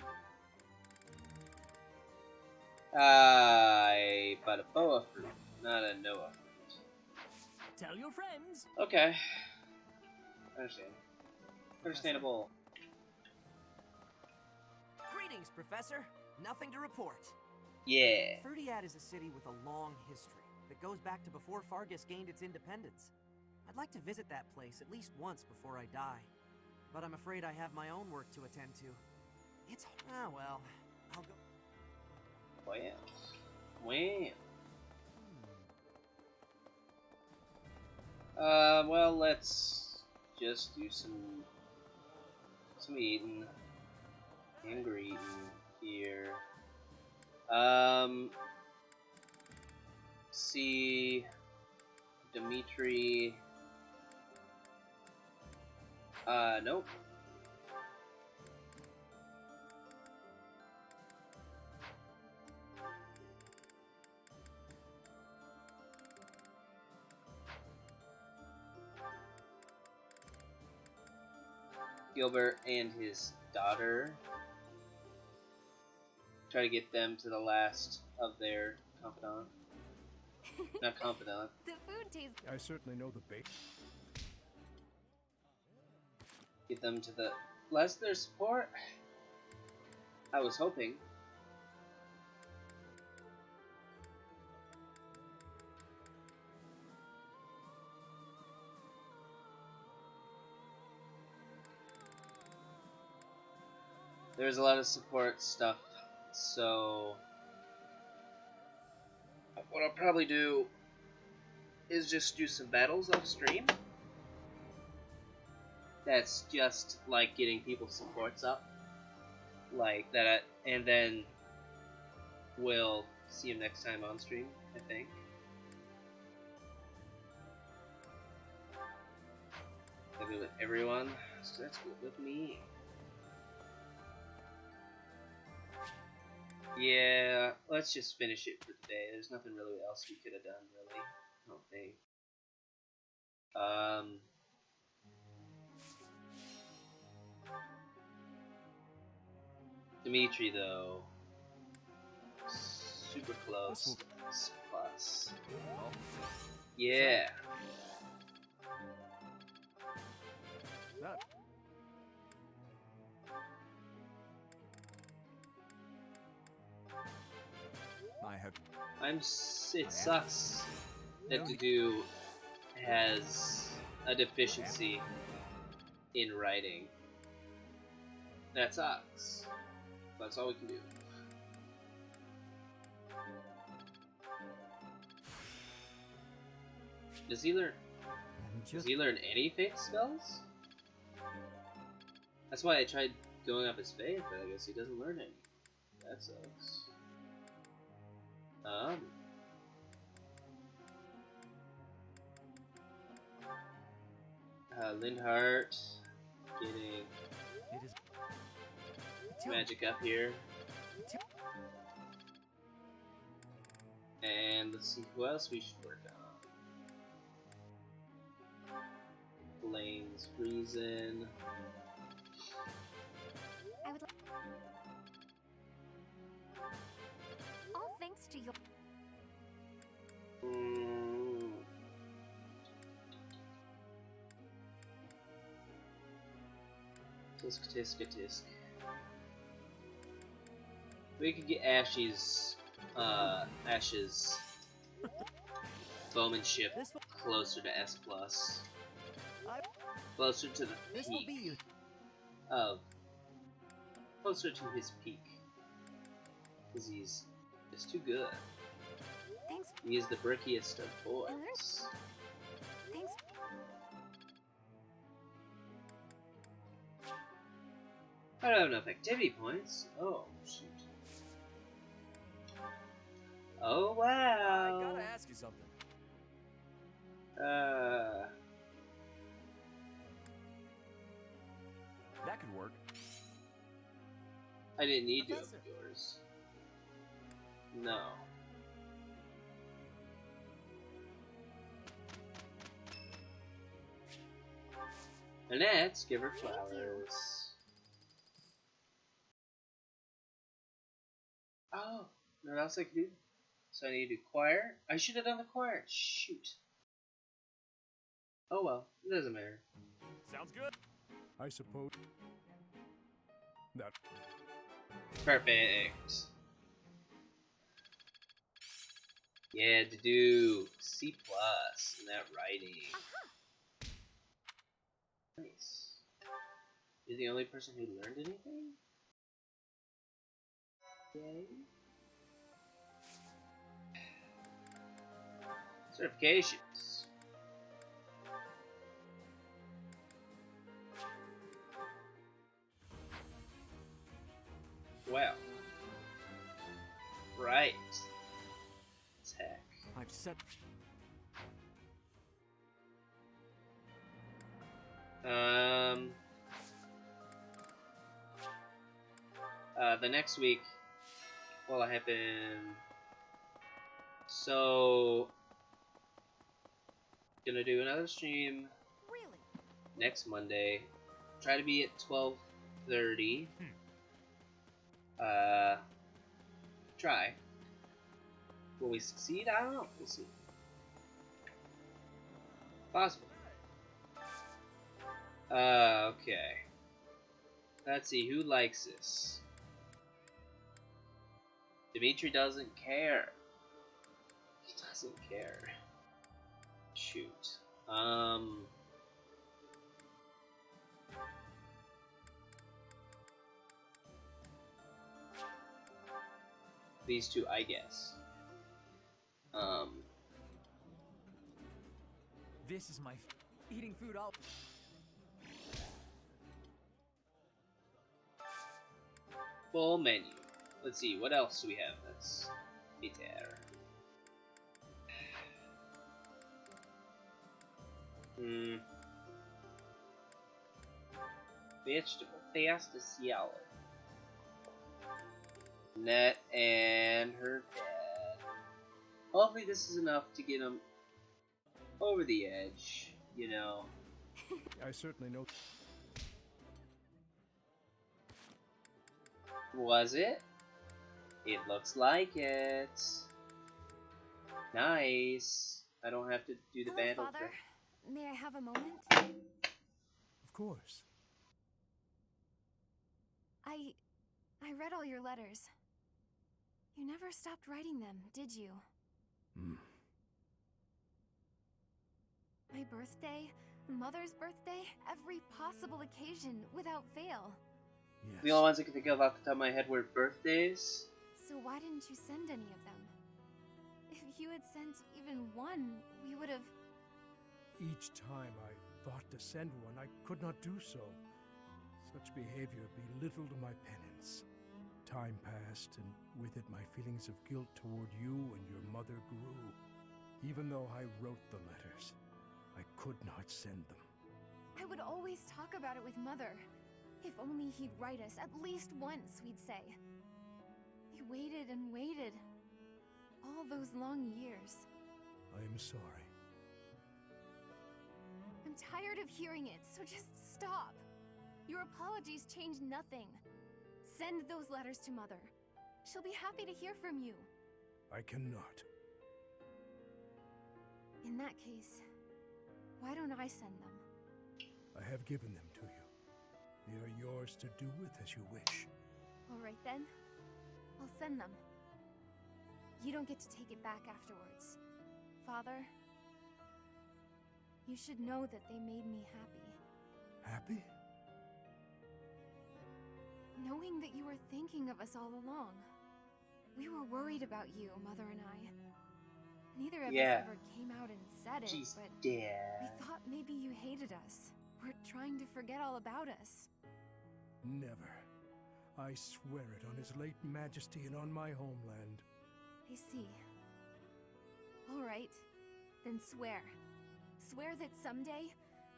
I bought a boa fruit, not a Noah fruit. Tell your friends. Okay. Understand. Understandable. Greetings, Professor. Nothing to report. Yeah. Fruitiad is a city with a long history that goes back to before Fargus gained its independence. I'd like to visit that place at least once before I die. But I'm afraid I have my own work to attend to. It's... ah, well. I'll go... Well. Well. Well, let's just do some eating and greeting here. See Dimitri. Nope. Gilbert and his daughter. Try to get them to the last of their confidant. Not confidant. The food tastes. I certainly know the bait. Get them to the last of their support. I was hoping. There's a lot of support stuff, so what I'll probably do is just do some battles off stream. That's just like getting people's supports up, like that, and then we'll see you next time on stream, I think. Maybe with everyone, so that's good with me. Yeah, let's just finish it for today. There's nothing really else we could have done, really. I don't think. Dimitri, though. Super close. Plus. Yeah. It sucks that Dudu has a deficiency in writing. That sucks. That's all we can do. Does he learn any faith spells? That's why I tried going up his faith, but I guess he doesn't learn any. That sucks. Lindhart getting magic up here. And let's see who else we should work on. Blaine's Reason. I would like. All thanks to your. Tisk. We could get Ash's bowmanship closer to S+. Closer to the peak of... Closer to his peak. Because he's just too good. Thanks. He is the brickiest of boys. Thanks. I don't have enough activity points. Oh, shoot. Oh, wow. I gotta ask you something. That could work. I didn't need to open doors. No. Annette, give her flowers. Oh, what else I can do? So I need to do choir? I should have done the choir. Shoot. Oh well, it doesn't matter. Sounds good. I suppose that. Perfect. Yeah, to do C+ in that writing. Nice. You're the only person who learned anything? Yay. Certifications. Well. Right. Tech. I've set. The next week will happen. So, gonna do another stream Really? next Monday. try to be at 12:30. Try. Will we succeed? I don't know. We'll see. Possible. Okay. Let's see, who likes this? Dimitri doesn't care. He doesn't care. Shoot. These two, I guess. This is my eating food all. Full menu. Let's see, what else do we have that's there? Vegetable pasta salad. Net and her dad. Hopefully this is enough to get him over the edge, you know. I certainly know. Was it? It looks like it. Nice. I don't have to do the Hello, battle. Father. May I have a moment? Of course. I read all your letters. You never stopped writing them, did you? My birthday, Mother's birthday, every possible occasion, without fail. Yes. The only ones I can think of off the top of my head were birthdays. So why didn't you send any of them? If you had sent even one, we would have... Each time I thought to send one, I could not do so. Such behavior belittled my penance. Time passed, and with it my feelings of guilt toward you and your mother grew. Even though I wrote the letters, I could not send them. I would always talk about it with Mother. If only he'd write us at least once, we'd say. We waited and waited. All those long years. I am sorry. I'm tired of hearing it, so just stop. Your apologies change nothing. Send those letters to Mother. She'll be happy to hear from you. I cannot. In that case, why don't I send them? I have given them to you. They are yours to do with as you wish. All right then. I'll send them. You don't get to take it back afterwards. Father, you should know that they made me happy. Happy? Knowing that you were thinking of us all along. We were worried about you, Mother and I. Neither of us ever came out and said it, but we thought maybe you hated us. Were trying to forget all about us. Never. I swear it on His late Majesty and on my homeland. I see. All right. Then swear. Swear that someday,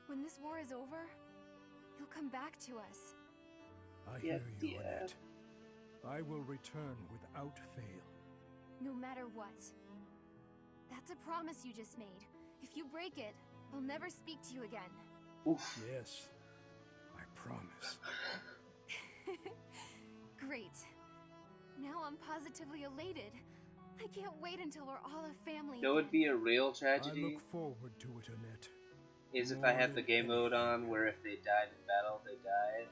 when this war is over, you'll come back to us. I hear you, Annette. I will return without fail. No matter what. That's a promise you just made. If you break it, I'll never speak to you again. Oof. Yes, I promise. Great. Now I'm positively elated. I can't wait until we're all a family. That would be a real tragedy. I look forward to it, Annette. Is if I had the game mode on where if they died in battle, they died.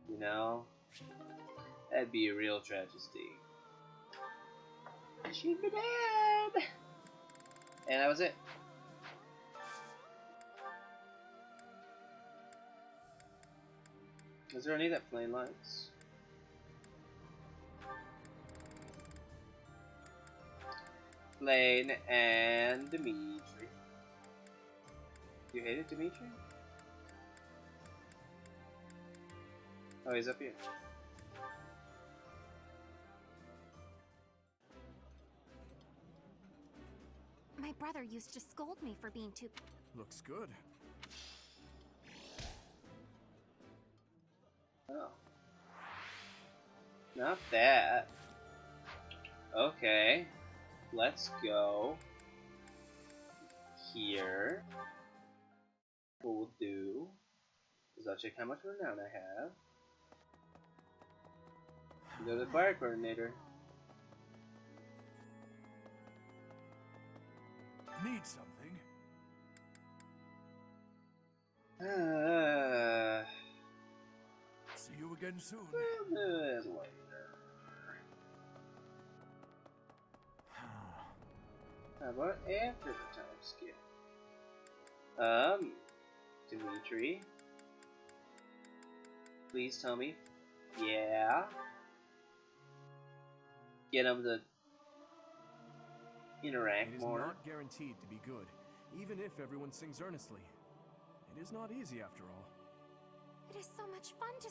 You know? That'd be a real tragedy. She'd be dead! And that was it. Is there any that flame lights? Blaine and Dimitri. You hated Dimitri? Oh, he's up here. My brother used to scold me for being too... Looks good. Oh. Not that. Okay. Let's go here. We'll do Because I'll check how much renown I have. Go to the fire coordinator. Need something? See you again soon. How about after the time skip? Dimitri, please tell me. Yeah. Get him to interact more. It is not guaranteed to be good, even if everyone sings earnestly. It is not easy after all. It is so much fun to...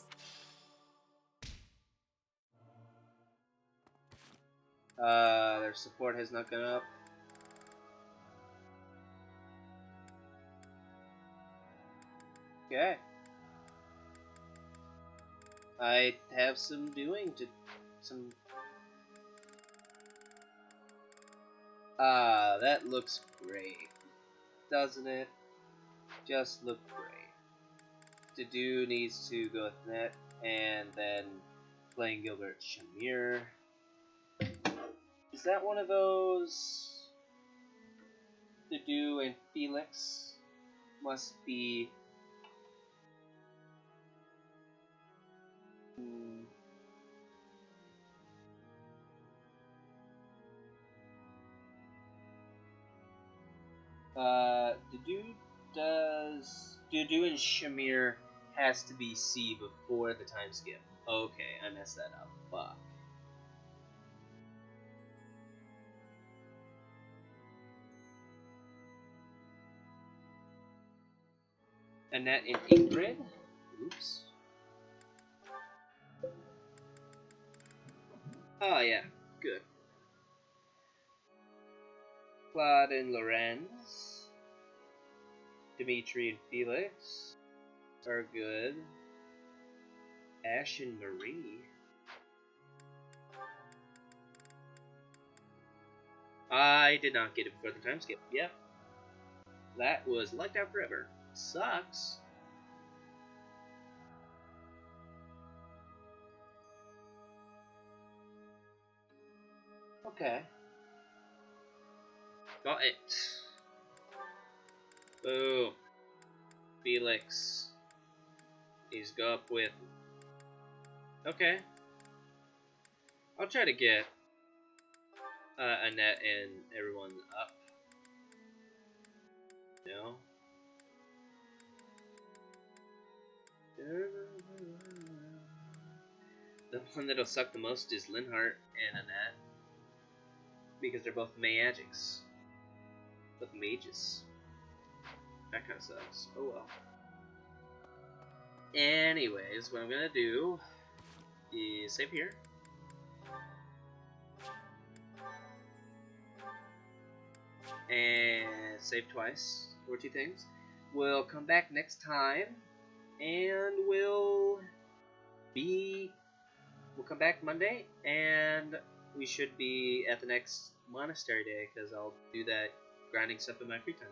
Their support has not gone up. Okay. I have some doing to... some... that looks great. Doesn't it? Just look great. To do needs to go with net, and then playing Gilbert Shamir. Is that one of those? To do and Felix must be. Dudu and Shamir has to be C before the time skip. Okay, I messed that up. Fuck. Annette and Ingrid. Oops. Oh yeah, good. Claude and Lorenz. Dimitri and Felix are good. Ash and Marie. I did not get it before the time skip. Yep. That was locked out forever. Sucks. Okay. Got it. Boom. Felix. He's go up with... Okay. I'll try to get Annette and everyone up. No. The one that'll suck the most is Linhart and Annette. Because they're both magics. Both mages. That kind of sucks. Oh well. Anyways, what I'm gonna do is save here. And save twice, or two things. We'll come back next time, and we'll come back Monday, and we should be at the next monastery day, because I'll do that grinding stuff in my free time.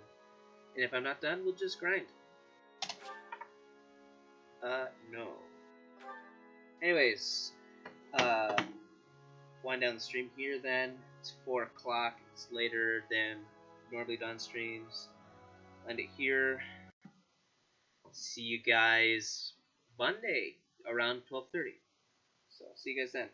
And if I'm not done, we'll just grind. No. Anyways, wind down the stream here then. It's 4 o'clock. It's later than normally done streams. End it here. See you guys Monday around 12:30. So, see you guys then.